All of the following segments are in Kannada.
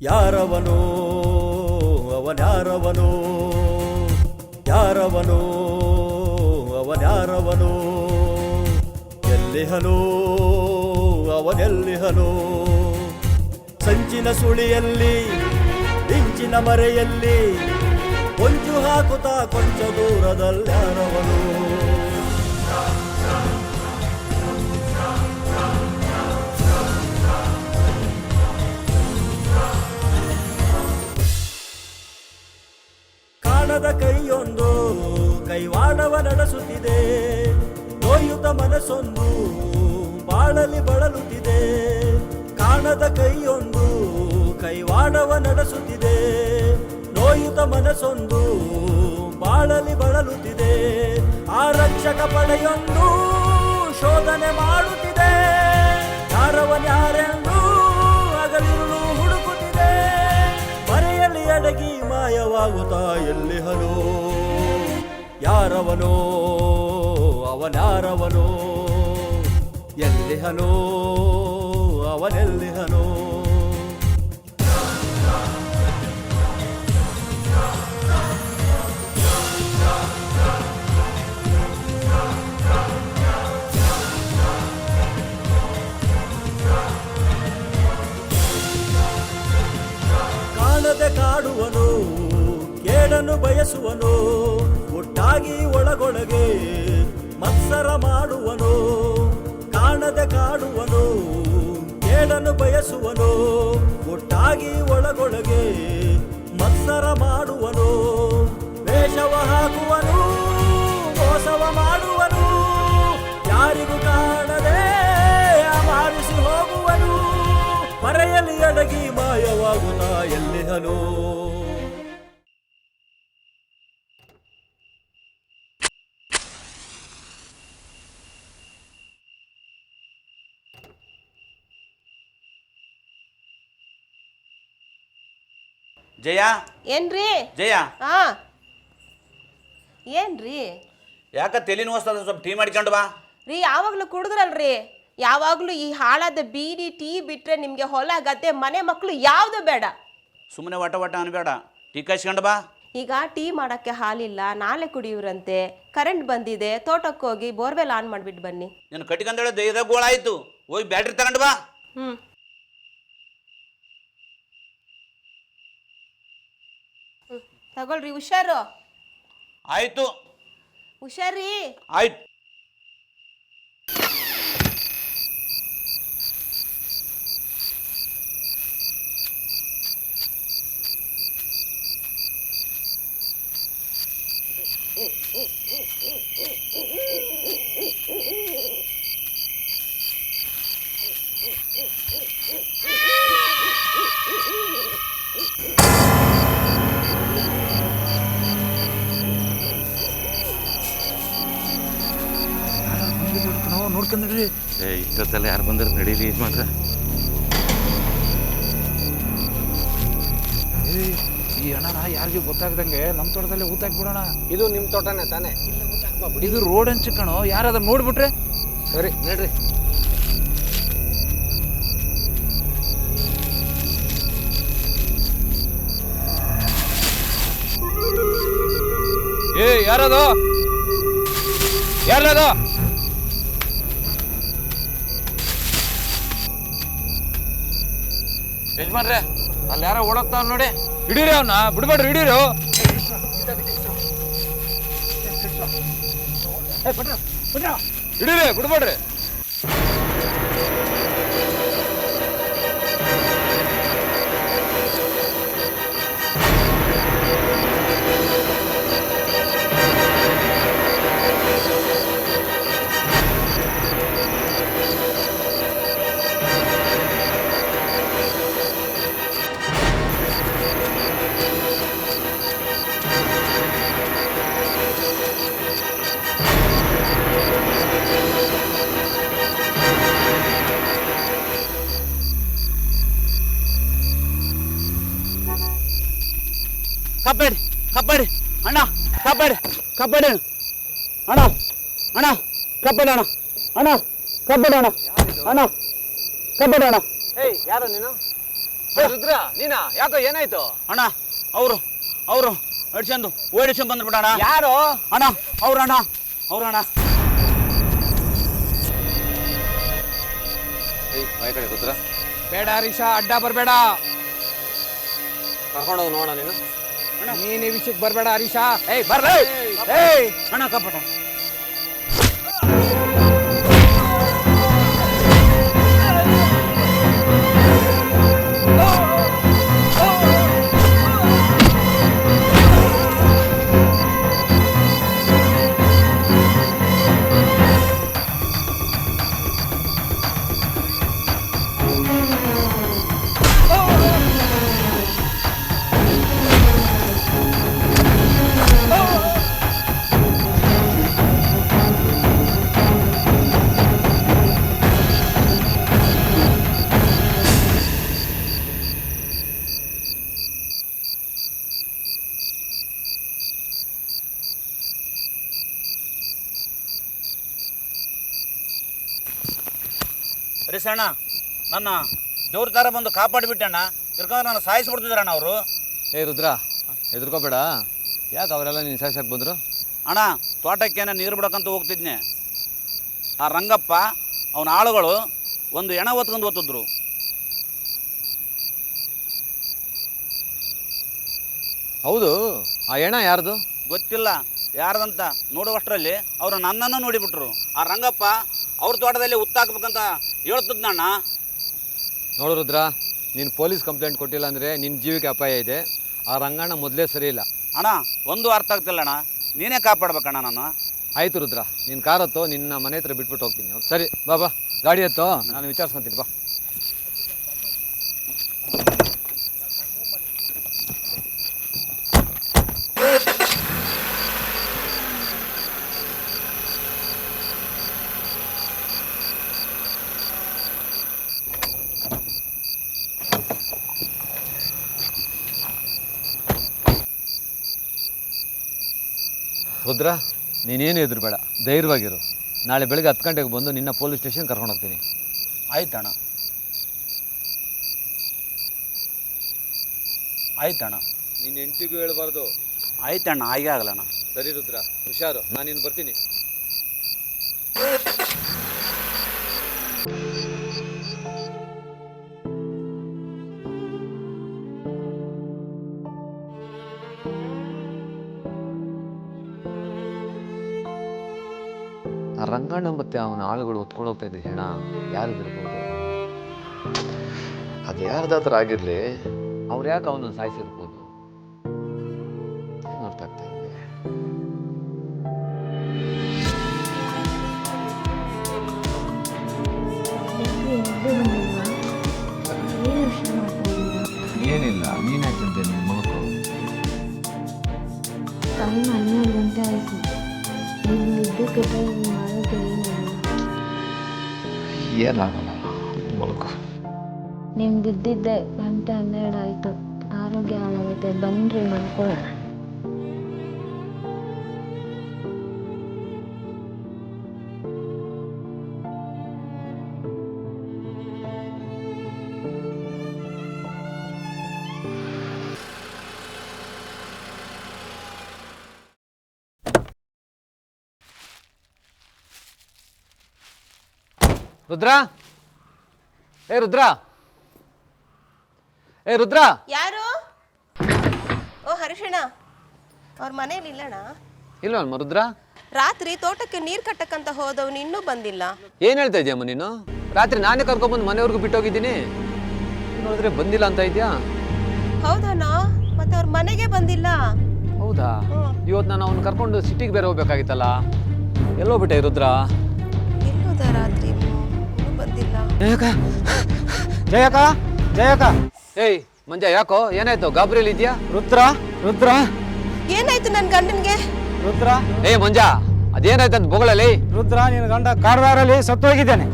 ಯಾರವನೋ ಅವನ್ಯಾರವನೋ, ಯಾರವನೋ ಅವನ್ಯಾರವನೋ, ಎಲ್ಲಿಹನೋ ಅವನೆಲ್ಲಿಹನೋ, ಸಂಚಿನ ಸುಳಿಯಲ್ಲಿ ಮಿಂಚಿನ ಮರೆಯಲ್ಲಿ ಕೊಂಚು ಹಾಕುತ್ತಾ ಕೊಂಚ ದೂರದಲ್ಯಾರವನೋ. ಕಾಣದ ಕೈಯೊಂದು ಕೈವಾಡವ ನಡೆಸುತ್ತಿದೆ, ನೋಯುತ ಮನಸ್ಸೊಂದು ಬಾಳಲಿ ಬಳಲುತ್ತಿದೆ. ಕಾಣದ ಕೈಯೊಂದು ಕೈವಾಡವ ನಡೆಸುತ್ತಿದೆ, ನೋಯುತ ಮನಸ್ಸೊಂದು ಬಾಳಲಿ ಬಳಲುತ್ತಿದೆ. ಆ ರಕ್ಷಕ ಪಡೆಯೊಂದು ಶೋಧನೆ ಮಾಡುತ್ತಿದೆ, ಯಾರವನ್ಯಾರೆಂದು ಹಗಲಿರುಳು ಹುಡುಕುತ್ತಿದೆ. ಮರೆಯಲ್ಲಿ ಅಡಗಿ ಮಾಯವಾಗುತ್ತಾ ಎಲ್ಲಿಹನೋ, ಯಾರವನೋ ಅವನ್ಯಾರವನೋ, ಎಲ್ಲಿಹನೋ ಅವನೆಲ್ಲಿಹನೋ. ಕಾಣದೆ ಕಾಡುವನು, ಕೇಳನು ಬಯಸುವನು, ಒಟ್ಟಾಗಿ ಒಳಗೊಳಗೆ ಮತ್ಸರ ಮಾಡುವನು. ಕಾಣದೆ ಕಾಡುವನು, ಕೇಳನು ಬಯಸುವನು, ಒಟ್ಟಾಗಿ ಒಳಗೊಳಗೆ ಮತ್ಸರ ಮಾಡುವನು. ವೇಷವ ಹಾಕುವನು, ಮೋಸವ ಮಾಡುವನು, ಯಾರಿಗೂ ಕಾಣದೆ ಮಾರಿಸಿ ಹೋಗುವನು. ಮರೆಯಲ್ಲಿ ಅಡಗಿ ಮಾಯವಾಗುತ್ತಾ ಎಲ್ಲಿಹನೋ. ಜಯ ಏನ್ರಿ? ಜಯ ಹಾ ಏನ್ರಿ? ಯಾಕ ತಲೆ ನೋಸ್ತದ, ಸ್ವಲ್ಪ ಟೀ ಮಾಡ್ಕೊಂಡು ಬಾ ರೀ. ಯಾವಾಗ್ಲೂ ಕುಡಿದ್ರಲ್ರಿ, ಯಾವಾಗ್ಲೂ ಈ ಹಾಳಾದ ಬೀಡಿ ಟೀ ಬಿಟ್ರೆ ನಿಮ್ಗೆ ಹೊಲ ಗದ್ದೆ ಮನೆ ಮಕ್ಕಳು ಯಾವ್ದು ಬೇಡ. ಸುಮ್ಮನೆ ವಟ ವಟ ಅನ್ಬೇಡ, ಟೀ ಕಾಯಿಸ್ಕೊಂಡು ಬಾ. ಈಗ ಟೀ ಮಾಡಕ್ಕೆ ಹಾಲಿಲ್ಲ, ನಾಳೆ ಕುಡಿಯುವ್ರಂತೆ. ಕರೆಂಟ್ ಬಂದಿದೆ, ತೋಟಕ್ಕೆ ಹೋಗಿ ಬೋರ್ವೆಲ್ ಆನ್ ಮಾಡ್ಬಿಟ್ಟು ಬನ್ನಿ. ನೀನು ಕಟ್ಕೊಂಡೇಳ ದೈದ ಗೋಳಾಯ್ತು, ಹೋಗಿ ಬ್ಯಾಟ್ರಿ ತಗೊಂಡು ಬಾ. ತಗೊಳ್ರಿ, ಹುಷಾರು. ಆಯ್ತು ಹುಷಾರಿ. ಆಯ್ತು. ನೋಡ್ಕೊಂಡ್ರಿ ಇಷ್ಟೊತ್ತಲ್ಲ ಯಾರು ಬಂದ್ರೆ ನಡೀಲಿ. ಇದು ಮಾತ್ರ ಈ ಅಣ್ಣನ ಯಾರಿಗೂ ಗೊತ್ತಾಗ್ದಂಗೆ ನಮ್ಮ ತೋಟದಲ್ಲಿ ಊತಾಕ್ಬಿಡೋಣ. ಇದು ನಿಮ್ಮ ತೋಟನೇ ತಾನೇ? ಇದು ರೋಡ್ ಹಂಚಿ ಕಣೋ, ಯಾರಾದ್ರೂ ನೋಡ್ಬಿಟ್ರೆ. ಸರಿ ನಡ್ರಿ. ಯಾರದು ಯಾರದು? ಯಜಮಾನ್ರೆ, ಅಲ್ಲಿ ಯಾರೋ ಓಡೋಗ್ತಾವ ನೋಡಿ. ಹಿಡೀರಿ ಅವನ್ನ, ಬಿಡ್ಬೇಡ್ರಿ, ಹಿಡೀರು. ಹಿಡೀರಿ, ಬಿಡ್ಬೇಡ್ರಿ. ಕಬ್ಬಡಿ ಕಬ್ಬಡಿ ಅಣ್ಣ ಕಬ್ಬಡಿ ಕಬ್ಬಡಿ ಅಣ್ಣ ಅಣ್ಣ ಕಬ್ಬಡಿ ಅಣ್ಣ ಅಣ್ಣ ಕಬ್ಬಡಿ ಅಣ್ಣ ಅಣ್ಣ ಕಬ್ಬಡಿ ಅಣ್ಣ. ಏಯ್ ಯಾರು ನೀನು? ರುದ್ರ ನೀನಾ? ಯಾಕೋ ಏನಾಯ್ತು? ಅಣ್ಣ ಅವರು ಅಡ್ಸಂದು ಓಡಿಸ್ಕೊಂಡ್ ಬಂದ್ಬಿಡಣ. ಯಾರು? ಅಣ್ಣ ಅವ್ರಣ್ಣ ಏಯ್ ಬಾಯ್ ಕಡೆ ರುದ್ರ. ಬೇಡ ಹರೀಶ, ಅಡ್ಡ ಬರಬೇಡ. ಕರ್ಕೊಂಡೋಗಿ ನೋಡ ನೀನು. ನೀನ್ ಈ ವಿಷಯಕ್ಕೆ ಬರಬೇಡ ಹರೀಶ. ಏಯ್ ಬರ್ಲ. ಏಯ್ ಅಣ್ಣ ಕಬ್ಬಡ. ಹರೀಶಣ್ಣ ನನ್ನ ದೇವ್ರ ಥರ ಬಂದು ಕಾಪಾಡಿಬಿಟ್ಟಣ್ಣ. ಇರ್ಕೊಂಡ್ರೆ ನಾನು ಸಾಯಿಸ್ಬಿಡ್ತಿದ್ರಣ್ಣ ಅವರು. ಏ ರುದ್ರ ಹೆದರ್ಕೋಬೇಡ. ಯಾಕೆ ಅವರೆಲ್ಲ ನೀನು ಸಾಯ್ಸಕ್ಕೆ ಬಂದರು? ಅಣ್ಣ ತೋಟಕ್ಕೇನ ನೀರು ಬಿಡೋಕ್ಕಂತ ಹೋಗ್ತಿದ್ನೆ. ಆ ರಂಗಪ್ಪ ಅವನ ಆಳುಗಳು ಒಂದು ಹೆಣ ಹೊತ್ಕೊಂಡು ಓದ್ತಿದ್ರು. ಹೌದು, ಆ ಹೆಣ ಯಾರ್ದು? ಗೊತ್ತಿಲ್ಲ ಯಾರ್ದಂತ. ನೋಡುವಷ್ಟರಲ್ಲಿ ಅವರು ನನ್ನನ್ನು ನೋಡಿಬಿಟ್ರು. ಆ ರಂಗಪ್ಪ ಅವ್ರ ತೋಟದಲ್ಲಿ ಹುತ್ತಾಕ್ಬೇಕಂತ ಹೇಳ್ತಿದ್ನಣ್ಣ. ನೋಡು ರುದ್ರ, ನೀನು ಪೊಲೀಸ್ ಕಂಪ್ಲೇಂಟ್ ಕೊಟ್ಟಿಲ್ಲ ಅಂದರೆ ನಿನ್ನ ಜೀವಕ್ಕೆ ಅಪಾಯ ಇದೆ. ಆ ರಂಗಣ್ಣ ಮೊದಲೇ ಸರಿ ಇಲ್ಲ ಅಣ್ಣ. ಒಂದು ಅರ್ಥ ಆಗ್ತಿಲ್ಲ ಅಣ್ಣ, ನೀನೇ ಕಾಪಾಡ್ಬೇಕಣ್ಣ ನಾನು. ಆಯಿತು ರುದ್ರ, ನೀನು ಕಾರ್ ಹತ್ತೋ, ನಿನ್ನ ಮನೆ ಹತ್ರ ಬಿಟ್ಬಿಟ್ಟು ಹೋಗ್ತೀನಿ. ಸರಿ ಬಾ ಗಾಡಿ ಹತ್ತೋ, ನಾನು ವಿಚಾರಿಸ್ಕೊತೀನಿ ಬಾ. ರುದ್ರ, ನೀನೇನು ಹೆದರ್ಬೇಡ, ಧೈರ್ಯವಾಗಿರು. ನಾಳೆ ಬೆಳಗ್ಗೆ 10 ಗಂಟೆಗೆ ಬಂದು ನಿನ್ನ ಪೊಲೀಸ್ ಸ್ಟೇಷನ್ ಕರ್ಕೊಂಡು ಹೋಗ್ತೀನಿ. ಆಯ್ತಣ್ಣ ಆಯ್ತಣ್ಣ. ನಿನ್ನ ಹೆಂಡತಿಗೂ ಹೇಳ್ಬಾರ್ದು. ಆಯ್ತಣ್ಣ, ಹಾಗೆ ಆಗಲ್ಲಣ್ಣ. ಸರಿ ರುದ್ರ, ಹುಷಾರು. ನಾನು ಇನ್ನು ಬರ್ತೀನಿ. ಆ ರಂಗಣ್ಣ ಮತ್ತೆ ಅವನ ಆಳುಗಳು ಹೊತ್ಕೊಂಡು ಹೋಗ್ತಾ ಇದ್ದ ಹೆಣ ಯಾರಿಗಿರ್ಬೋದು? ಅದು ಯಾರ್ದಾತ್ರ ಆಗಿರಲಿ, ಅವ್ರು ಯಾಕೆ ಅವನನ್ನು ಸಾಯಿಸಿರ್ಬೋದು? ಅರ್ಥ ಆಗ್ತಾ ಇದೆ. ಏನಿಲ್ಲ, ನೀನು ಯಾಕಂತೆ ನಿಮ್ಮ ಮಗು? ಟೈಮ್ 12 ಗಂಟೆ ಆಯಿತು. ನೀವು ನಿದ್ದೆ ಕೆಟ್ಟ ಮಾಡೋಕ್ಕೆ ಏನಾಗಲ್ಲ ಮಲ್ಕೋ. ನಿಮ್ಗೆ ಬಿದ್ದಿದ್ದೆ ಗಂಟೆ 12 ಆಯಿತು. ಆರೋಗ್ಯ ಹಾಳಾಗುತ್ತೆ. ಬನ್ನಿರಿ ಮಲ್ಕೊಳ್ಳೋಣ. ರುದ್ರ, ಏ ರುದ್ರ, ಏ ರುದ್ರ. ಯಾರು? ಓ ಹರೀಶಣ್ಣ, ಅವ್ರ ಮನೇಲಿ ಇಲ್ಲಣ್ಣ. ಇಲ್ವಲ್ಮ ರುದ್ರ? ರಾತ್ರಿ ತೋಟಕ್ಕೆ ನೀರು ಕಟ್ಟಕ್ಕಂತ ಹೋದವ್ನು ಇನ್ನೂ ಬಂದಿಲ್ಲ. ಏನು ಹೇಳ್ತಾ ಇದೆಯಮ್ಮ ನೀನು? ರಾತ್ರಿ ನಾನೇ ಕರ್ಕೊಂಡ್ಬಂದು ಮನೆಯವ್ರಿಗೂ ಬಿಟ್ಟೋಗಿದ್ದೀನಿ, ನೋಡಿದ್ರೆ ಬಂದಿಲ್ಲ ಅಂತ ಇದೆಯಾ? ಹೌದಣ್ಣ, ಮತ್ತೆ ಅವ್ರ ಮನೆಗೆ ಬಂದಿಲ್ಲ. ಹೌದಾ? ಇವತ್ತು ನಾನು ಅವ್ನು ಕರ್ಕೊಂಡು ಸಿಟಿಗೆ ಬೇರೆ ಹೋಗ್ಬೇಕಾಗಿತ್ತಲ್ಲ, ಎಲ್ಲೋಗ್ಬಿಟ್ಟೆ ರುದ್ರ? ಎಲ್ಲೋದ ರಾತ್ರಿ ಇನ್ನೂ ಬಂದಿಲ್ಲ. ಜಯಕ ಏಯ್ ಮಂಜ, ಯಾಕೋ ಏನಾಯ್ತು? ಗಾಬರಿಯಲ್ಲಿ ಇದೆಯಾ? ರುದ್ರ ಏನಾಯ್ತು ನನ್ ಗಂಡನ್ಗೆ? ರುದ್ರ ಏ ಮಂಜ, ಅದೇನಾಯ್ತಂತ ಬೊಗಳಲ್ಲಿ? ರುದ್ರ, ನಿನ್ನ ಗಂಡ ಕಾರವಾರಲ್ಲಿ ಸತ್ತು ಹೋಗಿದ್ದಾನೆ.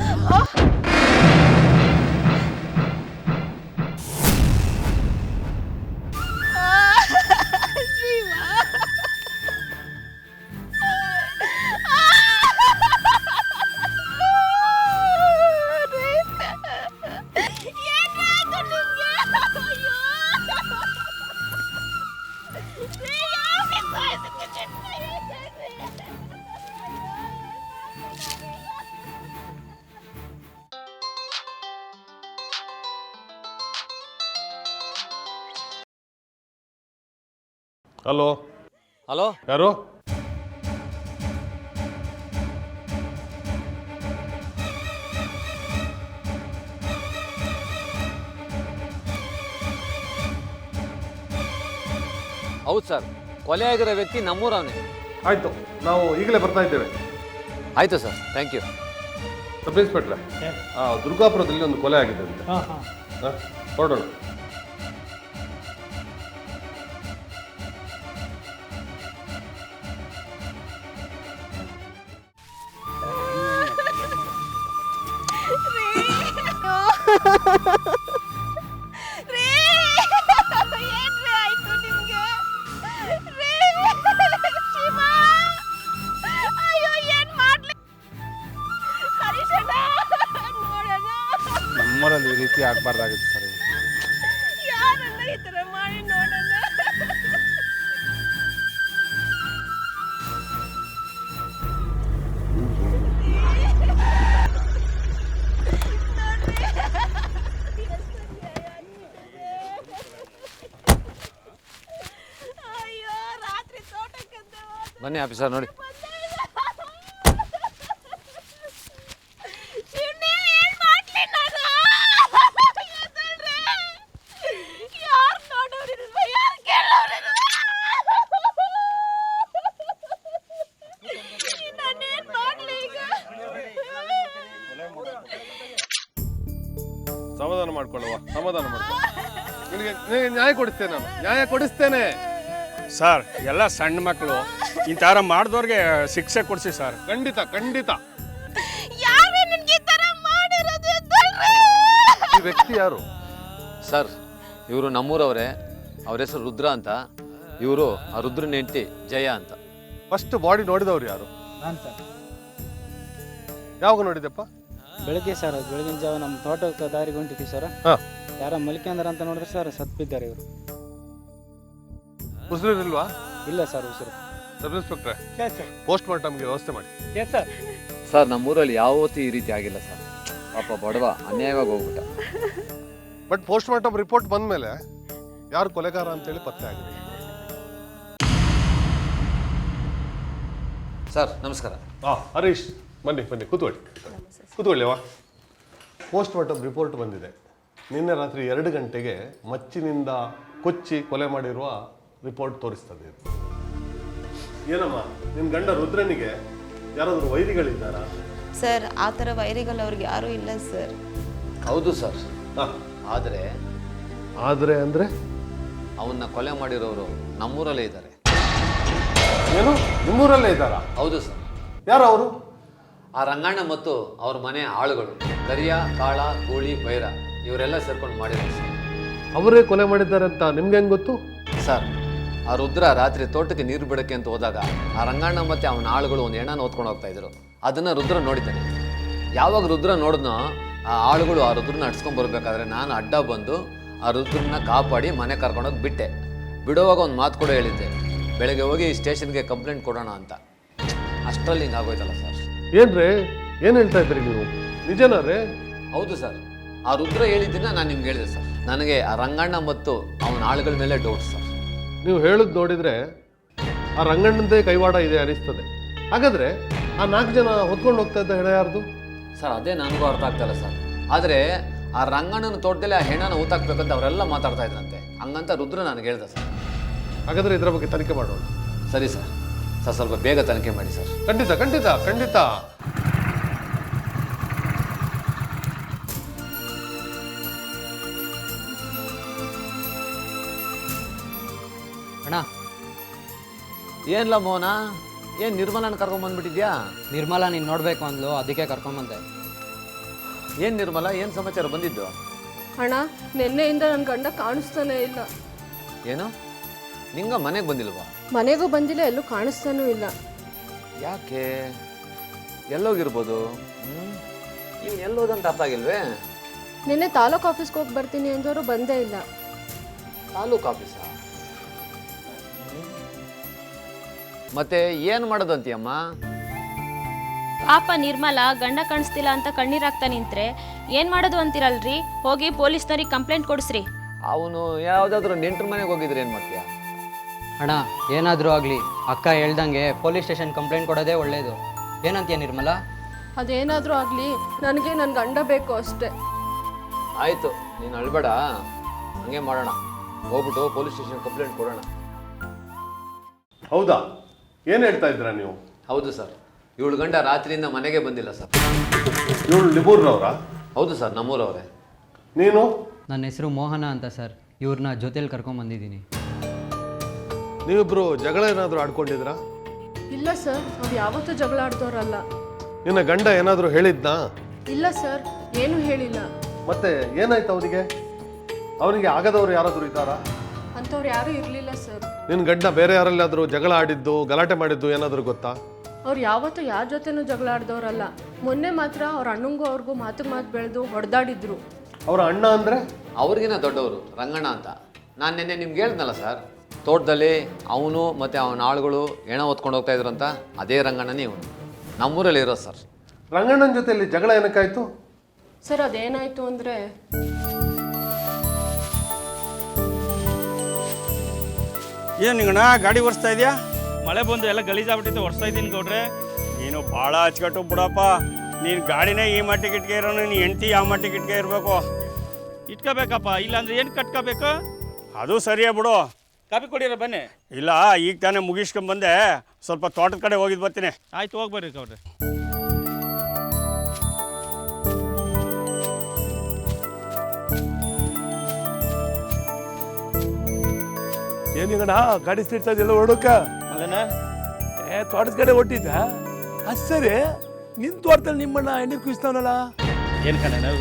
ಹಲೋ ಹಲೋ ಯಾರು? ಹೌದು ಸರ್, ಕೊಲೆ ಆಗಿರೋ ವ್ಯಕ್ತಿ ನಮ್ಮೂರವನೇ. ಆಯಿತು, ನಾವು ಈಗಲೇ ಬರ್ತಾ ಇದ್ದೇವೆ. ಆಯಿತು ಸರ್, ಥ್ಯಾಂಕ್ ಯು. ಸಬ್ ಇನ್ಸ್ಪೆಕ್ಟ್ರೆ, ದುರ್ಗಾಪುರದಲ್ಲಿ ಒಂದು ಕೊಲೆ ಆಗಿದೆ ಅಂತೆ. ಹೊರಡೋಣ. ನಮ್ಮೂರಲ್ಲಿ ಈ ರೀತಿ ಆಗಬಾರ್ದಾಗಿತ್ತು ಸರ್. ಯಾರನ್ನ ಈ ಥರ ಮಾಡಿ ನೋಡೋಣ. ಅಯ್ಯೋ, ರಾತ್ರಿ ತೋಟಕ್ಕೆ ಬನ್ನಿ ಆಫೀಸರ್ ನೋಡಿ. ಸಮಾಧಾನ ಮಾಡ್ಕೊಳ್ಳುವ, ಸಮಾಧಾನ ಮಾಡ್ಕೊ. ನಿನಗೆ ನ್ಯಾಯ ಕೊಡಿಸ್ತೇನೆ, ನಾನು ನ್ಯಾಯ ಕೊಡಿಸ್ತೇನೆ. ಸರ್, ಎಲ್ಲ ಸಣ್ಣ ಮಕ್ಕಳು, ಈ ಥರ ಮಾಡಿದವ್ರಿಗೆ ಶಿಕ್ಷೆ ಕೊಡಿಸಿ ಸರ್. ಖಂಡಿತ ಖಂಡಿತ. ಈ ವ್ಯಕ್ತಿ ಯಾರು? ಸರ್, ಇವರು ನಮ್ಮೂರವರೇ. ಅವ್ರ ಹೆಸರು ರುದ್ರ ಅಂತ. ಇವರು ಆ ರುದ್ರನ ಹೆಂಡತಿ ಜಯ ಅಂತ. ಫಸ್ಟ್ ಬಾಡಿ ನೋಡಿದವ್ರು ಯಾರು? ನಾನು ಸರ್. ಯಾವಾಗ ನೋಡಿದೆಪ್ಪ? ಬೆಳಗ್ಗೆ ಸರ್, ಬೆಳಗಿನ ಜಾವ ನಮ್ಮ ತೋಟಕ್ಕೆ ದಾರಿಗೆ ಹೊಂಟಿದ್ವಿ ಸರ್. ಯಾರ ಮಲ್ಕೊಂಡ್ರ ಅಂತ ನೋಡಿದ್ರೆ ಸರ್ ಸತ್ತಿದ್ದಾರೆ ಇವರು. ಉಸಿರಿಲ್ವಾ? ಇಲ್ಲ ಸರ್ ಉಸಿರು. ಸಬ್ ಇನ್ಸ್ಪೆಕ್ಟ್ರೆ, ಪೋಸ್ಟ್ ಮಾರ್ಟಮ್ಗೆ ವ್ಯವಸ್ಥೆ ಮಾಡಿ. ಸರ್, ನಮ್ಮೂರಲ್ಲಿ ಯಾವತ್ತೂ ಈ ರೀತಿ ಆಗಿಲ್ಲ ಸರ್. ಪಾಪ ಬಡವ ಅನ್ಯಾಯವಾಗಿ ಹೋಗ್ಬಿಟ್ಟ. ಬಟ್ ಪೋಸ್ಟ್ ಮಾರ್ಟಮ್ ರಿಪೋರ್ಟ್ ಬಂದ್ಮೇಲೆ ಯಾರು ಕೊಲೆಗಾರ ಅಂತೇಳಿ ಪತ್ತೆ ಆಗಿದೆ. ಸರ್ ನಮಸ್ಕಾರ. ಹರೀಶ್, ಬನ್ನಿ ಬನ್ನಿ, ಕೂತ್ಕೊಳ್ಳಿ ಕೂತ್ಕೊಳ್ಳಿವಾ. ಪೋಸ್ಟ್ ಮಾರ್ಟಮ್ ರಿಪೋರ್ಟ್ ಬಂದಿದೆ. ನಿನ್ನೆ ರಾತ್ರಿ 2 ಗಂಟೆಗೆ ಮಚ್ಚಿನಿಂದ ಕೊಚ್ಚಿ ಕೊಲೆ ಮಾಡಿರುವ ರಿಪೋರ್ಟ್ ತೋರಿಸ್ತದೆ. ಏನಮ್ಮ, ನಿನ್ನ ಗಂಡ ರುದ್ರನಿಗೆ ಯಾರಾದರೂ ವೈರಿಗಳಿದ್ದಾರಾ? ಸರ್, ಆ ಥರ ವೈರಿಗಳು ಅವ್ರಿಗೆ ಯಾರೂ ಇಲ್ಲ ಸರ್. ಹೌದು ಸರ್. ಆದರೆ ಅಂದರೆ ಅವನ್ನ ಕೊಲೆ ಮಾಡಿರೋರು ನಮ್ಮೂರಲ್ಲೇ ಇದ್ದಾರೆ. ಏನು, ನಿಮ್ಮೂರಲ್ಲೇ ಇದ್ದಾರಾ? ಹೌದು ಸರ್. ಯಾರು ಅವರು? ಆ ರಂಗಣ್ಣ ಮತ್ತು ಅವ್ರ ಮನೆ ಆಳುಗಳು ಕರಿಯ, ಕಾಳ, ಗೂಳಿ, ಬೈರ ಇವರೆಲ್ಲ ಸೇರ್ಕೊಂಡು ಮಾಡಿದ್ದಾರೆ ಸರ್. ಅವರೇ ಕೊಲೆ ಮಾಡಿದ್ದಾರೆ ಅಂತ ನಿಮ್ಗೆ ಹೆಂಗೆ ಗೊತ್ತು? ಸರ್, ಆ ರುದ್ರ ರಾತ್ರಿ ತೋಟಕ್ಕೆ ನೀರು ಬಿಡಕ್ಕೆ ಅಂತ ಹೋದಾಗ ಆ ರಂಗಣ್ಣ ಮತ್ತು ಅವನ ಆಳುಗಳು ಒಂದು ಹೆಣ್ಣನ್ನು ಹೊತ್ಕೊಂಡು ಹೋಗ್ತಾ ಇದ್ರು. ಅದನ್ನು ರುದ್ರ ನೋಡಿದ್ದಾನೆ. ಯಾವಾಗ ರುದ್ರ ನೋಡಿದ್ನೋ ಆ ಆಳುಗಳು ಆ ರುದ್ರನ ಅಡ್ಸ್ಕೊಂಡು ಬರ್ಬೇಕಾದ್ರೆ ನಾನು ಅಡ್ಡ ಬಂದು ಆ ರುದ್ರನ್ನ ಕಾಪಾಡಿ ಮನೆ ಕರ್ಕೊಂಡೋಗಿ ಬಿಟ್ಟೆ. ಬಿಡುವಾಗ ಒಂದು ಮಾತು ಕೂಡ ಹೇಳಿದ್ದೆ, ಬೆಳಗ್ಗೆ ಹೋಗಿ ಸ್ಟೇಷನ್ಗೆ ಕಂಪ್ಲೇಂಟ್ ಕೊಡೋಣ ಅಂತ. ಅಷ್ಟರಲ್ಲಿ ಹಿಂಗೆ ಆಗೋಯ್ತಲ್ಲ ಸರ್. ಏನ್ರಿ, ಏನು ಹೇಳ್ತಾ ಇದ್ರಿ ನೀವು? ನಿಜನಾ ರೀ? ಹೌದು ಸರ್. ಆ ರುದ್ರ ಹೇಳಿದ್ದನ್ನ ನಾನು ನಿಮ್ಗೆ ಹೇಳಿದೆ ಸರ್. ನನಗೆ ಆ ರಂಗಣ್ಣ ಮತ್ತು ಅವನ ಆಳುಗಳ ಮೇಲೆ ಡೌಟ್ ಸರ್. ನೀವು ಹೇಳೋದು ನೋಡಿದರೆ ಆ ರಂಗಣ್ಣಂದೇ ಕೈವಾಡ ಇದೆ ಅನಿಸ್ತದೆ. ಹಾಗಾದರೆ ಆ 4 ಜನ ಹೊತ್ಕೊಂಡು ಹೋಗ್ತಾ ಇದ್ದ ಹೆಣ ಯಾರ್ದು? ಸರ್, ಅದೇ ನನಗೂ ಅರ್ಥ ಆಗ್ತಾಯಿಲ್ಲ ಸರ್. ಆದರೆ ಆ ರಂಗಣ್ಣನ ತೋಟದಲ್ಲಿ ಆ ಹೆಣ್ಣನ ಊತಾಕ್ಬೇಕಂತ ಅವರೆಲ್ಲ ಮಾತಾಡ್ತಾ ಇದ್ರಂತೆ. ಹಂಗಂತ ರುದ್ರ ನನಗೆ ಹೇಳ್ದೆ ಸರ್. ಹಾಗಾದರೆ ಇದರ ಬಗ್ಗೆ ತನಿಖೆ ಮಾಡೋಣ. ಸರಿ ಸರ್. ಸರ್, ಸ್ವಲ್ಪ ಬೇಗ ತನಿಖೆ ಮಾಡಿ ಸರ್. ಖಂಡಿತ ಖಂಡಿತ ಖಂಡಿತ. ಅಣ್ಣ, ಏನಿಲ್ಲ ಮೋಹನ, ಏನು ನಿರ್ಮಲನ ಕರ್ಕೊಂಬಂದ್ಬಿಟ್ಟಿದ್ಯಾ? ನಿರ್ಮಲಾ ನೀನು ನೋಡಬೇಕು ಅಂದ್ಲು, ಅದಕ್ಕೆ ಕರ್ಕೊಂಬಂದೆ. ಏನು ನಿರ್ಮಲ, ಏನು ಸಮಾಚಾರ ಬಂದಿದ್ದು? ಅಣ್ಣ, ನಿನ್ನೆಯಿಂದ ನನ್ನ ಗಂಡ ಕಾಣಿಸ್ತಾನೆ ಇಲ್ಲ. ಏನು, ನಿಂಗ ಮನೆಗೆ ಬಂದಿಲ್ವಾ? ಮನೆಗೂ ಬಂದಿಲ್ಲ, ಎಲ್ಲೂ ಕಾಣಿಸ್ತಾನೂ ಇಲ್ಲ. ಯಾಕೆ, ಎಲ್ಲೋಗಿರ್ಬೋದು? ನೀನು ಎಲ್ಲೋದಂತ ಅರ್ಥ ಆಗಿಲ್ವೇ? ನಿನ್ನೆ ತಾಲೂಕು ಆಫೀಸ್ಗೆ ಹೋಗಿ ಬರ್ತೀನಿ ಅಂದವರು ಬಂದೇ ಇಲ್ಲ. ತಾಲೂಕು ಆಫೀಸಾ? ಮತ್ತೆ ಏನು ಮಾಡೋದಂತೀಯಮ್ಮ? ಪಾಪ ನಿರ್ಮಲಾ ಗಂಡ ಕಾಣಿಸ್ತಿಲ್ಲ ಅಂತ ಕಣ್ಣೀರಾಗ್ತಾ ನಿಂತ್ರೆ ಏನು ಮಾಡೋದು ಅಂತೀರಲ್ರಿ? ಹೋಗಿ ಪೊಲೀಸ್ನವ್ರಿಗೆ ಕಂಪ್ಲೇಂಟ್ ಕೊಡಿಸ್ರಿ. ಅವನು ಯಾವುದಾದ್ರೂ ನೆಂಟ್ರ ಮನೆಗೆ ಹೋಗಿದ್ರೆ ಏನು ಮಾಡ್ತೀಯ? ಅಣ್ಣ ಏನಾದರೂ ಆಗಲಿ ಅಕ್ಕ ಹೇಳ್ದಂಗೆ ಪೊಲೀಸ್ ಸ್ಟೇಷನ್ ಕಂಪ್ಲೇಂಟ್ ಕೊಡೋದೇ ಒಳ್ಳೇದು. ಏನಂತೀಯ ನಿರ್ಮಲ? ಅದೇನಾದರೂ ಆಗಲಿ ನನಗೆ ನನ್ನ ಗಂಡ ಬೇಕು ಅಷ್ಟೇ. ಆಯಿತು, ನೀನು ಅಳ್ಬೇಡ, ಹಂಗೆ ಮಾಡೋಣ. ಹೋಗ್ಬಿಟ್ಟು ಪೊಲೀಸ್ ಸ್ಟೇಷನ್ ಕಂಪ್ಲೇಂಟ್ ಕೊಡೋಣ. ಹೌದಾ? ಏನು ಹೇಳ್ತಾ ಇದ್ದೀರಾ ನೀವು? ಹೌದು ಸರ್, ಇವಳು ಗಂಡ ರಾತ್ರಿಯಿಂದ ಮನೆಗೆ ಬಂದಿಲ್ಲ ಸರ್. ಇವಳು ಲಿಬೂರ್ನವರಾ? ಹೌದು ಸರ್, ನಮ್ಮೂರವರೇ. ನೀನು? ನನ್ನ ಹೆಸರು ಮೋಹನ ಅಂತ ಸರ್. ಇವ್ರನ್ನ ಜೊತೆಲಿ ಕರ್ಕೊಂಬಂದಿದ್ದೀನಿ. ನೀವಿಬ್ರು ಜಗಳ ಏನಾದರೂ ಆಡ್ಕೊಂಡಿದ್ರಾ? ಇಲ್ಲ ಸರ್, ಅವ್ರು ಯಾವತ್ತೂ ಜಗಳ ಆಡ್ದವ್ರಲ್ಲ. ನಿನ್ನ ಗಂಡ ಏನಾದರೂ ಹೇಳಿದ್ನಾ? ಇಲ್ಲ ಸರ್, ಏನೂ ಹೇಳಿಲ್ಲ. ಮತ್ತೆ ಏನಾಯ್ತು ಅವನಿಗೆ? ಅವನಿಗೆ ಆಗದವ್ರು ಯಾರಾದರೂ ಇದ್ದಾರಾ? ಅಂಥವ್ರು ಯಾರೂ ಇರಲಿಲ್ಲ ಸರ್. ನಿನ್ನ ಗಂಡ ಬೇರೆ ಯಾರಲ್ಲಾದರೂ ಜಗಳ ಆಡಿದ್ದು, ಗಲಾಟೆ ಮಾಡಿದ್ದು ಏನಾದರೂ ಗೊತ್ತಾ? ಅವ್ರು ಯಾವತ್ತೂ ಯಾರ ಜೊತೆನೂ ಜಗಳ ಆಡ್ದವ್ರಲ್ಲ. ಮೊನ್ನೆ ಮಾತ್ರ ಅವ್ರ ಅಣ್ಣಂಗೂ ಅವ್ರಿಗೂ ಮಾತು ಬೆಳೆದು ಹೊಡೆದಾಡಿದ್ರು. ಅವರ ಅಣ್ಣ ಅಂದರೆ? ಅವ್ರಿಗಿನ ದೊಡ್ಡವರು, ರಂಗಣ್ಣ ಅಂತ. ನಾನು ನಿನ್ನೆ ನಿಮ್ಗೆ ಹೇಳಿದ್ನಲ್ಲ ಸರ್, ತೋಟದಲ್ಲಿ ಅವನು ಮತ್ತು ಅವನ ಆಳುಗಳು ಹೆಣ ಹೊತ್ಕೊಂಡು ಹೋಗ್ತಾ ಇದ್ರು ಅಂತ. ಅದೇ ರಂಗಣ್ಣನೇ ಇವನು, ನಮ್ಮೂರಲ್ಲಿ ಇರೋದು ಸರ್. ರಂಗಣ್ಣನ ಜೊತೆಯಲ್ಲಿ ಜಗಳ ಏನಕ್ಕಾಯ್ತು? ಸರ್ ಅದೇನಾಯ್ತು ಅಂದರೆ, ಏನು ನಿಂಗಣ್ಣ ಗಾಡಿ ಒರೆಸ್ತಾ ಇದೆಯಾ? ಮಳೆ ಬಂದು ಎಲ್ಲ ಗಲೀಜಾಗ್ಬಿಟ್ಟಿತ್ತು, ಒರೆಸ್ತಾ ಇದ್ದೀನಿ ಗೌಡ್ರೆ. ನೀನು ಭಾಳ ಹಚ್ಕಟ್ಟು ಬಿಡಪ್ಪ. ನೀನು ಗಾಡಿನೇ ಈ ಮಟ್ಟಿಗೆ ಇಟ್ಕೆ ಇರೋ, ನೀನು ಹೆಂಡ್ತಿ ಯಾವ ಮಟ್ಟಿಗೆ ಇಟ್ಕೆ ಇರಬೇಕು. ಇಟ್ಕೋಬೇಕಪ್ಪ, ಇಲ್ಲಾಂದ್ರೆ ಏನು ಕಟ್ಕೋಬೇಕು? ಅದು ಸರಿಯೇ ಬಿಡು. ಕಾಫಿ ಕೊಡಿರ ಬನ್ನಿ. ಇಲ್ಲ, ಈಗ ತಾನೇ ಮುಗಿಸ್ಕೊಂಬಂದೆ, ಸ್ವಲ್ಪ ತೋಟದ ಕಡೆ ಹೋಗಿದ್ದು ಬರ್ತೀನಿ. ಆಯ್ತು, ಹೋಗಿ ಬರ್ರಿ ಗೌಡ್ರೆ. ಏನಿಗಣ ಗಾಡಿ ಸಿಡ್ತಾ ಇದೆಲ್ಲ ಹೊರಡೋಕ? ಅಲ್ಲಣ್ಣ, ತೋಟದ ಕಡೆ ಹೊಟ್ಟಿದ್ದ? ಅದು ಸರಿ, ನಿನ್ ತೋಟದಲ್ಲಿ ನಿಮ್ಮಣ್ಣ ಎಣ್ಣೆ ಕುಯಿಸ್ತಾವನಲ್ಲ? ಏನು ಕಣ ನಾವು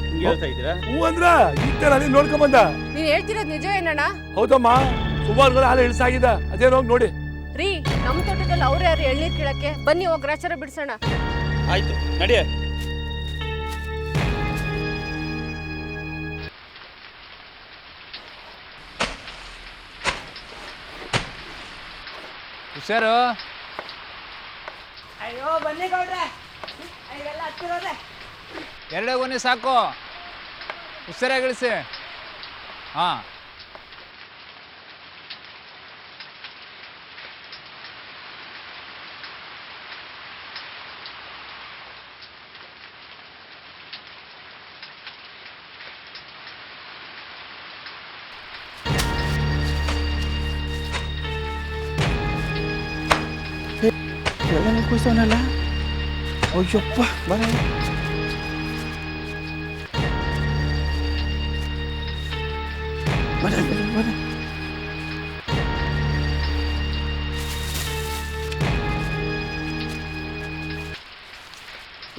ಹಿಂಗೆ ಹೇಳ್ತಾ ಇದ್ದೀರಾ? ಹ್ಞೂ ಅಂದ್ರ ಈಗ ನಾನು ನೋಡ್ಕೊಂಬಂದ. ನೀನು ಹೇಳ್ತಿರೋದು ನಿಜ ಏನಣ್ಣ? ಹೌದಮ್ಮ, ಸುಮಾರು ಹಾಲು ಇಳಿಸಾಗಿದೆ, ಅದೇನು ಹೋಗಿ ನೋಡಿ. ರೀ, ನಮ್ಮ ತೋಟದಲ್ಲಿ ಅವ್ರು ಯಾರು ಎಳ್ನೀರು ಕೀಳಕ್ಕೆ? ಬನ್ನಿ ಹೋಗಿ ಗ್ರಾಚಾರ ಬಿಡಿಸೋಣ. ಆಯ್ತು, ನಡಿಯ. ಹುಷಾರು. ಅಯ್ಯೋ ಬನ್ನಿ ಗೌಡ್ರೆ, ಎಲ್ಲ ಹತ್ತಿರೋದೆ. ಎರಡೇ ಗೊನೆ ಸಾಕು, ಹುಷಾರಾಗಿ ಇಳಿಸಿ. ಹಾಂ, ಎಲ್ಲ ಕುಯಿಸ್ತಾವನಲ್ಲ? ಅಯ್ಯಪ್ಪ, ಬರ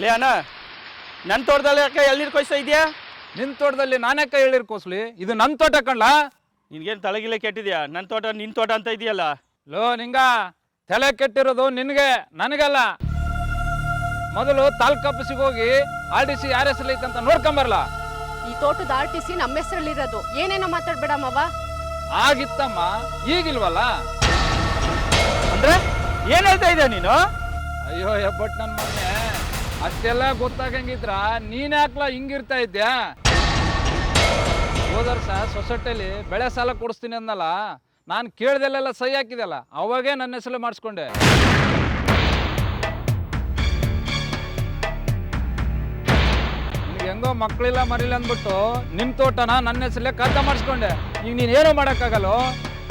ಲೇ ಅಣ್ಣ, ನನ್ನ ತೋಟದಲ್ಲಿ ಯಾಕೆ ಎಳ್ನೀರು ಕೊಯ್ಸ್ತಾ ಇದೆಯಾ? ನಿನ್ನ ತೋಟದಲ್ಲಿ ನಾನ್ಯಾಕ ಹೇಳಿರ್ ಕೋಸ್ಲಿ? ಇದು ನನ್ನ ತೋಟ ಕಣ್ಲಾ. ನಿನ್ಗೇನು ತಲೆಗಿಲೆ ಕೆಟ್ಟಿದ್ಯಾ? ನನ್ನ ತೋಟ ನಿನ್ನ ತೋಟ ಅಂತ ಇದೆಯಲ್ಲ. ಲೋ ನಿಂಗ, ತಲೆ ಕೆಟ್ಟಿರೋದು ನಿನಗೆ, ನನಗಲ್ಲ. ಮೊದಲು ತಾಲೂಕು ಆಫೀಸಿಗೆ ಹೋಗಿ RDC ಯಾರ ಹೆಸರು ಐತೆ ಅಂತ ನೋಡ್ಕೊಂಬರ್ಲ. ಈ ತೋಟದ RTC ನಮ್ಮ ಹೆಸರಲ್ಲಿರೋದು. ಏನೇನೋ ಮಾತಾಡ್ಬೇಡ ಮಾವ. ಆಗಿತ್ತಮ್ಮ, ಈಗಿಲ್ವಲ್ಲ. ಅಂದ್ರೆ ಏನು ಹೇಳ್ತಾ ಇದ್ಯಾ ನೀನು? ಅಯ್ಯೋ ಹೆಬ್ಬಟ್ ನನ್ನ ಮೊನ್ನೆ, ಅಷ್ಟೆಲ್ಲ ಗೊತ್ತಾಗಂಗಿದ್ರ ನೀನ್ ಯಾಕ್ಲ ಹಿಂಗಿರ್ತಾ ಇದ್ಯಾ? ಹೋದ ವರ್ಷ ಸೊಸೈಟಿಯಲ್ಲಿ ಬೆಳೆ ಸಾಲ ಕೊಡಿಸ್ತೀನಿ ಅಂದಲ್ಲ, ನಾನು ಕೇಳ್ದಲ್ಲೆಲ್ಲ ಸಹಿ ಹಾಕಿದೆಲ್ಲ, ಅವಾಗೇ ನನ್ನ ಹೆಸರು ಮಾಡಿಸ್ಕೊಂಡೆ. ನಿನ್ಗೆ ಹೆಂಗೋ ಮಕ್ಕಳಿಲ್ಲ ಮರಿಲ್ಲ ಅಂದ್ಬಿಟ್ಟು ನಿನ್ನ ತೋಟನ ನನ್ನ ಹೆಸರಲ್ಲೇ ಖಾತಾ ಮಾಡಿಸ್ಕೊಂಡೆ. ಈಗ ನೀನೇನು ಮಾಡೋಕ್ಕಾಗಲ್ಲ.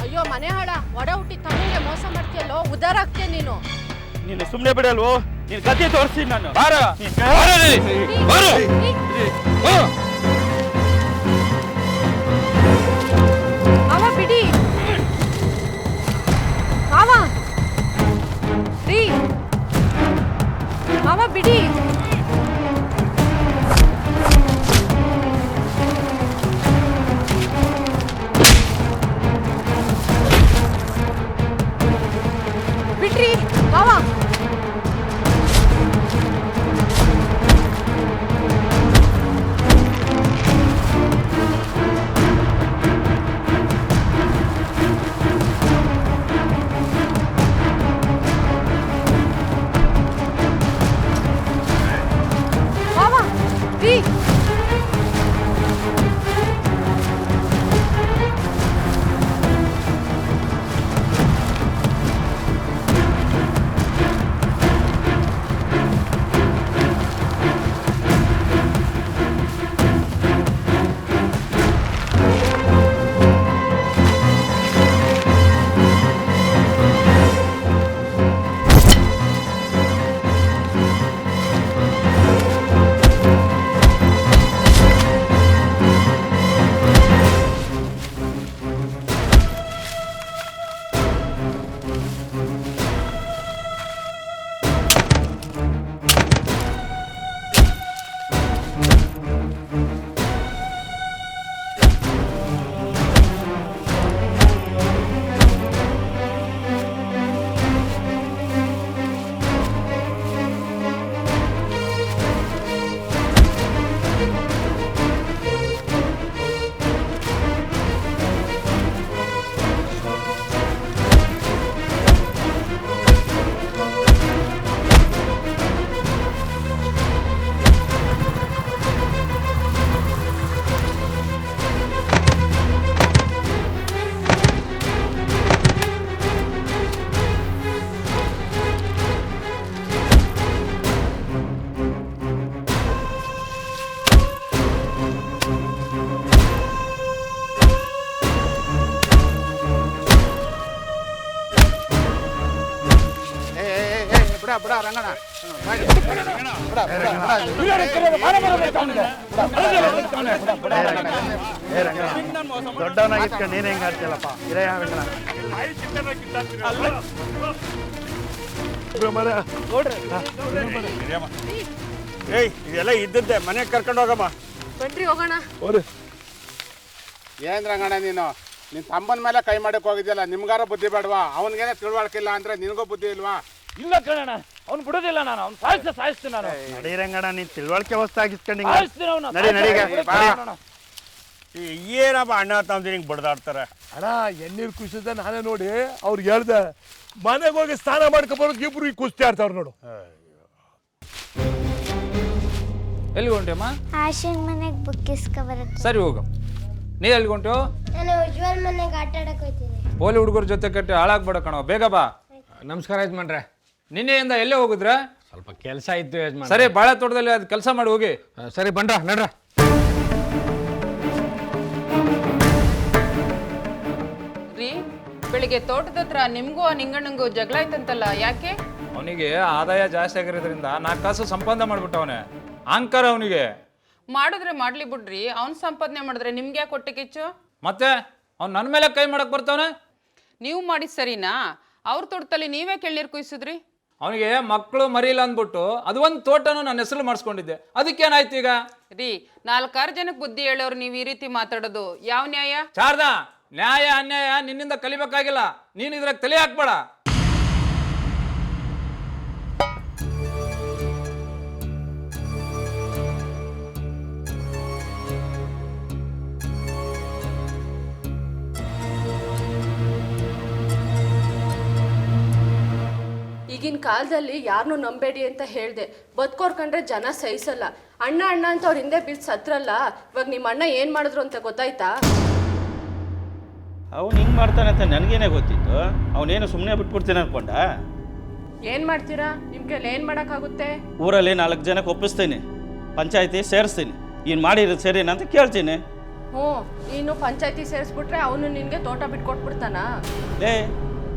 ಅಯ್ಯೋ ಮನೆ ಹಾಳ, ಒಡ ಹುಟ್ಟಿ ತಮ್ಮಂಗೆ ಮೋಸ ಮಾಡ್ತೀಯಲ್ಲೋ, ಉದ್ದಾರ ಆಗ್ತೀಯ ನೀನು. ನೀನು ಸುಮ್ಮನೆ ಬಿಡಲ್ವೋ? ನೀನು ಗದ್ದೆ ತೋರಿಸ್ತೀನಿ ನಾನು. ಮಾವ ಬಿಡಿ, ಮಾವ ರೀ, ಮಾವ ಬಿಡಿ. ಬಿಡ್ರಿ ಮಾವ. ಬಿಡ ರಂಗಣ್ಣ ದೊಡ್ಡವನಾಗಿಸ್ಕೊಂಡು ನೀನು ಹೆಂಗೆ ಆಡ್ತಿಲ್ಲಪ್ಪ ಇರಯ್ಯ ರಂಗಣ್ಣ. ಏಯ್ ಇದೆಲ್ಲ ಇದ್ದದ್ದೆ ಮನೆಗೆ ಕರ್ಕೊಂಡು ಹೋಗಮ್ಮ. ಬನ್ರಿ ಹೋಗೋಣ. ಏನ್ ರಂಗಣ್ಣ ನೀನು ನಿನ್ ತಮ್ಮನ ಮೇಲೆ ಕೈ ಮಾಡಕ್ ಹೋಗಿದ್ಯಲ್ಲ, ನಿಮ್ಗಾರ ಬುದ್ಧಿ ಬೇಡವಾ? ಅವನಿಗೇನೆ ತಿಳುವಳಿಕಿಲ್ಲ ಅಂದ್ರೆ ನಿನಗೂ ಬುದ್ಧಿ ಇಲ್ವಾ? ಇಲ್ಲ ಕಣಣ್ಣ, ಅವ್ನು ಬಿಡೋದಿಲ್ಲ ನಾನು, ಅವ್ನು ಸಾಯಿಸ್ತೀನಿ ನಾನು. ನಡಿ ರಂಗಣ್ಣ, ನೀನು ತಿಳುವಳಿಕೆ ಹೊಸ್ತಾಗಿಸ್ಕೊಂಡು ಸಾಯಿಸ್ತೀನಿ ಅವ್ನ. ನಡಿ ನಡಿಗೆ ಏನಪ್ಪ ಅಣ್ಣ ತಮ್ಮದಿ ಹಿಂಗೆ ಬಡ್ದಾಡ್ತಾರೆ. ಅಣ್ಣ ಎಣ್ಣೀರು ಕುಸಿದ ನಾನೇ ನೋಡಿ ಅವ್ರಿಗೆ ಹೇಳ್ದೆ ಮನೆಗೆ ಹೋಗಿ ಸ್ನಾನ ಮಾಡ್ಕೊಬರೋದು ಇಬ್ರು ಈ ಕುಸ್ತಿ ಆಡ್ತಾವ್ರು ನೋಡು. ಎಲ್ಲಿ ಹೊಂಟೆಮ್ಮ? ಆಶನ್ ಮನೆಗೆ ಬುಕ್ ಇಸ್ಕೊಬರಕ್ಕೆ. ಸರಿ ಹೋಗು. ನೀ ಎಲ್ಲಿ ಹೊಂಟು? ನಾನು ಉಜ್ವಲ್ ಮನೆಗೆ ಆಟ ಆಡಕ್ಕೆ ಹೋಗ್ತೀನಿ. ಪೋಲಿ ಹುಡುಗರ ಜೊತೆ ಕಟ್ಟಿ ಹಾಳಾಗ್ಬೇಡ ಕಣೋ, ಬೇಗ ಬಾ. ನಮಸ್ಕಾರ ಯಜಮಾನ್ರೆ. ನಿನ್ನೆಯಿಂದ ಎಲ್ಲೇ ಹೋಗಿದ್ರ? ಸ್ವಲ್ಪ ಕೆಲಸ ಇತ್ತು ಯಜಮಾನ್. ಸರಿ, ಬಾಳೆ ತೋಟದಲ್ಲಿ ಅದು ಕೆಲಸ ಮಾಡಿ ಹೋಗಿ. ಸರಿ ಬನ್ರ ನಡ್ರ. ರೀ, ಬೆಳಿಗ್ಗೆ ತೋಟದ ಹತ್ರ ನಿಮ್ಗೂ ಆ ನಿಂಗಣ್ಣಂಗೂ ಜಗಳ ಆಯ್ತಂತಲ್ಲ, ಯಾಕೆ? ಅವನಿಗೆ ಆದಾಯ ಜಾಸ್ತಿ ಆಗಿರೋದ್ರಿಂದ 4 ಕಾಸು ಸಂಪಾದನೆ ಮಾಡ್ಬಿಟ್ಟವನೆ. ಅಹಂಕಾರ ಅವನಿಗೆ. ಮಾಡಿದ್ರೆ ಮಾಡ್ಲಿ ಬಿಡ್ರಿ, ಅವ್ನ್ ಸಂಪಾದನೆ ಮಾಡಿದ್ರೆ ನಿಮ್ಗೆ ಯಾಕೆ ಹೊಟ್ಟೆ ಕಿಚ್ಚು? ಮತ್ತೆ ಅವ್ನು ನನ್ನ ಮೇಲೆ ಕೈ ಮಾಡಕ್ ಬರ್ತಾವನೆ. ನೀವು ಮಾಡಿದ್ ಸರಿನಾ? ಅವ್ರ ತೋಟದಲ್ಲಿ ನೀವೇ ಕೆಳ್ನೀರು ಕುಯ್ಸಿದ್ರಿ. ಅವನಿಗೆ ಮಕ್ಕಳು ಮರಿಲ್ಲ ಅಂದ್ಬಿಟ್ಟು ಅದು ಒಂದು ತೋಟನೂ ನನ್ನ ಹೆಸರು ಮಾಡಿಸ್ಕೊಂಡಿದ್ದೆ. ಅದಕ್ಕೇನಾಯ್ತು ಈಗ? ರೀ, 4-6 ಜನಕ್ಕೆ ಬುದ್ಧಿ ಹೇಳೋರು ನೀವು ಈ ರೀತಿ ಮಾತಾಡೋದು ಯಾವ ನ್ಯಾಯ? ಶಾರದಾ, ನ್ಯಾಯ ಅನ್ಯಾಯ ನಿನ್ನಿಂದ ಕಲಿಬೇಕಾಗಿಲ್ಲ. ನೀನು ಇದ್ರಾಗ ತಲೆ ಹಾಕ್ಬೇಡ. ಈಗಿನ ಕಾಲದಲ್ಲಿ ಯಾರನ್ನೂ ನಂಬೇಡಿ ಅಂತ ಹೇಳ್ದೆ. ಬದುಕೋರ್ ಕಂಡ್ರೆ ಜನ ಸಹಿಸಲ್ಲ. ಅಣ್ಣ ಅಣ್ಣ ಅಂತ ಅವ್ರ ಹಿಂದೆ ಬಿದ್ದು ಸತ್ರಲ್ಲ. ಇವಾಗ ನಿಮ್ಮ ಅಣ್ಣ ಏನು ಮಾಡಿದ್ರು ಅಂತ ಗೊತ್ತಾಯ್ತಾ? ಅವ್ನು ಹಿಂಗೆ ಮಾಡ್ತಾನೆ ಅಂತ ನನಗೇನೆ ಗೊತ್ತಿತ್ತು. ಅವನೇನು ಸುಮ್ಮನೆ ಬಿಟ್ಬಿಡ್ತೀನಿ ಅನ್ಕೊಂಡ. ಏನು ಮಾಡ್ತೀರಾ? ನಿಮ್ಗೆ ಏನು ಮಾಡೋಕ್ಕಾಗುತ್ತೆ? ಊರಲ್ಲಿ 4 ಜನಕ್ಕೆ ಒಪ್ಪಿಸ್ತೀನಿ, ಪಂಚಾಯತಿ ಸೇರಿಸ್ತೀನಿ. ಇನ್ನು ಮಾಡಿರೋದು ಸರಿನಾ ಅಂತ ಕೇಳ್ತೀನಿ. ಹ್ಞೂ, ನೀನು ಪಂಚಾಯತಿ ಸೇರಿಸ್ಬಿಟ್ರೆ ಅವನು ನಿನಗೆ ತೋಟ ಬಿಟ್ಕೊಟ್ಬಿಡ್ತಾನ? ಲೇ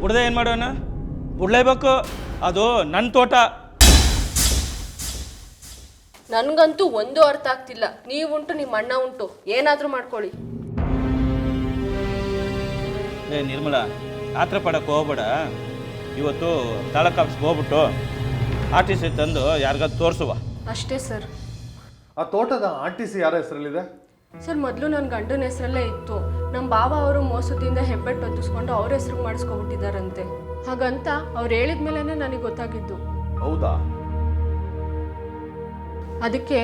ಉಡ್ದೆ ಏನು ಮಾಡೋಣ? ಉಡ್ಲೇಬೇಕು, ಅದು ನನ್ನ ತೋಟ. ನನಗಂತೂ ಒಂದು ಅರ್ಥ ಆಗ್ತಿಲ್ಲ. ನೀವುಂಟು ನಿಮ್ಮ ಅಣ್ಣ ಉಂಟು, ಏನಾದರೂ ಮಾಡ್ಕೊಳ್ಳಿ. ಲೇ ನಿರ್ಮಲ, ಆತ್ರ ಪಡಕ್ಕೆ ಹೋಗ್ಬೇಡ. ಇವತ್ತು ತಾಲೂಕು ಆಫೀಸ್ಗೆ ಹೋಗ್ಬಿಟ್ಟು RTC ತಂದು ಯಾರಿಗಾದ್ರು ತೋರಿಸುವ. ಅಷ್ಟೇ ಸರ್. ಆ ತೋಟದ RTC ಯಾರ ಹೆಸರಲ್ಲಿದೆ? ಸರ್, ಮೊದಲು ನನ್ನ ಗಂಡನ ಹೆಸರಲ್ಲೇ ಇತ್ತು. ನಮ್ಮ ಬಾವ ಅವರು ಮೋಸದಿಂದ ಹೆಬ್ಬೆಟ್ಟು ಒತ್ತಿಸ್ಕೊಂಡು ಅವ್ರ ಹೆಸ್ರಿಗೆ ಮಾಡಿಸ್ಕೊಬಿಟ್ಟಿದ್ದಾರಂತೆ. ಹಾಗಂತ ಅವ್ರು ಹೇಳಿದ ಮೇಲೇ ನನಗೆ ಗೊತ್ತಾಗಿದ್ದು. ಹೌದಾ? ಅದಕ್ಕೆ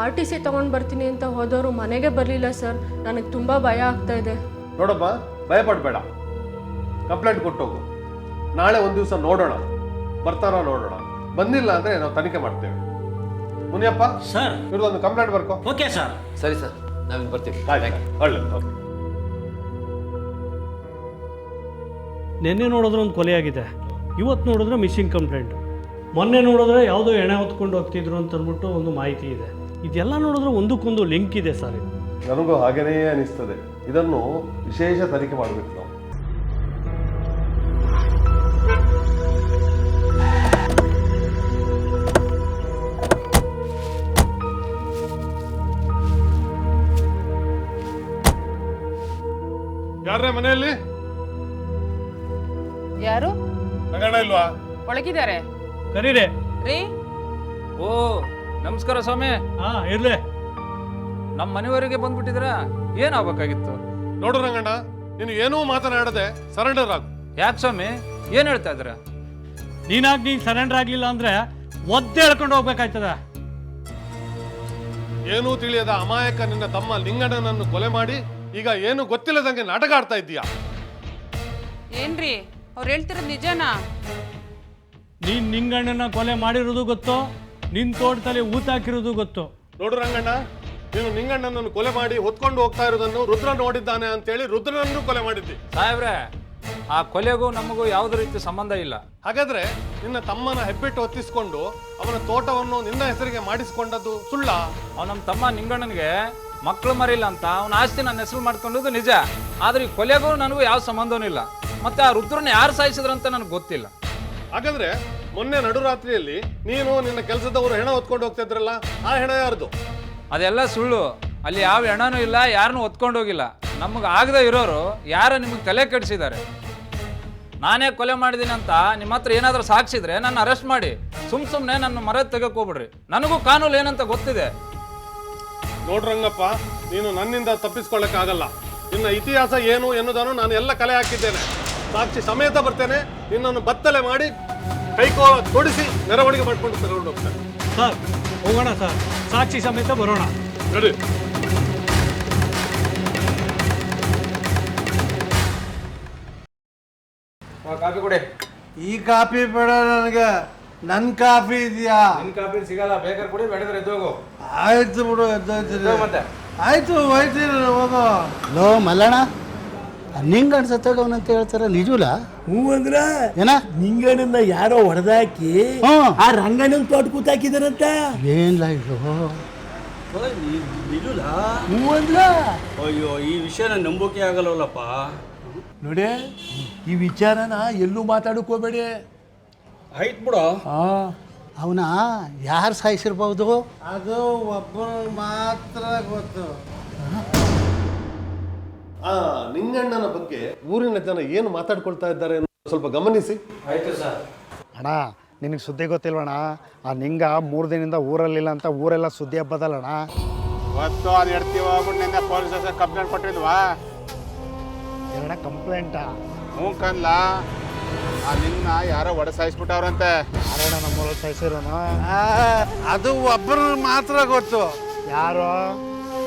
RTC ತೊಗೊಂಡು ಬರ್ತೀನಿ ಅಂತ ಹೋದವರು ಮನೆಗೆ ಬರಲಿಲ್ಲ ಸರ್. ನನಗೆ ತುಂಬ ಭಯ ಆಗ್ತಾ ಇದೆ. ನೋಡಪ್ಪ, ಭಯಪಡಬೇಡ, ಕಂಪ್ಲೇಂಟ್ ಕೊಟ್ಟೋಗು. ನಾಳೆ ಒಂದು ದಿವಸ ನೋಡೋಣ, ಬರ್ತಾರೋ ನೋಡೋಣ. ಬಂದಿಲ್ಲ ಅಂದರೆ ನಾವು ತನಿಖೆ ಮಾಡ್ತೇವೆ. ಮುನಿಯಪ್ಪ ಸರ್, ಇವ್ರದೊಂದು ಕಂಪ್ಲೇಂಟ್ ಬರ್ಕೋ. Okay sir. ಸರಿ ಸರ್, ನಾವಿನ್ನು ಬರ್ತೀವಿ. ಒಳ್ಳೆಯದು. ನಿನ್ನೆ ನೋಡಿದ್ರೆ ಒಂದು ಕೊಲೆ ಆಗಿದೆ, ಇವತ್ತು ನೋಡಿದ್ರೆ ಮಿಸ್ಸಿಂಗ್ ಕಂಪ್ಲೇಂಟ್, ಮೊನ್ನೆ ನೋಡಿದ್ರೆ ಯಾವುದೋ ಎಣೆ ಹೊತ್ಕೊಂಡು ಹೋಗ್ತಿದ್ರು ಅಂತ ಅಂದ್ಬಿಟ್ಟು ಒಂದು ಮಾಹಿತಿ ಇದೆ. ಇದೆಲ್ಲ ನೋಡಿದ್ರೆ ಒಂದಕ್ಕೊಂದು ಲಿಂಕ್ ಇದೆ ಸರ್. ನನಗೂ ಹಾಗೇನೇ ಅನಿಸ್ತದೆ. ಇದನ್ನು ವಿಶೇಷ ತನಿಖೆ ಮಾಡಬೇಕು ನಾವು. ಯಾರೇ ಮನೆಯಲ್ಲಿ? ಯಾರು? ರಂಗಣ್ಣ ಇಲ್ವಾ? ಒಳಗಿದ್ದಾರೆ. ಕರೀರೆ. ರೀ, ಓ ನಮಸ್ಕಾರ ಸ್ವಾಮಿ. ಇರ್ಲೆ. ನಮ್ಮ ಮನೆಯವರೆಗೆ ಬಂದ್ಬಿಟ್ಟಿದ್ರ? ಏನಾಗಬೇಕಾಗಿತ್ತು? ನೋಡು ರಂಗಣ್ಣ, ನೀನು ಏನೂ ಮಾತನಾಡದೆ ಸರೆಂಡರ್ ಆಗು. ಯಾಕೆ ಸ್ವಾಮಿ, ಏನು ಹೇಳ್ತಾ ಇದ್ರ? ನೀನು ಸರೆಂಡರ್ ಆಗಲಿಲ್ಲ ಅಂದ್ರೆ ಒದ್ದೆ ಹೇಳ್ಕೊಂಡು ಹೋಗ್ಬೇಕಾಯ್ತದ. ಏನೂ ತಿಳಿಯದ ಅಮಾಯಕ ನಿನ್ನ ತಮ್ಮ ಲಿಂಗಣ್ಣನನ್ನು ಕೊಲೆ ಮಾಡಿ ಈಗ ಏನು ಗೊತ್ತಿಲ್ಲದಂಗೆ ನಾಟಕ ಆಡ್ತಾ ಇದ್ದೀಯಾ? ಏನ್ರಿ ಅವ್ರು ಹೇಳ್ತಿರೋದು ನಿಜನಾ? ನೀನ್ ನಿಂಗಣ್ಣನ ಕೊಲೆ ಮಾಡಿರೋದು ಗೊತ್ತು, ನಿನ್ ತೋಟದಲ್ಲಿ ಊತ ಹಾಕಿರೋದು ಗೊತ್ತು. ನೋಡು ರಂಗಣ್ಣ, ನೀನು ನಿಂಗಣ್ಣನನ್ನು ಕೊಲೆ ಮಾಡಿ ಹೊತ್ಕೊಂಡು ಹೋಗ್ತಾ ಇರೋದನ್ನು ರುದ್ರ ನೋಡಿದ್ದಾನೆ ಅಂತೇಳಿ ರುದ್ರನನ್ನು ಕೊಲೆ ಮಾಡಿದ್ದಿ. ಸಾಹೇಬ್ರೆ, ಆ ಕೊಲೆಗೂ ನಮಗೂ ಯಾವುದೇ ರೀತಿ ಸಂಬಂಧ ಇಲ್ಲ. ಹಾಗಾದ್ರೆ ನಿನ್ನ ತಮ್ಮನ ಹೆಬ್ಬೆಟ್ಟು ಹೊತ್ತಿಸ್ಕೊಂಡು ಅವನ ತೋಟವನ್ನು ನಿನ್ನ ಹೆಸರಿಗೆ ಮಾಡಿಸಿಕೊಂಡದ್ದು ಸುಳ್ಳ? ಅವ್ ನಮ್ಮ ತಮ್ಮ ನಿಂಗಣ್ಣನಿಗೆ ಮಕ್ಕಳು ಮರಿಲ್ಲ ಅಂತ ಅವನ ಆಸ್ತಿ ನನ್ನ ಹೆಸರು ಮಾಡ್ಕೊಂಡದ್ದು ನಿಜ. ಆದ್ರೆ ಈ ಕೊಲೆಗೂ ನನಗೂ ಯಾವ ಸಂಬಂಧನೂ ಇಲ್ಲ. ಮತ್ತೆ ಆ ರುದ್ರನ ಯಾರು ಸಾಯಿಸಿದ್ರಂತ ನನಗೆ ಗೊತ್ತಿಲ್ಲ. ಹಾಗಾದ್ರೆ ಮೊನ್ನೆ ನಡುರಾತ್ರಿಯಲ್ಲಿ ನೀನು ನಿನ್ನ ಕೆಲಸದವರು ಹೆಣ ಹೊತ್ಕೊಂಡು ಹೋಗ್ತಾ ಇದ್ರಲ್ಲ, ಆ ಹೆಣ ಯಾರ್ದು? ಅದೆಲ್ಲ ಸುಳ್ಳು. ಅಲ್ಲಿ ಯಾವ ಹೆಣನೂ ಇಲ್ಲ, ಯಾರನ್ನೂ ಹೊತ್ಕೊಂಡು ಹೋಗಿಲ್ಲ. ನಮಗೆ ಆಗದೆ ಇರೋರು ಯಾರು ನಿಮಗೆ ತಲೆ ಕೆಡಿಸಿದ್ದಾರೆ. ನಾನೇ ಕೊಲೆ ಮಾಡಿದ್ದೀನಿ ಅಂತ ನಿಮ್ಮ ಹತ್ರ ಏನಾದರೂ ಸಾಕ್ಷಿದ್ರೆ ನನ್ನ ಅರೆಸ್ಟ್ ಮಾಡಿ. ಸುಮ್ಮನೆ ನನ್ನ ಮರದ ತೆಗೆಕ್ಕೆ ಹೋಗ್ಬಿಡ್ರಿ. ನನಗೂ ಕಾನೂನು ಏನಂತ ಗೊತ್ತಿದೆ. ನೋಡ್ರಂಗಪ್ಪ, ನೀನು ನನ್ನಿಂದ ತಪ್ಪಿಸ್ಕೊಳ್ಳಕ್ಕಾಗಲ್ಲ. ನಿನ್ನ ಇತಿಹಾಸ ಏನು ಎನ್ನುವುದನ್ನು ನಾನು ಎಲ್ಲ ಕಲೆ ಹಾಕಿದ್ದೇನೆ. ಸಾಕ್ಷಿ ಸಮೇತ ಬರ್ತೇನೆ. ನಿನ್ನನ್ನು ಬತ್ತಲೆ ಮಾಡಿ ಕೈಕೋ ತೊಡಿಸಿ ಮೆರವಣಿಗೆ ಮಾಡ್ಕೊಂಡು ತಗೊಂಡು ಹೋಗ್ತೇನೆ. ಸರ್ ಹೋಗೋಣ ಸರ್, ಸಾಕ್ಷಿ ಸಮೇತ ಬರೋಣ. ನಡಿ. ಕಾಫಿ ಕೊಡಿ. ಈ ಕಾಫಿ ಬೇಡ ನನಗೆ, ನನ್ನ ಕಾಫಿ ಇದೆಯಾ? ನಿನ್ನ ಕಾಫಿ ಸಿಗಲ್ಲ, ಬೇಕಾದ್ರೆ ಕೊಡಿ, ಬೇಡದ್ರೆ ಎದ್ದೋಗು. ಆಯ್ತು ಬಿಡು, ಎದ್ದೋಯ್ತೀನಿ. ಮತ್ತೆ ಆಯ್ತು ಹೋಯ್ತೀನಿ, ಹೋಗೋ. ಲೋ ಮಲ್ಲಣ್ಣ, ನಿಂಗಣ್ಣ ಸತ್ತೋಗವನಂತ ಹೇಳ್ತಾರೆ, ನಿಜವಲ್ಲ? ಹ್ಞೂ ಅಂದ್ರ ಏನ ನಿಂಗಣ್ಣನ ಯಾರೋ ಹೊಡೆದಾಕಿ ಆ ರಂಗಣ್ಣನ ತೋಟ ಕೂತಾಕಿದಾರಂತ. ಏನ್ಲ ಇದು? ಹ್ಞೂ ಅಂದ್ರ ಅಯ್ಯೋ, ಈ ವಿಷಯ ನಂಬೋಕೆ ಆಗಲ್ಲವಲ್ಲಪ್ಪ. ನೋಡಿ, ಈ ವಿಚಾರನ ಎಲ್ಲೂ ಮಾತಾಡಕ್ ಹೋಗ್ಬೇಡಿ. ಆಯ್ತು ಬಿಡು. ಅವನ ಯಾರು ಸಾಯಿಸಿರ್ಬೋದು? ಅದು ಒಬ್ಬರು ಮಾತ್ರ ಗೊತ್ತು. ಆ ನಿಂಗಣ್ಣನ ಬಗ್ಗೆ ಊರಿನ ಜನ ಏನು ಮಾತಾಡ್ಕೊಳ್ತಾ ಇದ್ದಾರೆ ಅನ್ನೋದು ಸ್ವಲ್ಪ ಗಮನಿಸಿ. ಆಯ್ತು ಸರ್. ಅಣ್ಣ, ನಿನಗೆ ಸುದ್ದಿ ಗೊತ್ತಿಲ್ವಣ್ಣ? ಆ ನಿಂಗ 3 ದಿನದಿಂದ ಊರಲ್ಲಿಲ್ಲ ಅಂತ ಊರೆಲ್ಲ ಸುದ್ದಿ ಹಬ್ಬದಲ್ಲಣ್ಣ. ಇವತ್ತು ಅದು ಎಡ್ತೀವ ನಿನ್ನೆ ಪೊಲೀಸ್ ಸ್ಟೇಷನ್ ಕಂಪ್ಲೇಂಟ್ ಕೊಟ್ಟಿದ್ವಾ? ಏನಣ್ಣ ಕಂಪ್ಲೇಂಟಾ? ಹ್ಞೂ ಕನ್ಲ, ಆ ನಿನ್ನ ಯಾರೋ ಒಡೆ ಸಾಯಿಸ್ಬಿಟ್ಟವ್ರಂತೆ. ಯಾರಣ್ಣ ನಮ್ಮೂರಲ್ಲಿ ಸಾಯಿಸಿರೋಣ? ಅದು ಒಬ್ಬರು ಮಾತ್ರ ಗೊತ್ತು. ಯಾರು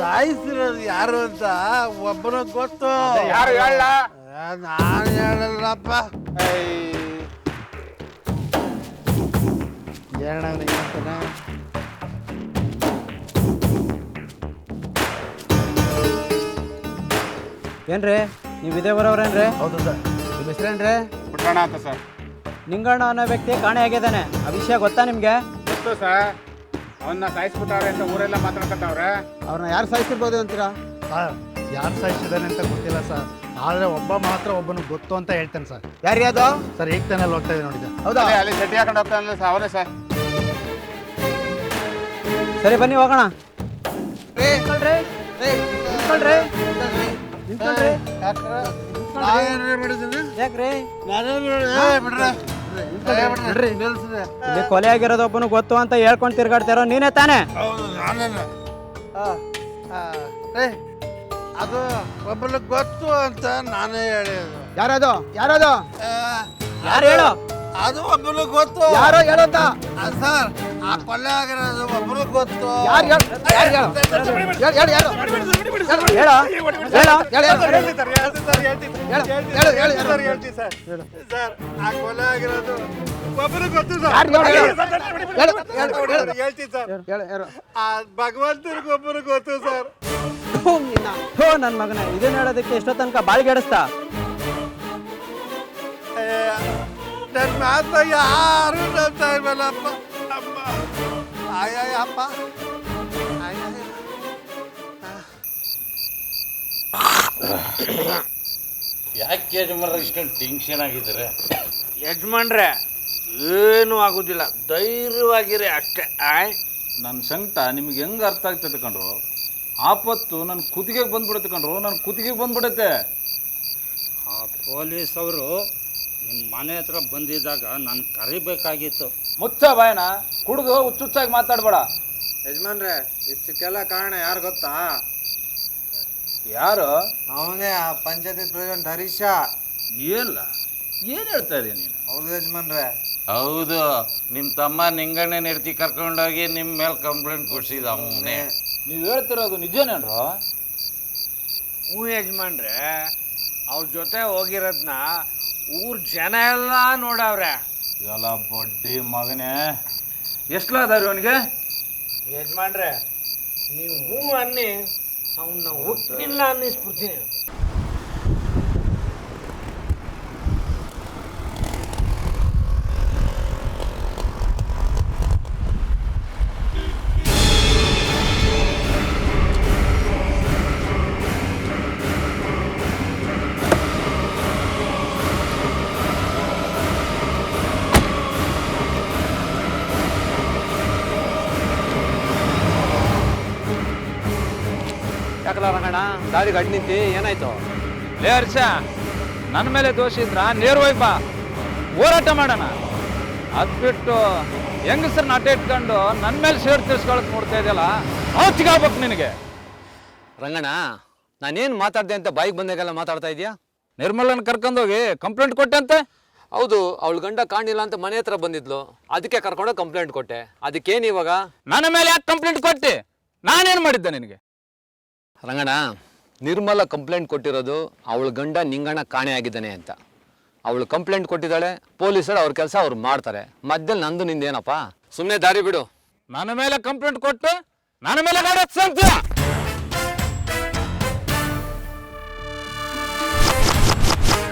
ಸಾಯಿಸಿರೋದು ಯಾರು ಅಂತ ಒಬ್ಬರು ಗೊತ್ತು. ಯಾರು ಹೇಳ? ನಾನು ಹೇಳಲ್ಲಪ್ಪ. ಏನಣ್ಣ ನಿಂಗಂತಾನೆ? ಏನ್ರಿ ನೀವು ಇದೇ ಬರೋರೇನ್ರಿ? ಹೌದು ಸರ್. ನಿಮ್ಮ ಹೆಸರೇನ್ರಿ? ಪುಟ್ಟಣ್ಣ ಅಂತ ಸರ್. ನಿಂಗಣ್ಣ ಅನ್ನೋ ವ್ಯಕ್ತಿ ಕಾಣೆ ಆಗಿದ್ದಾನೆ. ಆ ವಿಷಯ ಗೊತ್ತಾ ನಿಮಗೆ? ಗೊತ್ತು ಸರ್. ಅವನ್ನ ಸಾಯಿಸ್ಬಿಟ್ಟವ್ರೆ ಅಂತ ಊರೆಲ್ಲ ಮಾತಾಡ್ಕೊತಾವ್ರೆ. ಅವ್ರನ್ನ ಯಾರು ಸಾಯಿಸಿರ್ಬೋದು ಅಂತೀರಾ? ಸರ್, ಯಾರು ಸಾಯಿಸಿದಾನೆ ಅಂತ ಗೊತ್ತಿಲ್ಲ ಸರ್, ಆದರೆ ಒಬ್ಬ ಮಾತ್ರ ಒಬ್ಬನಿಗೆ ಗೊತ್ತು ಅಂತ ಹೇಳ್ತೇನೆ ಸರ್. ಯಾರು ಯಾವುದು? ಸರ್, ಈಗ ತಾನೇ ಹೋಗ್ತಾ ಇದೆ ನೋಡಿದ್ದೆ. ಹೌದಾ? ಅಲ್ಲಿ ಚಟ್ಟಿ ಹಾಕೊಂಡು ಹೋಗ್ತಾನಲ್ಲ ಸರ್, ಅವರೇ ಸರ್. ಸರಿ ಬನ್ನಿ ಹೋಗೋಣ. ಯಾಕ್ರಿ? ಇಲ್ಲಿ ಕೊಲೆ ಆಗಿರೋದು ಒಬ್ಬನು ಗೊತ್ತು ಅಂತ ಹೇಳ್ಕೊಂಡು ತಿರ್ಗಾಡ್ತಾರೋ ನೀನೇ ತಾನೇ? ಹೌದು, ನಾನೇನೆ. ಅದು ಒಬ್ಬರು ಗೊತ್ತು ಅಂತ ನಾನೇ ಹೇಳಿದ್ದು. ಯಾರದು? ಯಾರದು? ಯಾರು ಹೇಳು? ಅದು ಒಬ್ಬರು ಗೊತ್ತು. ಯಾರೋ ಹೇಳಂತ? ಸರ್, ಆ ಕೊಲೆ ಆಗಿರೋದು ಒಬ್ಬರು ಗೊತ್ತು. ಯಾರು ಹೇಳು? ಸರ್, ಆ ಕೊಲೆ ಆಗಿರೋದು ಒಬ್ಬರು ಗೊತ್ತು ಸರ್. ಹೇಳ್ತೀನಿ ಸರ್. ಆ ಭಗವಂತನಿಗೆ ಒಬ್ಬರು ಗೊತ್ತು ಸರ್. ನನ್ನ ಮಗನ ಇದನ್ನ ಹೇಳೋದಕ್ಕೆ ಎಷ್ಟೋ ತನಕ ಬಾಳ್ಗೆಡಿಸ್ತಾ? ನನ್ನ ಮಾತ ಯಾರು ನಂಬ್ತಾ ಇಲ್ವಲ್ಲಪ್ಪ. ಅಮ್ಮ ಅಯ್ಯಪ್ಪ, ಯಾಕೆ ಯಜಮಾನ್ರ ಇಷ್ಟೊಂದು ಟೆನ್ಷನ್ ಆಗಿದ್ದಾರೆ? ಯಜಮಾನ್ರೆ, ಏನೂ ಆಗೋದಿಲ್ಲ, ಧೈರ್ಯವಾಗಿರಿ ಅಷ್ಟೇ. ನನ್ನ ಸಂಕಟ ನಿಮ್ಗೆ ಹೆಂಗೆ ಅರ್ಥ ಆಗ್ತೈತೆ ಕಣ್ರು? ಆಪತ್ತು ನನ್ನ ಕುತ್ತಿಗೆಗೆ ಬಂದ್ಬಿಡುತ್ತೆ ಕಣ್ರು, ನನ್ನ ಕುತ್ತಿಗೆಗೆ ಬಂದ್ಬಿಡುತ್ತೆ. ಆ ಪೊಲೀಸ್ ಅವರು ನಿಮ್ಮ ಮನೆ ಹತ್ರ ಬಂದಿದ್ದಾಗ ನಾನು ಕರಿಬೇಕಾಗಿತ್ತು. ಮುಚ್ಚ ಬಾಯಣ, ಕುಡಿದು ಹುಚ್ಚುಚ್ಚಾಗಿ ಮಾತಾಡ್ಬೇಡ. ಯಜಮಾನ್ರೆ, ಇಷ್ಟಕ್ಕೆಲ್ಲ ಕಾರಣ ಯಾರು ಗೊತ್ತಾ? ಯಾರು? ಅವನೇ, ಆ ಪಂಚಾಯತಿ ಪ್ರೆಸಿಡೆಂಟ್ ಹರೀಶ. ಏನು ಹೇಳ್ತಾ ಇದೀಯ ನೀನು? ಹೌದು ಯಜಮಾನ್ರೆ. ಹೌದು, ನಿಮ್ಮ ತಮ್ಮ ನಿಂಗಣ್ಣನ ಹೆಂಡತಿ ಕರ್ಕೊಂಡೋಗಿ ನಿಮ್ಮ ಮೇಲೆ ಕಂಪ್ಲೇಂಟ್ ಕೊಡ್ಸಿದ ಅವನೇ. ನೀವು ಹೇಳ್ತಿರೋದು ನಿಜನೇನ್ರು? ಹ್ಞೂ ಯಜಮಾನ್ರೆ, ಅವ್ರ ಜೊತೆ ಹೋಗಿರೋದನ್ನ ಊರ್ ಜನ ಎಲ್ಲ ನೋಡವ್ರೆ. ಎಲ್ಲ ಬಡ್ಡಿ ಮಗನೇ, ಎಷ್ಟ್ಲಾದಾರಿ ಅವನಿಗೆ? ಯಜಮಾನ್ರೆ, ನೀವು ಹ್ಞೂ ಅನ್ನಿ, ಅವನ್ನ ಹುಟ್ಟಿಲ್ಲ ಅನ್ನಿಸ್ಬಿಡ್ತೀನಿ. ಹಾಕಲ್ಲ ರಂಗಣ್ಣ, ದಾರಿಗೆ ಅಡ್ಡ ನಿಂತಿ ಏನಾಯ್ತು? ಲೇ ಹರ್ಷ, ನನ್ನ ಮೇಲೆ ದೋಷ ಇದ್ರ ನೇರವಾಗಿ ಬಾ, ಹೋರಾಟ ಮಾಡೋಣ. ಅದು ಬಿಟ್ಟು ಹೆಂಗಸರನ್ನ ಅಡ್ಡ ಇಟ್ಕೊಂಡು ನನ್ನ ಮೇಲೆ ಸೇರ್ ತಿರ್ಸ್ಕೊಳಕ್ ನೋಡ್ತಾ ಇದೆಯಲ್ಲ, ಹಚ್ಚಾಗ್ಬೇಕು ನಿನಗೆ. ರಂಗಣ್ಣ, ನಾನೇನು ಮಾತಾಡ್ದೆ ಅಂತ ಬಾಯಿಗೆ ಬಂದಾಗೆಲ್ಲ ಮಾತಾಡ್ತಾ ಇದೆಯಾ? ನಿರ್ಮಲನ ಕರ್ಕೊಂಡೋಗಿ ಕಂಪ್ಲೇಂಟ್ ಕೊಟ್ಟಂತೆ. ಹೌದು, ಅವಳ ಗಂಡ ಕಾಣಿಲ್ಲ ಅಂತ ಮನೆ ಹತ್ರ ಬಂದಿದ್ಲು, ಅದಕ್ಕೆ ಕರ್ಕೊಂಡೋಗಿ ಕಂಪ್ಲೇಂಟ್ ಕೊಟ್ಟೆ. ಅದಕ್ಕೇನು ಇವಾಗ? ನನ್ನ ಮೇಲೆ ಯಾಕೆ ಕಂಪ್ಲೇಂಟ್ ಕೊಟ್ಟೆ? ನಾನೇನು ಮಾಡಿದ್ದೆ ನಿನಗೆ? ರಂಗಣ್ಣ, ನಿರ್ಮಲ ಕಂಪ್ಲೇಂಟ್ ಕೊಟ್ಟಿರೋದು ಅವಳ ಗಂಡ ನಿಂಗಣ್ಣ ಕಾಣೆ ಆಗಿದ್ದಾನೆ ಅಂತ. ಅವಳು ಕಂಪ್ಲೇಂಟ್ ಕೊಟ್ಟಿದ್ದಾಳೆ, ಪೊಲೀಸರು ಅವ್ರ ಕೆಲಸ ಅವ್ರು ಮಾಡ್ತಾರೆ. ಮಧ್ಯದಲ್ಲಿ ನಂದು ನಿಂದೇನಪ್ಪ? ಸುಮ್ಮನೆ ದಾರಿ ಬಿಡು. ನನ್ನ ಮೇಲೆ ಕಂಪ್ಲೇಂಟ್ ಕೊಟ್ಟು ನನ್ನ ಮೇಲೆ ಗಾಡಿ ಹತ್ಸಂತ.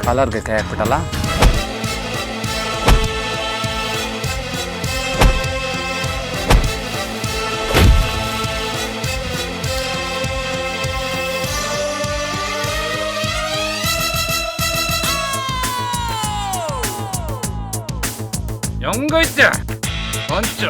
ಕಾಲರ್ಗೆ ಕೈ ಹಾಕ್ಬಿಟ್ಟಲ್ಲ. ಹೆಂಗೈತೆ ಕೊಂಚ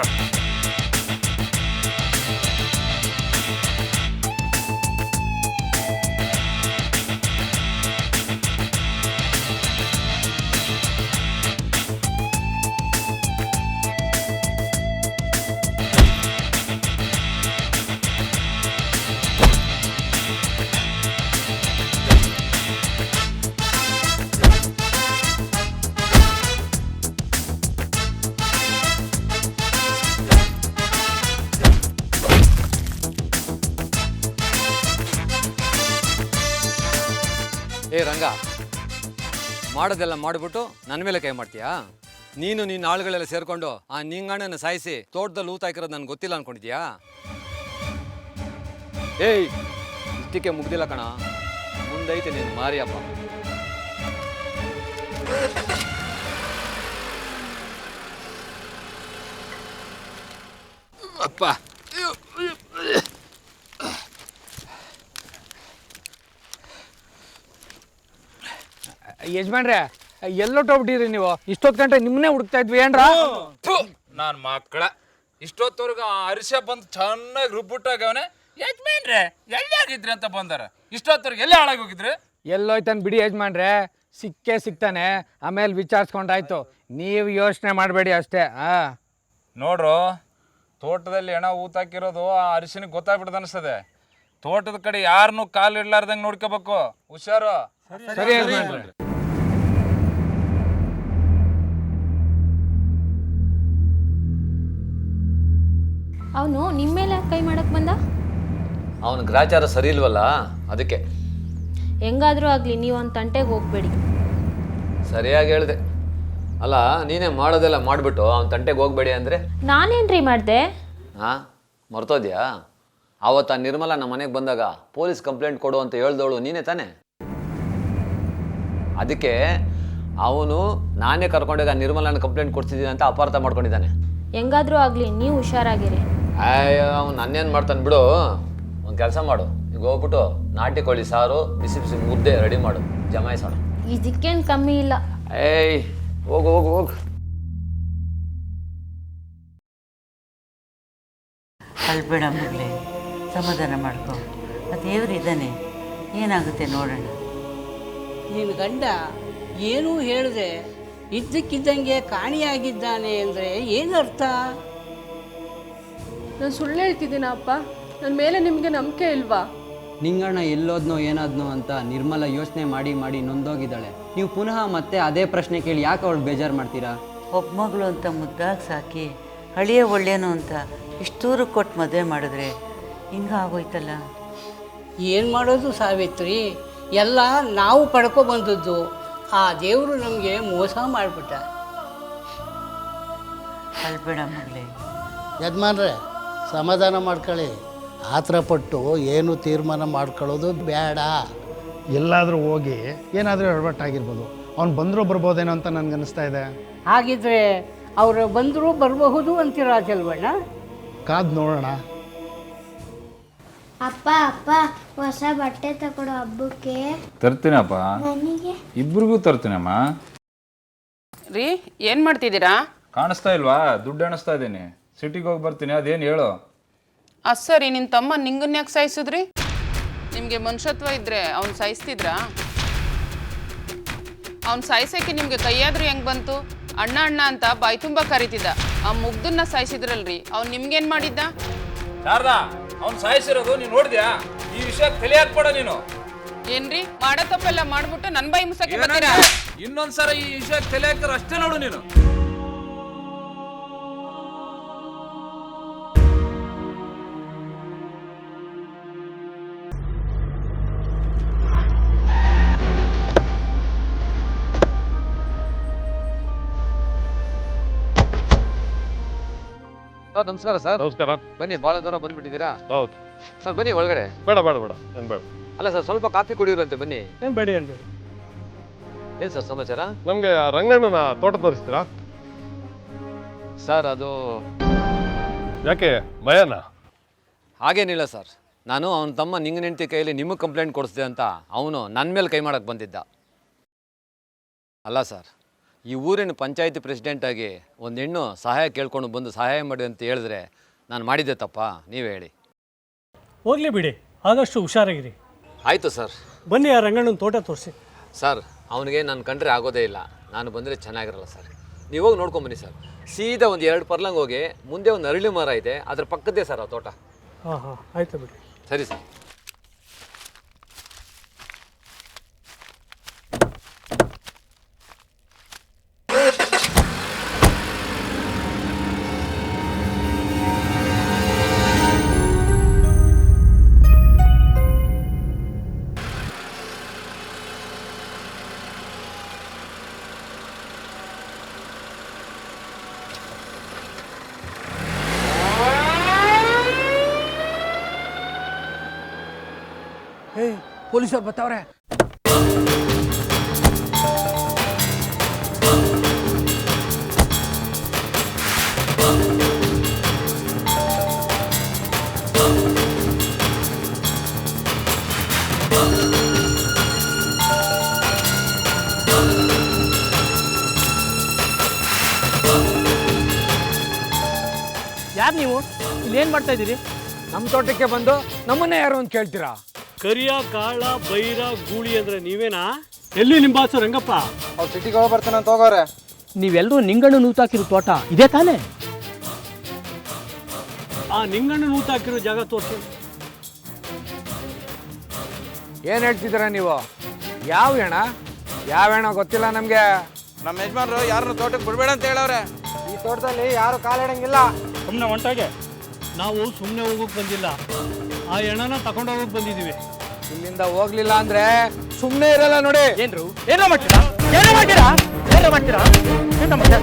ಏ ರಂಗ, ಮಾಡೋದೆಲ್ಲ ಮಾಡಿಬಿಟ್ಟು ನನ್ನ ಮೇಲೆ ಕೈ ಮಾಡ್ತೀಯಾ? ನೀನು ನಿನ್ನ ಆಳುಗಳೆಲ್ಲ ಸೇರ್ಕೊಂಡು ಆ ನಿಂಗಣ್ಣನ ಸಾಯಿಸಿ ತೋಟದಲ್ಲಿ ಊತಾಕಿರೋದು ನನಗೆ ಗೊತ್ತಿಲ್ಲ ಅನ್ಕೊಂಡಿದ್ಯಾ? ಏಯ್, ಇಷ್ಟಕ್ಕೆ ಮುಗ್ದಿಲ್ಲ ಕಣ, ಮುಂದೈತೆ ನೀನು ಮಾರಿಯಪ್ಪ. ಅಪ್ಪ, ಯಜಮಾನ್ರೆ ಎಲ್ಲೊಟ್ಟೋಗ್ಬಿಟ್ಟಿರಿ ನೀವು? ಇಷ್ಟೊತ್ತು ಗಂಟೆ ನಿಮ್ಮನ್ನೇ ಹುಡುಕ್ತಾ ಇದ್ವಿ ಏನ್ರ? ನಾನು ಮಕ್ಕಳ ಇಷ್ಟೊತ್ತವ್ರಿಗೆ ಹರ್ಷ ಬಂದು ಚೆನ್ನಾಗಿ ರುಬ್ಬಿಟ್ಟಾಗವನೆ. ಯಜಮಾನ್ರೆ ಎಲ್ಲಿಯಾಗಿದ್ರಿ ಅಂತ ಬಂದಾರ. ಇಷ್ಟೊತ್ತವ್ರಿಗೆ ಎಲ್ಲಿ ಹಾಳಾಗಿ ಹೋಗಿದ್ರಿ? ಎಲ್ಲೋಯ್ತಾನೆ ಬಿಡಿ ಯಜಮಾನ್ರೆ, ಸಿಕ್ಕೇ ಸಿಗ್ತಾನೆ, ಆಮೇಲೆ ವಿಚಾರಿಸ್ಕೊಂಡ್ರಾಯ್ತು. ನೀವು ಯೋಚನೆ ಮಾಡಬೇಡಿ ಅಷ್ಟೇ. ನೋಡ್ರು, ತೋಟದಲ್ಲಿ ಹೆಣ ಊತಾಕಿರೋದು ಆ ಅರಿಶಿನಿಗೆ ಗೊತ್ತಾಗ್ಬಿಡ್ದು ಅನಿಸ್ತದೆ. ತೋಟದ ಕಡೆ ಯಾರನ್ನೂ ಕಾಲು ಇಡ್ಲಾರ್ದಂಗೆ ನೋಡ್ಕೋಬೇಕು. ಹುಷಾರು. ಸರಿ ಯಜಮಾನ್ರೆ. ಅವನು ನಿಮ್ಮ ಮೇಲೆ ಕೈ ಮಾಡಕ್ ಬಂದ? ಅವನ ಗ್ರಾಚಾರ ಸರಿ ಇಲ್ವಲ್ಲ, ಅದಕ್ಕೆ. ಹೆಂಗಾದ್ರೂ ಆಗ್ಲಿ, ನೀವು ಒಂದು ತಂಟೆಗೆ ಹೋಗ್ಬೇಡಿ. ಸರಿಯಾಗಿ ಹೇಳಿದೆ. ಅಲ್ಲ, ನೀನೇ ಮಾಡೋದೆಲ್ಲ ಮಾಡಿಬಿಟ್ಟು ಅವ್ನ ತಂಟೆಗೆ ಹೋಗ್ಬೇಡಿ ಅಂದರೆ? ನಾನೇನ್ರಿ ಮಾಡಿದೆ? ಹಾಂ, ಮರ್ತೋದ್ಯಾ? ಆವತ್ತು ಆ ನಿರ್ಮಲ ನಮ್ಮ ಮನೆಗೆ ಬಂದಾಗ ಪೊಲೀಸ್ ಕಂಪ್ಲೇಂಟ್ ಕೊಡು ಅಂತ ಹೇಳ್ದವಳು ನೀನೇ ತಾನೆ? ಅದಕ್ಕೆ ಅವನು ನಾನೇ ಕರ್ಕೊಂಡೋಗಿ ಆ ನಿರ್ಮಲನ ಕಂಪ್ಲೇಂಟ್ ಕೊಡ್ತಿದ್ದೀನಿ ಅಂತ ಅಪಾರ್ಥ ಮಾಡ್ಕೊಂಡಿದ್ದಾನೆ. ಹೆಂಗಾದ್ರೂ ಆಗ್ಲಿ, ನೀವು ಹುಷಾರಾಗಿರಿ. ಅಯ್ಯೋ, ಅವ್ನು ನನ್ನೇನು ಮಾಡ್ತಾನೆ ಬಿಡು. ಒಂದು ಕೆಲಸ ಮಾಡು, ಈಗ ಹೋಗ್ಬಿಟ್ಟು ನಾಟಿ ಕೋಳಿ ಸಾರು ಬಿಸಿ ಬಿಸಿ ಮುದ್ದೆ ರೆಡಿ ಮಾಡು, ಜಮಾಯಿಸೋಣ. ಇದಕ್ಕೇನು ಕಮ್ಮಿ ಇಲ್ಲ. ಏಯ್, ಹೋಗು ಹೋಗು ಹೋಗು. ಅಳ್ಬೇಡ ಮಗಳೇ, ಸಮಾಧಾನ ಮಾಡ್ಕೊ. ದೇವರಿದ್ದಾನೆ, ಏನಾಗುತ್ತೆ ನೋಡೋಣ. ನಿನ್ನ ಗಂಡ ಏನೂ ಹೇಳಿದೆ ಇದ್ದಕ್ಕಿದ್ದಂಗೆ ಕಾಣಿಯಾಗಿದ್ದಾನೆ ಅಂದರೆ ಏನರ್ಥ? ನಾನು ಸುಳ್ಳು ಹೇಳ್ತಿದ್ದೀನ ಅಪ್ಪ? ನನ್ನ ಮೇಲೆ ನಿಮಗೆ ನಂಬಿಕೆ ಇಲ್ವಾ? ನಿಂಗಣ್ಣ ಎಲ್ಲೋದ್ನೋ ಏನಾದ್ನೋ ಅಂತ ನಿರ್ಮಲ ಯೋಚನೆ ಮಾಡಿ ಮಾಡಿ ನೊಂದೋಗಿದ್ದಾಳೆ. ನೀವು ಪುನಃ ಮತ್ತೆ ಅದೇ ಪ್ರಶ್ನೆ ಕೇಳಿ ಯಾಕೆ ಅವಳು ಬೇಜಾರು ಮಾಡ್ತೀರಾ? ಒಬ್ಬ ಮಗಳು ಅಂತ ಮುದ್ದಾಗಿ ಸಾಕಿ ಹಳಿಯ ಒಳ್ಳೆಯನು ಅಂತ ಇಷ್ಟು ದೂರ ಕೊಟ್ಟು ಮದುವೆ ಮಾಡಿದ್ರೆ ಹಿಂಗೆ ಆಗೋಯ್ತಲ್ಲ. ಏನು ಮಾಡೋದು ಸಾವಿತ್ರಿ, ಎಲ್ಲ ನಾವು ಪಡ್ಕೊಬಂದದ್ದು. ಆ ದೇವರು ನಮಗೆ ಮೋಸ ಮಾಡಿಬಿಟ್ಟ. ಅಳ್ಬೇಡ ಮಗಳೇ. ಯಜಮಾನ್ರೆ, ಸಮಾಧಾನ ಮಾಡ್ಕೊಳ್ಳಿ. ಆತರ ಪಟ್ಟು ಏನು ತೀರ್ಮಾನ ಮಾಡ್ಕೊಳ್ಳೋದು ಬೇಡ. ಎಲ್ಲಾದರೂ ಹೋಗಿ ಏನಾದರೂ ಎಡವಟ್ಟಾಗಿರ್ಬೋದು, ಅವ್ನು ಬಂದರೂ ಬರ್ಬೋದೇನೋ ಅಂತ ನನಗನ್ನಿಸ್ತಾ ಇದೆ. ಹಾಗಿದ್ರೆ ಅವರು ಬಂದರೂ ಬರಬಹುದು ಅಂತೀರಾ ಚೆಲ್ವಣ್ಣ? ಕಾದು ನೋಡೋಣ. ಅಪ್ಪ ಅಪ್ಪ, ಹೊಸ ಬಟ್ಟೆ ತಗೊಳ್ಳೋ ಹಬ್ಬಕ್ಕೆ. ತರ್ತೀನಪ್ಪ, ನನಗೆ ಇಬ್ರಿಗೂ ತರ್ತೀನಮ್ಮ. ರೀ, ಏನು ಮಾಡ್ತಿದ್ದೀರಾ? ಕಾಣಿಸ್ತಾ ಇಲ್ವಾ? ದುಡ್ಡು ಎಣಿಸ್ತಾ ಇದ್ದೀನಿ. ಸಿಟಿಗೆ ಹೋಗಿ ಬರ್ತೀನಿ, ಅದೇನು ಹೇಳು. ಸರಿ, ನಿನ್ನ ತಮ್ಮ ನಿಂಗನ್ನ ಯಾಕೆ ಸಾಯಿಸಿದ್ರಿ? ನಿಮಗೆ ಮನುಷ್ಯತ್ವ ಇದ್ರೆ ಅವ್ನು ಸಾಯಿಸ್ತಿದ್ರಾ? ಅವ್ನು ಸಾಯಿಸೋಕ್ಕೆ ನಿಮಗೆ ಕೈಯಾದ್ರೂ ಹೆಂಗೆ ಬಂತು? ಅಣ್ಣ ಅಣ್ಣ ಅಂತ ಬಾಯಿ ತುಂಬ ಕರೀತಿದ್ದ. ಆ ಮುಗ್ದನ್ನ ಸಾಯಿಸಿದ್ರಲ್ರಿ, ಅವ್ನು ನಿಮ್ಗೇನು ಮಾಡಿದ್ದ? ಶಾರದಾ, ಅವ್ನು ಸಾಯಿಸಿರೋದು ನೀನು ನೋಡಿದ್ಯಾ? ಈ ವಿಷಯ ತಲೆ ಹಾಕ್ಬೇಡ ನೀನು. ಏನ್ರಿ ಮಾಡೋ ತಪ್ಪೆಲ್ಲ ಮಾಡ್ಬಿಟ್ಟು ನನ್ನ ಬಾಯಿ ಮುಸಕ್ಕೆ ಬರ್ತೀರಾ? ಇನ್ನೊಂದ್ಸಲ ಈ ವಿಷಯ ತಲೆ ಹಾಕಿದ್ರೆ ಅಷ್ಟೇ ನೋಡು ನೀನು. ಸರ್ ನಮಸ್ಕಾರ ಸರ್. ನಮಸ್ಕಾರ. ಬನ್ನಿ, ಭಾಳ ದೂರ ಬಂದ್ಬಿಟ್ಟಿದ್ದೀರಾ? ಹೌದು ಸರ್ ಬನ್ನಿ ಒಳಗಡೆ. ಬೇಡ ಬೇಡ ಬೇಡ ಏನು ಬೇಡ. ಅಲ್ಲ ಸರ್, ಸ್ವಲ್ಪ ಕಾಫಿ ಕುಡಿಯೋರಂತೆ, ಬನ್ನಿ. ಏನು ಬೇಡಿ ಅನ್ಬೇಡಿ. ಏನು ಸರ್ ಸಮಾಚಾರ? ನಮಗೆ ರಂಗಣ್ಣನ ತೋಟ ತೋರಿಸ್ತೀರಾ? ಸರ್ ಅದು ಯಾಕೆ ಭಯನಾ? ಹಾಗೇನಿಲ್ಲ ಸರ್. ನಾನು ಅವನ ತಮ್ಮ ನಿಂಗನ ಹೆಂಡತಿ ಕೈಯಲ್ಲಿ ನಿಮಗೆ ಕಂಪ್ಲೇಂಟ್ ಕೊಡಿಸ್ದೆ ಅಂತ ಅವನು ನನ್ನ ಮೇಲೆ ಕೈ ಮಾಡೋಕ್ಕೆ ಬಂದಿದ್ದ. ಅಲ್ಲ ಸರ್, ಈ ಊರಿನ ಪಂಚಾಯತಿ ಪ್ರೆಸಿಡೆಂಟಾಗಿ ಒಂದು ಹೆಣ್ಣು ಸಹಾಯ ಕೇಳ್ಕೊಂಡು ಬಂದು ಸಹಾಯ ಮಾಡಿ ಅಂತ ಹೇಳಿದ್ರೆ ನಾನು ಮಾಡಿದ್ದೆ ತಪ್ಪ? ನೀವೇ ಹೇಳಿ. ಹೋಗ್ಲಿ ಬಿಡಿ, ಆದಷ್ಟು ಹುಷಾರಾಗಿರಿ. ಆಯಿತು ಸರ್. ಬನ್ನಿ ಆ ರಂಗಣ್ಣನ ತೋಟ ತೋರಿಸಿ. ಸರ್ ಅವನಿಗೆ ನಾನು ಕಂಡ್ರೆ ಆಗೋದೇ ಇಲ್ಲ. ನಾನು ಬಂದರೆ ಚೆನ್ನಾಗಿರಲ್ಲ ಸರ್. ನೀವು ಹೋಗಿ ನೋಡ್ಕೊಂಬನ್ನಿ ಸರ್. ಸೀದಾ ಒಂದು 2 ಪರ್ಲಂಗ್ ಹೋಗಿ ಮುಂದೆ ಒಂದು ಅರಳಿ ಮರ ಇದೆ, ಅದ್ರ ಪಕ್ಕದ್ದೇ ಸರ್ ಆ ತೋಟ. ಹಾಂ ಹಾಂ ಆಯಿತು ಬಿಡಿ. ಸರಿ ಸರ್. ಪೊಲೀಸರು ಬರ್ತಾವ್ರೆ. ಯಾರು ನೀವು? ಇಲ್ಲೇನು ಮಾಡ್ತಾ ಇದ್ದೀರಿ? ನಮ್ಮ ತೋಟಕ್ಕೆ ಬಂದು ನಮ್ಮನ್ನೇ ಯಾರು ಅಂತ ಕೇಳ್ತೀರಾ? ಕರಿಯ, ಕಾಳ, ಬೈರ, ಗೂಳಿ ಅಂದ್ರೆ ನೀವೇನಾ? ಎಲ್ಲಿ ನಿಮ್ಮ ಬಾಸು ರಂಗಪ್ಪ? ಅವ್ರು ಸಿಟಿಗೆ ಹೋಗಿ ಬರ್ತಾನೆ ಅಂತ ಹೋಗೋರೆ. ನೀವೆಲ್ಲರೂ ನಿಂಗಣ್ಣು ನೂತಾಕಿರೋ ತೋಟ ಇದೇ ತಾನೇ? ಆ ನಿಂಗಣ್ಣು ನೂತಾಕಿರೋ ಜಾಗ ತೋರಿಸಿ. ಏನು ಹೇಳ್ತಿದ್ದೀರಾ ನೀವು? ಯಾವ ಹೆಣ? ಯಾವ ಹೆಣ ಗೊತ್ತಿಲ್ಲ ನಮಗೆ. ನಮ್ಮ ಯಜಮಾನ್ರು ಯಾರನ್ನು ತೋಟಕ್ಕೆ ಬಿಡಬೇಡ ಅಂತ ಹೇಳವ್ರೆ. ಈ ತೋಟದಲ್ಲಿ ಯಾರು ಕಾಲಿಡಂಗಿಲ್ಲ. ಸುಮ್ಮನೆ ಹೊಂಟಾಗೆ. ನಾವು ಸುಮ್ಮನೆ ಹೋಗೋಕೆ ಬಂದಿಲ್ಲ, ಆ ಹೆಣನ ತಗೊಂಡು ಹೋಗೋಕೆ ಬಂದಿದ್ದೀವಿ. ಇಲ್ಲಿಂದ ಹೋಗ್ಲಿಲ್ಲ ಅಂದ್ರೆ ಸುಮ್ಮನೆ ಇರಲ್ಲ ನೋಡಿ. ಏನ್ರು ಏನೋ ಮಾಡ್ತೀರಾ? ಏನೋ ಮಾಡ್ತೀರಾ? ಏನೋ ಮಾಡ್ತೀರಾ? ಏನೋ ಮಾಡ್ತೀರಾ?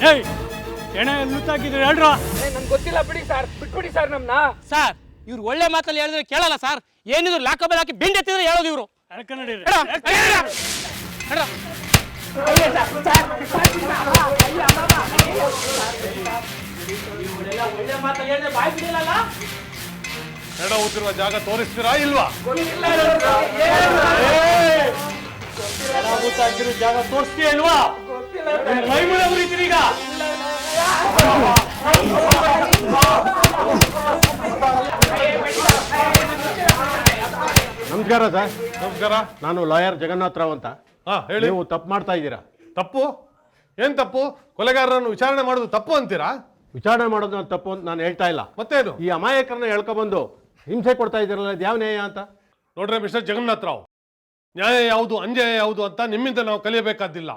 ಏಯ್, ಹೆಣ ಎಲ್ಲಿದ್ದಾಗಿದ್ರೆ ಹೇಳ್ರ. ನಮ್ಗೆ ಗೊತ್ತಿಲ್ಲ ಬಿಡಿ ಸರ್, ಬಿಟ್ಬಿಡಿ ಸರ್ ನಮ್ನ. ಸರ್, ಇವ್ರು ಒಳ್ಳೆ ಮಾತಲ್ಲಿ ಹೇಳಿದ್ರೆ ಕೇಳಲ್ಲ ಸರ್. ಏನಿದ್ರು ಲಾಕಬಲ್ ಹಾಕಿ ಬೆಂಡ್ ಎತ್ತಿದ್ರೆ ಹೇಳೋದು ಇವರು. ಹೆಣ ಹೋಗ್ತಿರುವ ಜಾಗ ತೋರಿಸ್ತೀರಾ ಇಲ್ವಾ? ಜಾಗ ತೋರಿಸ್ತೀಯ ಇಲ್ವಾ? ಮೈ ಮುಳ ಮುರಿತೀರಿ ಈಗ. ನಮಸ್ಕಾರ ಸರ್. ನಮಸ್ಕಾರ. ನಾನು ಲಾಯರ್ ಜಗನ್ನಾಥ್ ರಾವ್ ಅಂತ. ಹೇಳಿ. ನೀವು ತಪ್ಪು ಮಾಡ್ತಾ ಇದ್ದೀರಾ. ತಪ್ಪು? ಏನ್ ತಪ್ಪು? ಕೊಲೆಗಾರರನ್ನು ವಿಚಾರಣೆ ಮಾಡೋದು ತಪ್ಪು ಅಂತೀರಾ? ವಿಚಾರಣೆ ಮಾಡೋದು ತಪ್ಪು ಅಂತ ನಾನು ಹೇಳ್ತಾ ಇಲ್ಲ. ಮತ್ತೇನು? ಈ ಅಮಾಯಕರನ್ನ ಹೇಳ್ಕೊಬಂದು ಹಿಂಸೆ ಕೊಡ್ತಾ ಇದ್ದೀರಲ್ಲ, ಇದು ಯಾವ ನ್ಯಾಯ ಅಂತ? ನೋಡ್ರಿ ಮಿಸ್ಟರ್ ಜಗನ್ನಾಥ್ ರಾವ್, ನ್ಯಾಯ ಯಾವುದು ಅನ್ಯಾಯ ಯಾವುದು ಅಂತ ನಿಮ್ಮಿಂದ ನಾವು ಕಲಿಯಬೇಕಾದಿಲ್ಲ.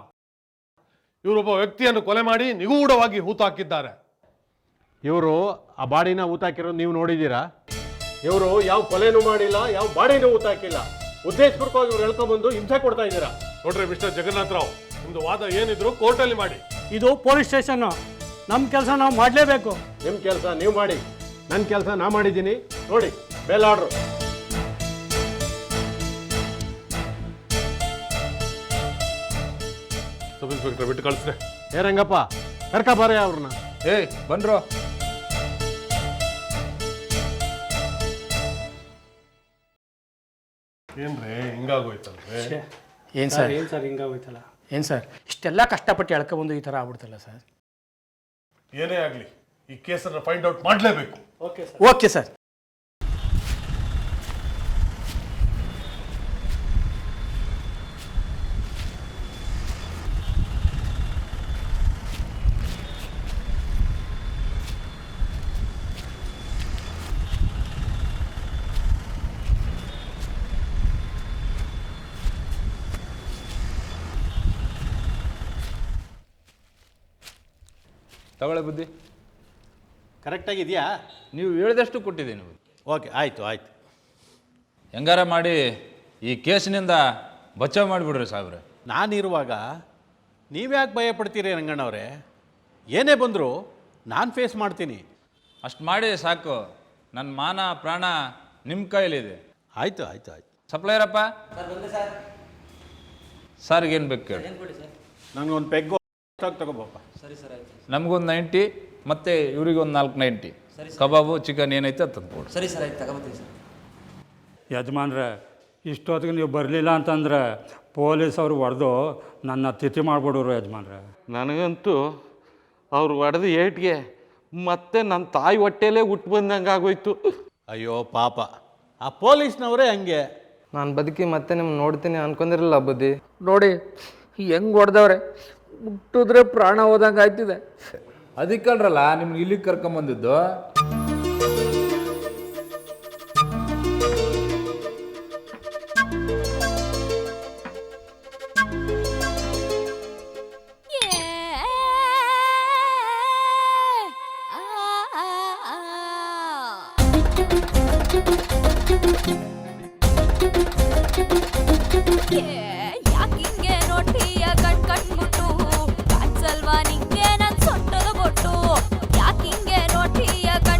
ಇವರೊಬ್ಬ ವ್ಯಕ್ತಿಯನ್ನು ಕೊಲೆ ಮಾಡಿ ನಿಗೂಢವಾಗಿ ಹೂತಾಕಿದ್ದಾರೆ. ಇವರು ಆ ಬಾಡಿನ ಊತಾಕಿರೋ ನೀವು ನೋಡಿದ್ದೀರಾ? ಇವರು ಯಾವ ಕೊಲೆನೂ ಮಾಡಿಲ್ಲ, ಯಾವ ಬಾಡಿನೂ ಊತಾಕಿಲ್ಲ. ಉದ್ದೇಶಪೂರ್ವಕವಾಗಿ ಇವ್ರು ಹೇಳ್ಕೊಂಡ್ಬಂದು ಹಿಂಸೆ ಕೊಡ್ತಾ ಇದ್ದೀರಾ. ನೋಡ್ರಿ ಮಿಸ್ಟರ್ ಜಗನ್ನಾಥ್ ರಾವ್, ನಿಮ್ದು ವಾದ ಏನಿದ್ರು ಕೋರ್ಟಲ್ಲಿ ಮಾಡಿ. ಇದು ಪೊಲೀಸ್ ಸ್ಟೇಷನ್ನು, ನಮ್ಮ ಕೆಲಸ ನಾವು ಮಾಡಲೇಬೇಕು. ನಿಮ್ಮ ಕೆಲಸ ನೀವು ಮಾಡಿ, ನನ್ನ ಕೆಲಸ ನಾ ಮಾಡಿದ್ದೀನಿ. ನೋಡಿ ಬೇಲ್ ಆರ್ಡ್ರು. ಸಬ್ ಇನ್ಸ್ಪೆಕ್ಟರ್ ಬಿಟ್ಟು ಕಳಿಸ್ರೆ. ಏ ರಂಗಪ್ಪ, ಕರ್ಕ ಬಾರೆ ಅವ್ರನ್ನ. ಏಯ್ ಬನ್ರೋ. ಏನ್ರಿ ಹಿಂಗಾಗೋಯ್ತಲ್ರಿ? ಏನು ಸರ್ ಹಿಂಗಾಗೋಯ್ತಲ್ಲ? ಏನು ಸರ್ ಇಷ್ಟೆಲ್ಲ ಕಷ್ಟಪಟ್ಟು ಎಳ್ಕೊಬಂದು ಈ ಥರ ಆಗ್ಬಿಡ್ತಲ್ಲ ಸರ್? ಏನೇ ಆಗಲಿ ಈ ಕೇಸನ್ನು ಫೈಂಡ್ ಔಟ್ ಮಾಡಲೇಬೇಕು. Okay sir. ತಗೊಳ್ಳೆ ಬುದ್ಧಿ. ಕರೆಕ್ಟಾಗಿದೆಯಾ? ನೀವು ಹೇಳಿದಷ್ಟು ಕೊಟ್ಟಿದ್ದೀನಿ. ಓಕೆ, ಆಯಿತು ಆಯಿತು. ಹೆಂಗಾರ ಮಾಡಿ ಈ ಕೇಸಿನಿಂದ ಬಚಾವ್ ಮಾಡಿಬಿಡ್ರಿ ಸಾಹೇಬ್ರೆ. ನಾನಿರುವಾಗ ನೀವ್ಯಾಕೆ ಭಯ ಪಡ್ತೀರಿ ರಂಗಣ್ಣವ್ರೆ? ಏನೇ ಬಂದರೂ ನಾನು ಫೇಸ್ ಮಾಡ್ತೀನಿ. ಅಷ್ಟು ಮಾಡಿ ಸಾಕು. ನನ್ನ ಮಾನ ಪ್ರಾಣ ನಿಮ್ಮ ಕೈಲಿದೆ. ಆಯಿತು ಆಯಿತು ಆಯಿತು. ಸಪ್ಲೈರಪ್ಪ ಸಾರ್ಗೇನು ಬೇಕು ಕೇಳಿ. ನನಗೊಂದು ಪೆಗ್ಗು ತಗೋಬಪ್ಪ. ಸರಿ ಸರ್ ಆಯ್ತು. ನಮಗೊಂದು 90 ಮತ್ತು ಇವ್ರಿಗೊಂದು 490 ಕಬಾಬು ಚಿಕನ್ ಏನೈತೆ ಅದು ತಂದ್ಕೊಡಿ. ಸರಿ ಸರ್ ಆಯ್ತು, ತಗೋಬತ್ತೀವಿ ಸರ್. ಯಜಮಾನ್ರೆ, ಇಷ್ಟೊತ್ತಿಗೆ ನೀವು ಬರಲಿಲ್ಲ ಅಂತಂದರೆ ಪೊಲೀಸವ್ರು ಹೊಡೆದು ನನ್ನ ತಿಥಿ ಮಾಡಿಬಿಡೋರು ಯಜಮಾನ್ರೆ. ನನಗಂತೂ ಅವ್ರು ಹೊಡೆದ ಏಟ್ಗೆ ಮತ್ತೆ ನನ್ನ ತಾಯಿ ಹೊಟ್ಟೆಲೇ ಹುಟ್ಟು ಬಂದಂಗೆ ಆಗೋಯ್ತು. ಅಯ್ಯೋ ಪಾಪ, ಆ ಪೊಲೀಸ್ನವರೇ ಹಂಗೆ. ನಾನು ಬದುಕಿ ಮತ್ತೆ ನಿಮ್ಗೆ ನೋಡ್ತೀನಿ ಅನ್ಕೊಂಡಿರಲಿಲ್ಲ ಬುದ್ಧಿ. ನೋಡಿ ಹೆಂಗೆ ಹೊಡೆದವ್ರೆ, ಮುಟ್ಟಿದ್ರೆ ಪ್ರಾಣ ಹೋದಂಗೆ ಆಯ್ತಿದೆ. ಅದಕ್ಕಲ್ರಲ್ಲ ನಿಮ್ಗೆ ಇಲ್ಲಿಗೆ ಕರ್ಕೊಂಬಂದಿದ್ದು. ಯಾಕಿಂಗೆ ನೋಡ್ತೀಯ ಕಣ್ ಕಣ್ಬಿಟ್ಟು, ಕಾಣ್ಸಲ್ವಾ ನಿಂಗೆ ನನ್ ಸೊಟ್ಟದ ಕೊಟ್ಟು? ಯಾಕಿಂಗೆ ನೋಡ್ತೀಯ ಕಣ್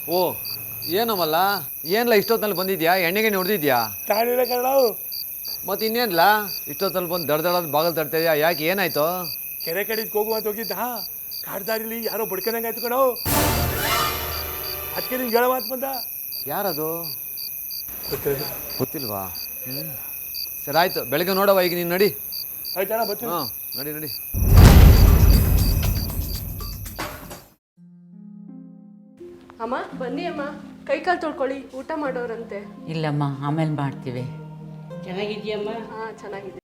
ಓ ಏನಮ್ಮಲ್ಲ ಏನಲ್ಲ ಇಷ್ಟೊತ್ತಲ್ಲಿ ಬಂದಿದ್ಯಾ ಎಣ್ಣೆಗೆ ಹೊಡೆದಿದ್ಯಾ ತಾಳಿಲ್ಲ ಕಣವು. ಮತ್ತೆ ಇನ್ನೇನಲ್ಲ ಇಷ್ಟೊತ್ತಲ್ಲಿ ಬಂದು ದಡ ಬಾಗಲ್ ತಡ್ತಾ ಇದೆಯಾ ಯಾಕೆ ಏನಾಯ್ತು? ಕೆರೆ ಕಡಿದ್ ಹೋಗುವ ಅಂತ ಹೋಗಿದ್ದ ಕಾಡ್ದಾರಿಲಿ ಯಾರೋ ಬಡ್ಕೊಂಡಂಗೆ ಆಯ್ತು ಕಣವು. ಅದಕ್ಕೆ ನಿಂಗೆ ಹೇಳೋ ಮಾತು ಬಂದ. ಯಾರದು ಗೊತ್ತಿಲ್ವಾ? ಸರಿ ಆಯ್ತು, ಬೆಳಗ್ಗೆ ನೋಡವ ಈಗ ನೀನು ನಡಿ. ಆಯ್ತಣ್ಣ ಬರ್ತೀನಿ. ಹಾಂ ನಡಿ ನಡಿ. ಅಮ್ಮ ಬನ್ನಿ ಅಮ್ಮ, ಕೈ ಕಾಲು ತೊಳ್ಕೊಳ್ಳಿ, ಊಟ ಮಾಡೋರಂತೆ. ಇಲ್ಲಮ್ಮ, ಆಮೇಲೆ ಮಾಡ್ತೀವಿ. ಚೆನ್ನಾಗಿದ್ಯಮ್ಮ? ಹಾಂ ಚೆನ್ನಾಗಿದೆ.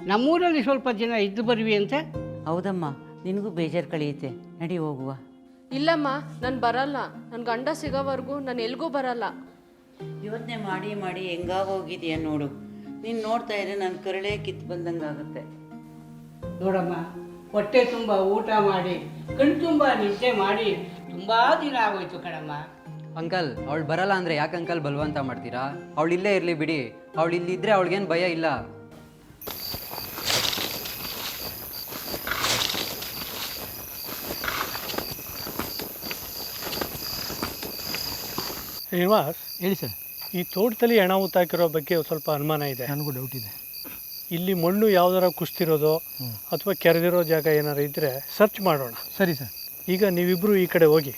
ನಮ್ಮೂರಲ್ಲಿ ಸ್ವಲ್ಪ ಜನ ಇದ್ದು ಬರ್ವಿ ಅಂತ. ಹೌದಮ್ಮ, ನಿನಗೂ ಬೇಜಾರು ಕಳೆಯುತ್ತೆ. ನಡಿ ಹೋಗುವ. ಇಲ್ಲಮ್ಮ ನಾನು ಬರಲ್ಲ, ನನ್ನ ಗಂಡ ಸಿಗೋವರೆಗೂ ನಾನು ಎಲ್ಗೂ ಬರಲ್ಲ. ಯೋಚನೆ ಮಾಡಿ ಮಾಡಿ ಹೆಂಗಾಗೋಗಿದೆಯಾ ನೋಡು. ನೀನು ನೋಡ್ತಾ ಇದ್ರೆ ನನ್ನ ಕರಳೆ ಕಿತ್ತು ಬಂದಂಗಾಗುತ್ತೆ. ನೋಡಮ್ಮ, ಹೊಟ್ಟೆ ತುಂಬ ಊಟ ಮಾಡಿ ಕಣ್ ತುಂಬ ನಿದ್ದೆ ಮಾಡಿ ತುಂಬ ದಿನ ಆಗೋಯ್ತು ಕಣಮ್ಮ. ಅಂಕಲ್, ಅವಳು ಬರಲ್ಲ ಅಂದರೆ ಯಾಕೆ ಅಂಕಲ್ ಬಲವಂತ ಮಾಡ್ತೀರಾ? ಅವಳು ಇಲ್ಲೇ ಇರಲಿ ಬಿಡಿ. ಅವಳು ಇಲ್ಲಿದ್ದರೆ ಅವಳಿಗೇನು ಭಯ ಇಲ್ಲ. ಶ್ರೀನಿವಾಸ್, ಹೇಳಿ ಸರ್. ಈ ತೋಟದಲ್ಲಿ ಹೆಣ ಊತಾಕಿರೋ ಬಗ್ಗೆ ಸ್ವಲ್ಪ ಅನುಮಾನ ಇದೆ. ನನಗೂ ಡೌಟ್ ಇದೆ. ಇಲ್ಲಿ ಮಣ್ಣು ಯಾವ್ದಾರ ಕುಸ್ತಿರೋದು ಅಥವಾ ಕೆರೆದಿರೋ ಜಾಗ ಏನಾರು ಇದ್ದರೆ ಸರ್ಚ್ ಮಾಡೋಣ. ಸರಿ ಸರ್. ಈಗ ನೀವಿಬ್ಬರು ಈ ಕಡೆ ಹೋಗಿ,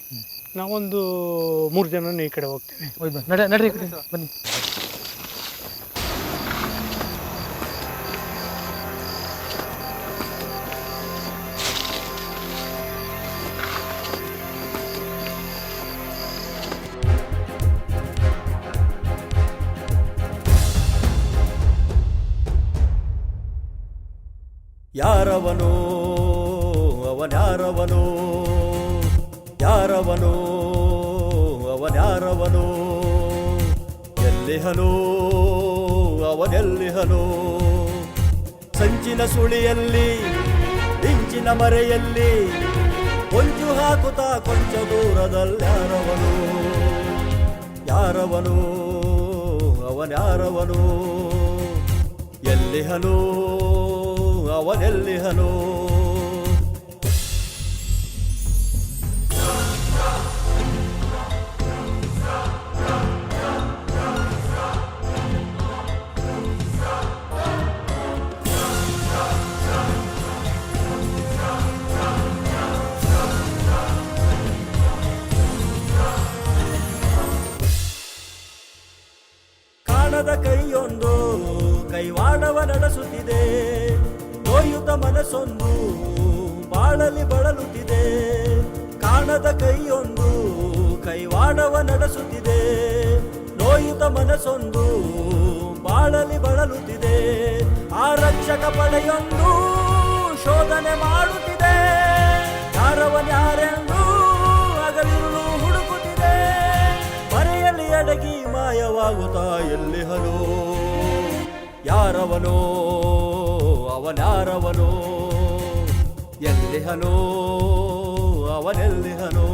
ನಾವೊಂದು 3 ಜನ ಈ ಕಡೆ ಹೋಗ್ತೀವಿ. ನಡ್ರಿ ಬನ್ನಿ. ಯಾರವನೋ ಅವನ್ಯಾರವನೋ, ಯಾರವನೋ ಅವನ್ಯಾರವನೋ, ಎಲ್ಲಿಹನೋ ಅವನೆಲ್ಲಿಹನೋ, ಸಂಚಿನ ಸುಳಿಯಲ್ಲಿ ಇಂಚಿನ ಮರೆಯಲ್ಲಿ ಹೊಂಚು ಹಾಕುತ್ತಾ ಕೊಂಚ ದೂರದಲ್ಯಾರವನೋ, ಯಾರವನೋ ಅವನ್ಯಾರವನೋ, ಎಲ್ಲಿಹನೋ ಅವನೆಲ್ಲಿಹನೋ. ಕಾಣದ ಕೈಯೊಂದು ಕೈವಾಡವ ನಡೆಸುತ್ತಿದೆ, ನೋಯುತ್ತ ಮನಸ್ಸೊಂದು ಬಾಳಲಿ ಬಳಲುತ್ತಿದೆ. ಕಾಣದ ಕೈಯೊಂದು ಕೈವಾಡವ ನಡೆಸುತ್ತಿದೆ, ನೋಯುತ್ತ ಮನಸ್ಸೊಂದು ಬಾಳಲಿ ಬಳಲುತ್ತಿದೆ. ಆರಕ್ಷಕ ಪಡೆಯೊಂದು ಶೋಧನೆ ಮಾಡುತ್ತಿದೆ, ಯಾರವನ್ಯಾರೆಂದು ಹಗಲಿರುಳು ಹುಡುಕುತ್ತಿದೆ. ಮರೆಯಲ್ಲಿ ಅಡಗಿ ಮಾಯವಾಗುತ್ತಾ ಎಲ್ಲಿಹನೋ, ಯಾರವನೋ ಅವನ್ಯಾರವನೋ, ಎಲ್ಲಿಹನೋ ಅವನೆಲ್ಲಿಹನೋ.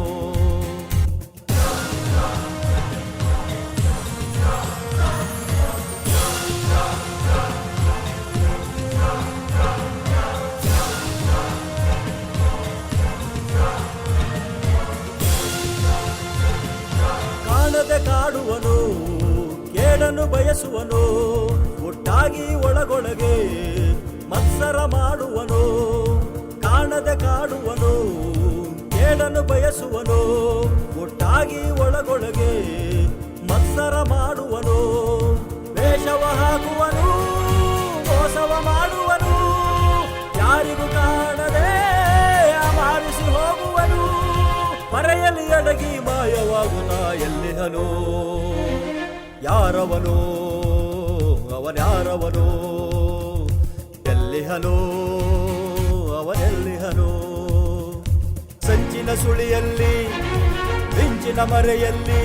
ಕಾಣದೆ ಕಾಡುವನು, ಕೇಳನ್ನು ಬಯಸುವನು, ಒಟ್ಟಾಗಿ ಒಳಗೊಳಗೆ ಮತ್ಸರ ಮಾಡುವನು. ಕಾಣದೆ ಕಾಡುವನು, ಕೇಳನ್ನು ಬಯಸುವನು, ಒಟ್ಟಾಗಿ ಒಳಗೊಳಗೆ ಮತ್ಸರ ಮಾಡುವನು. ವೇಷವ ಹಾಕುವನು, ಮೋಸವ ಮಾಡುವನು, ಯಾರಿಗೂ ಕಾಣದೆ ಮಾರಿಸಿ ಹೋಗುವನು. ಮರೆಯಲ್ಲಿ ಅಡಗಿ ಮಾಯವಾಗುತ್ತಾ ಎಲ್ಲಿಹನೋ, ಯಾರವನೋ ಅವನ್ಯಾರವನೋ, ಎಲ್ಲಿಹನೋ ಅವನೆಲ್ಲಿಹನೋ. ಸಂಚಿನ ಸುಳಿಯಲ್ಲಿ ಮಿಂಚಿನ ಮುಳ್ಳಿನ ಮರೆಯಲ್ಲಿ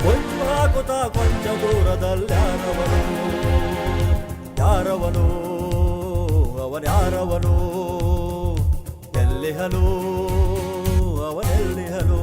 ಕೊಂಚು ಹಾಕುತ್ತಾ ಕೊಂಚ ದೂರದಲ್ಲಾರವನು ಯಾರವನು ಅವನ್ಯಾರವನು ಎಲ್ಲಿಹನು ಅವನೆಲ್ಲಿಹನು.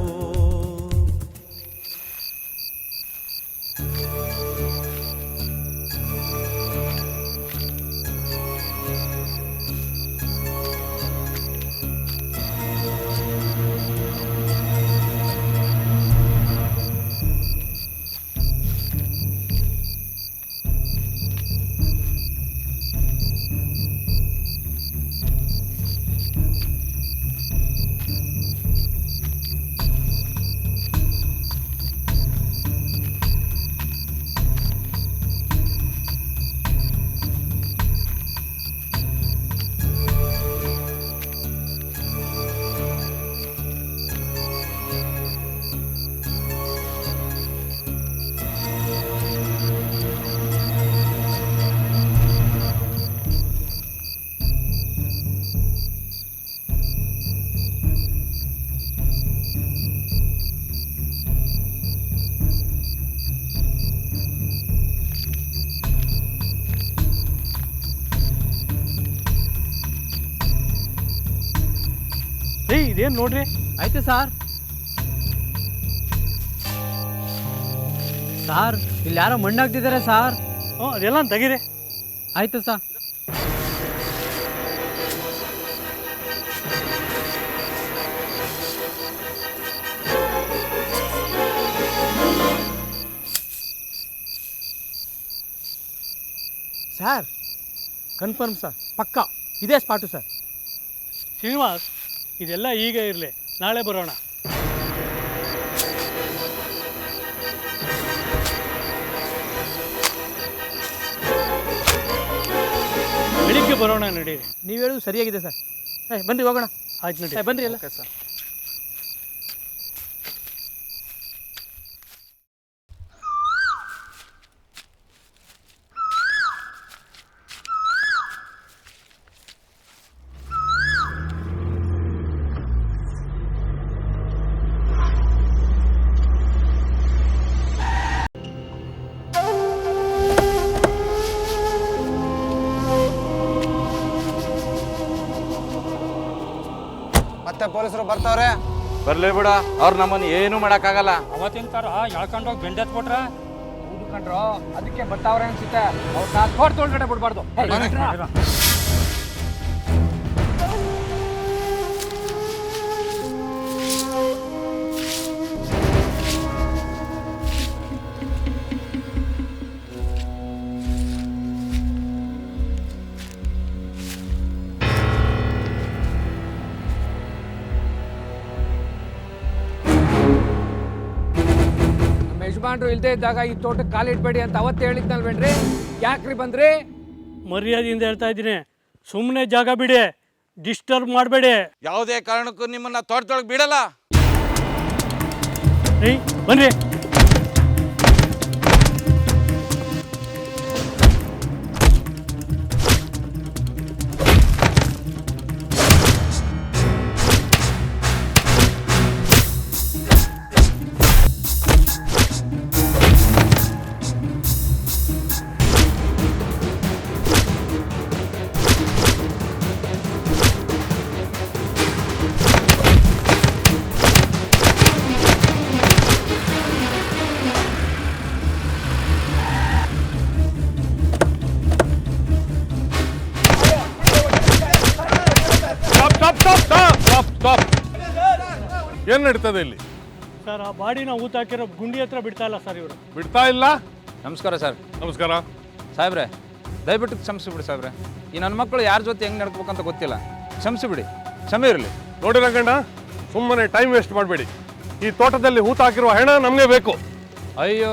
ಇದೇನು ನೋಡ್ರಿ. ಆಯ್ತು ಸಾರ್. ಸಾರ್ ಇಲ್ಲಿ ಯಾರೋ ಮಣ್ಣು ಹಾಕ್ತಿದ್ದಾರೆ ಸಾರ್. ಅದೆಲ್ಲ ತೆಗೀರಿ. ಆಯ್ತು ಸರ್. ಸರ್ ಕನ್ಫರ್ಮ್ ಸರ್, ಪಕ್ಕಾ ಇದೇ ಸ್ಪಾಟು ಸರ್. ಶ್ರೀನಿವಾಸ್, ಇದೆಲ್ಲ ಈಗ ಇರಲಿ, ನಾಳೆ ಬರೋಣ. ಬೆಳಿಗ್ಗೆ ಬರೋಣ ನಡೀರಿ. ನೀವು ಹೇಳೋದು ಸರಿಯಾಗಿದೆ ಸರ್. ಬನ್ರಿ ಹೋಗೋಣ. ಆಯ್ತು ನಡಿ, ಬನ್ರಿ ಎಲ್ಲ ಸರ್. ಮತ್ತೆ ಪೊಲೀಸರು ಬರ್ತಾವ್ರೆ. ಬರ್ಲೇ ಬಿಡ, ಅವ್ರು ನಮ್ಮನ್ನು ಏನು ಮಾಡೋಕ್ಕಾಗಲ್ಲ. ಅವತ್ತಿನ ತರ ಎಳ್ಕೊಂಡೋಗಿ ಬೆಂಡೆತ್ಬಿಟ್ರ ಹುಡ್ಕೊಂಡ್ರು, ಅದಕ್ಕೆ ಬರ್ತಾವ್ರೆ ಅನ್ಸುತ್ತೆ. ಅವ್ರನ್ನ ತೋಟದೊಳಗಡೆ ಬಿಡ್ಬಾರ್ದು. ಯಜಮಾನ್ರು ಇಲ್ಲದೆ ಇದ್ದಾಗ ಈ ತೋಟಕ್ಕೆ ಕಾಲಿಡ್ಬೇಡಿ ಅಂತ ಅವತ್ತು ಹೇಳಿದ್ನಲ್ವೇನ್ರಿ? ಯಾಕ್ರಿ ಬಂದ್ರಿ? ಮರ್ಯಾದೆಯಿಂದ ಹೇಳ್ತಾ ಇದ್ದೀನಿ, ಸುಮ್ಮನೆ ಜಾಗ ಬಿಡಿ, ಡಿಸ್ಟರ್ಬ್ ಮಾಡಬೇಡಿ. ಯಾವುದೇ ಕಾರಣಕ್ಕೂ ನಿಮ್ಮನ್ನ ತೋಟದೊಳಗೆ ಬಿಡಲ್ಲ. ಬನ್ರಿ. ಏನ್ ನಡೀತದೆ ಇಲ್ಲಿ? ಸರ್, ಆ ಬಾಡಿನ ಊತ ಹಾಕಿರೋ ಗುಂಡಿ ಹತ್ರ ಬಿಡ್ತಾ ಇಲ್ಲ ಸರ್, ಇವರು ಬಿಡ್ತಾ ಇಲ್ಲ. ನಮಸ್ಕಾರ ಸರ್. ನಮಸ್ಕಾರ ಸಾಹೇಬ್ರೆ, ದಯವಿಟ್ಟು ಕ್ಷಮಿಸಿಬಿಡಿ ಸಾಹೇಬ್ರೆ. ಈ ನನ್ನ ಮಕ್ಕಳು ಯಾರ ಜೊತೆ ಹೆಂಗೆ ನಡ್ಕೋಬೇಕಂತ ಗೊತ್ತಿಲ್ಲ. ಕ್ಷಮಿಸಿಬಿಡಿ, ಕ್ಷಮೆ ಇರಲಿ. ನೋಡಿ ರಂಗಣ್ಣ, ಸುಮ್ಮನೆ ಟೈಮ್ ವೇಸ್ಟ್ ಮಾಡಬೇಡಿ. ಈ ತೋಟದಲ್ಲಿ ಹೂತ ಹಾಕಿರುವ ಹೆಣ ನಮಗೆ ಬೇಕು. ಅಯ್ಯೋ,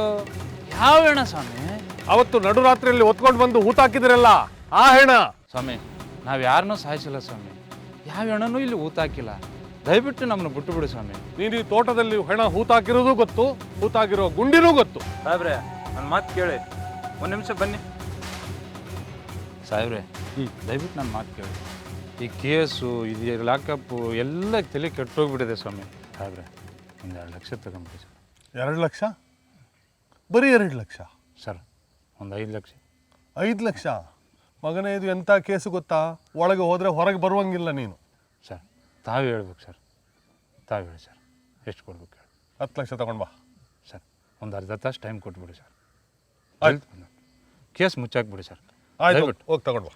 ಯಾವ ಹೆಣ ಸ್ವಾಮಿ? ಅವತ್ತು ನಡುರಾತ್ರಿಯಲ್ಲಿ ಹೊತ್ಕೊಂಡು ಬಂದು ಹೂತ ಹಾಕಿದಿರಲ್ಲ, ಆ ಹೆಣ. ಸ್ವಾಮಿ, ನಾವು ಯಾರನ್ನೂ ಸಾಯಿಸಿಲ್ಲ ಸ್ವಾಮಿ. ಯಾವ ಹೆಣನೂ ಇಲ್ಲಿ ಹೂತ ಹಾಕಿಲ್ಲ. ದಯವಿಟ್ಟು ನಮ್ಮನ್ನು ಬಿಟ್ಟು ಬಿಡು ಸ್ವಾಮಿ. ನೀನು ಈ ತೋಟದಲ್ಲಿ ಹೆಣ ಹೂತ ಹಾಕಿರೋದು ಗೊತ್ತು, ಹೂತ ಹಾಕಿರೋ ಗುಂಡಿನೂ ಗೊತ್ತು. ಸಾಹೇಬ್ರೆ, ನನ್ನ ಮಾತು ಕೇಳಿ, ಒಂದು ನಿಮಿಷ ಬನ್ನಿ. ಸಾಹೇಬ್ರೆ, ದಯವಿಟ್ಟು ನನ್ನ ಮಾತು ಕೇಳಿ. ಈ ಕೇಸು, ಇದು ಲಾಕಪ್ಪು ಎಲ್ಲ ತಲೆ ಕೆಟ್ಟೋಗ್ಬಿಟ್ಟಿದೆ ಸ್ವಾಮಿ. ಸಾಹೇಬ್ರೆ, ಒಂದು 2 ಲಕ್ಷ ತಗೊಂಬಿಡಿ ಸರ್. 2 ಲಕ್ಷ? ಬರೀ 2 ಲಕ್ಷ? ಸರ್ ಒಂದು 5 ಲಕ್ಷ. 5 ಲಕ್ಷ? ಮಗನೇ, ಇದು ಎಂಥ ಕೇಸು ಗೊತ್ತಾ? ಒಳಗೆ ಹೋದರೆ ಹೊರಗೆ ಬರುವಂಗಿಲ್ಲ ನೀನು. ಸರ್ ತಾವೇ ಹೇಳ್ಬೇಕು ಸರ್, ತಾವೇ ಹೇಳಿ ಸರ್, ಎಷ್ಟು ಕೊಡ್ಬೇಕು ಹೇಳಿ. 10 ಲಕ್ಷ ತಗೊಂಡು ಬಾ. ಸರ್ ಒಂದು ಅರ್ಧ ತಾಸು ಟೈಮ್ ಕೊಟ್ಬಿಡಿ ಸರ್. ಆಯ್ತು, ಕೇಸ್ ಮುಚ್ಚಾಕ್ಬಿಡಿ ಸರ್. ಆಯ್ತು, ಹೋಗಿ ತಗೊಂಡು ಬಾ.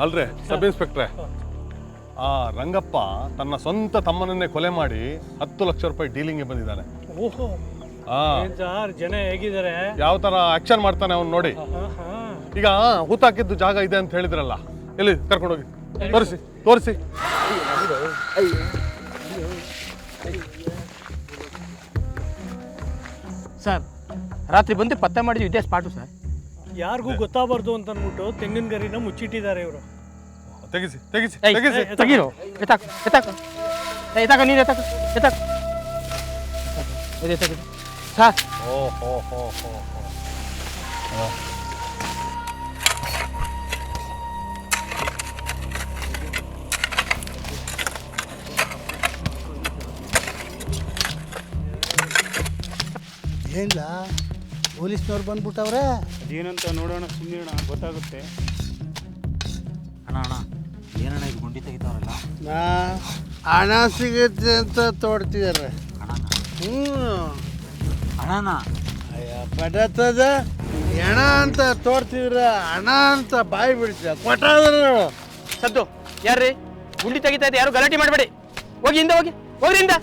ಅಲ್ರೇ ಸಬ್ ಇನ್ಸ್ಪೆಕ್ಟ್ರೆ, ಆ ರಂಗಪ್ಪ ತನ್ನ ಸ್ವಂತ ತಮ್ಮನನ್ನೇ ಕೊಲೆ ಮಾಡಿ 10 ಲಕ್ಷ ರೂಪಾಯಿ ಡೀಲಿಂಗ್ಗೆ ಬಂದಿದ್ದಾನೆ. ಓಹೋ, ಸರ್ ಜನ ಹೇಗಿದ್ದಾರೆ? ಯಾವ ಥರ ಆಕ್ಷನ್ ಮಾಡ್ತಾನೆ ಅವ್ನು ನೋಡಿ. ಈಗ ಹೂತಾಕಿದ್ದು ಜಾಗ ಇದೆ ಅಂತ ಹೇಳಿದ್ರಲ್ಲ, ಎಲ್ಲಿ ಕರ್ಕೊಂಡೋಗಿ ತೋರಿಸಿ ತೋರಿಸಿ. ಸರ್ ರಾತ್ರಿ ಬಂದು ಪತ್ತೆ ಮಾಡಿದ್ವಿ, ಇದೇ ಸ್ಪಾಟು ಸರ್. ಯಾರಿಗೂ ಗೊತ್ತಾಗಬಾರ್ದು ಅಂತ ಅಂದ್ಬಿಟ್ಟು ತೆಂಗಿನ ಗರಿನ ಮುಚ್ಚಿಟ್ಟಿದ್ದಾರೆ ಇವರು. ತೆಗಿಸಿ ತೆಗಿಸಿ ಏಯ್, ತೆಗಿಸಿ. ತೆಗೀರು, ಎತ್ತಾಕು ಎತ್ತಾಕು, ಎತ್ತಾಕ ನೀನು ಎತ್ತಾಕು ಎತ್ತಾಕು ಎತ್ತಾಕು ಸರ್. ಓ ಹೋ ಹೋ ಹೋ ಹೋ. ಏನಿಲ್ಲ, ಪೊಲೀಸ್ನವ್ರು ಬಂದ್ಬಿಟ್ಟವ್ರೆ. ಅದೇನಂತ ನೋಡೋಣ, ಸುಮ್ಮನೆ ಗೊತ್ತಾಗುತ್ತೆ. ಅಣ್ಣ ಏನಣ್ಣ ಇದು ಗುಂಡಿ ತೆಗಿತಾವ್ರಲ್ಲ? ಹಣ ಸಿಗುತ್ತೆ ಅಂತ ತೋಡ್ತಿದ್ದಾರೆ. ಅಣ್ಣನ ಅಯ್ಯ ಪಟತದ ಹೆಣ ಅಂತ ತೋಡ್ತಿದ್ರ, ಹಣ ಅಂತ ಬಾಯಿ ಬಿಡ್ತ ಕೊಟ್ಟಾದ್ರು. ಸದ್ದು ಯಾರ್ರಿ ಗುಂಡಿ ತೆಗಿತಾ ಇದ್ದೆ? ಯಾರು ಗಲಾಟೆ ಮಾಡಬೇಡಿ, ಹೋಗಿ ಹಿಂದೆ ಹೋಗಿ, ಹೋಗ್ರಿ ಹಿಂದೆ.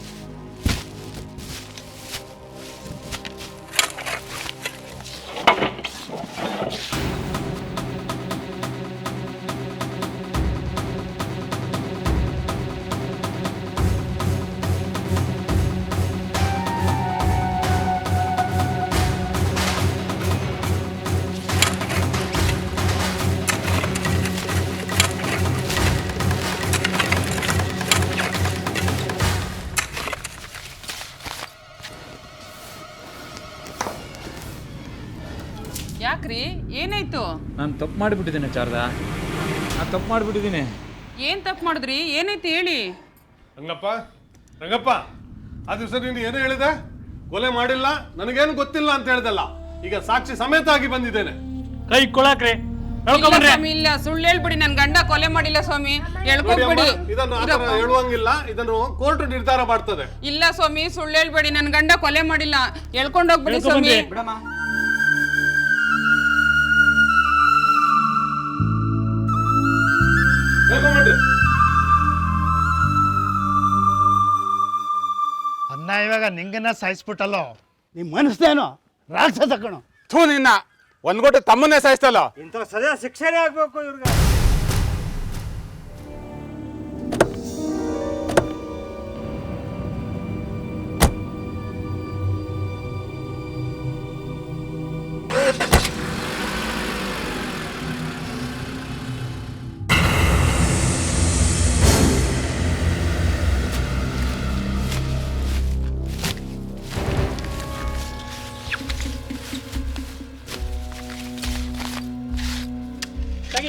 ಯಾಕ್ರಿ, ಏನಾಯ್ತು? ನಾನು ತಪ್ಪು ಮಾಡಿಬಿಟ್ಟಿದ್ದೀನಿ ಶಾರದಾ, ನಾನು ತಪ್ಪು ಮಾಡಿಬಿಟ್ಟಿದ್ದೀನಿ. ಏನ್ ತಪ್ಪು ಮಾಡಿದ್ರಿ? ಏನಾಯ್ತು ಹೇಳಿ. ರಂಗಪ್ಪ, ರಂಗಪ್ಪ, ಆ ದಿವಸ ನೀನು ಏನು ಹೇಳಿದೆ? ಕೊಲೆ ಮಾಡಿಲ್ಲ, ನನಗೇನು ಗೊತ್ತಿಲ್ಲ ಅಂತ ಹೇಳ್ದಲ್ಲ. ಈಗ ಸಾಕ್ಷಿ ಸಮೇತ ಆಗಿ ಬಂದಿದ್ದೇನೆ. ಕೈ ಕೊಳಕ್ರಿ, ಇಲ್ಲ, ಸುಳ್ಳು ಹೇಳ್ಬಿಡಿ. ನನ್ ಗಂಡ ಕೊಲೆ ಮಾಡಿಲ್ಲ ಸ್ವಾಮಿ, ಹೇಳ್ಕೊಬಿಡಿ. ಇದನ್ನು ಹೇಳುವಂಗಿಲ್ಲ, ಇದನ್ನು ಕೋರ್ಟ್ ನಿರ್ಧಾರ ಮಾಡ್ತದೆ. ಇಲ್ಲ ಸ್ವಾಮಿ, ಸುಳ್ಳು ಹೇಳ್ಬೇಡಿ. ನನ್ ಗಂಡ ಕೊಲೆ ಮಾಡಿಲ್ಲ, ಹೇಳ್ಕೊಂಡೋಗ್ಬಿಡಿ ಸ್ವಾಮಿ. ಅನ್ನ ಇವಾಗ ನಿಂಗನ್ನ ಸಾಯಿಸ್ಬಿಟ್ಟಲ್ಲೋ, ನಿಮ್ಮ ಮನಸ್ಸೇನೋ ರಾಕ್ಷಸ ಕಣೋ. ಥೂ ನಿನ್ನ, ಒಂದ್ ಗೊಟ್ಟೆ ತಮ್ಮನ್ನೇ ಸಾಯಿಸ್ತಲ್ಲ. ಇಂಥ ಸರಿಯಾದ ಶಿಕ್ಷೆನೇ ಆಗ್ಬೇಕು ಇವ್ರಿಗೆ.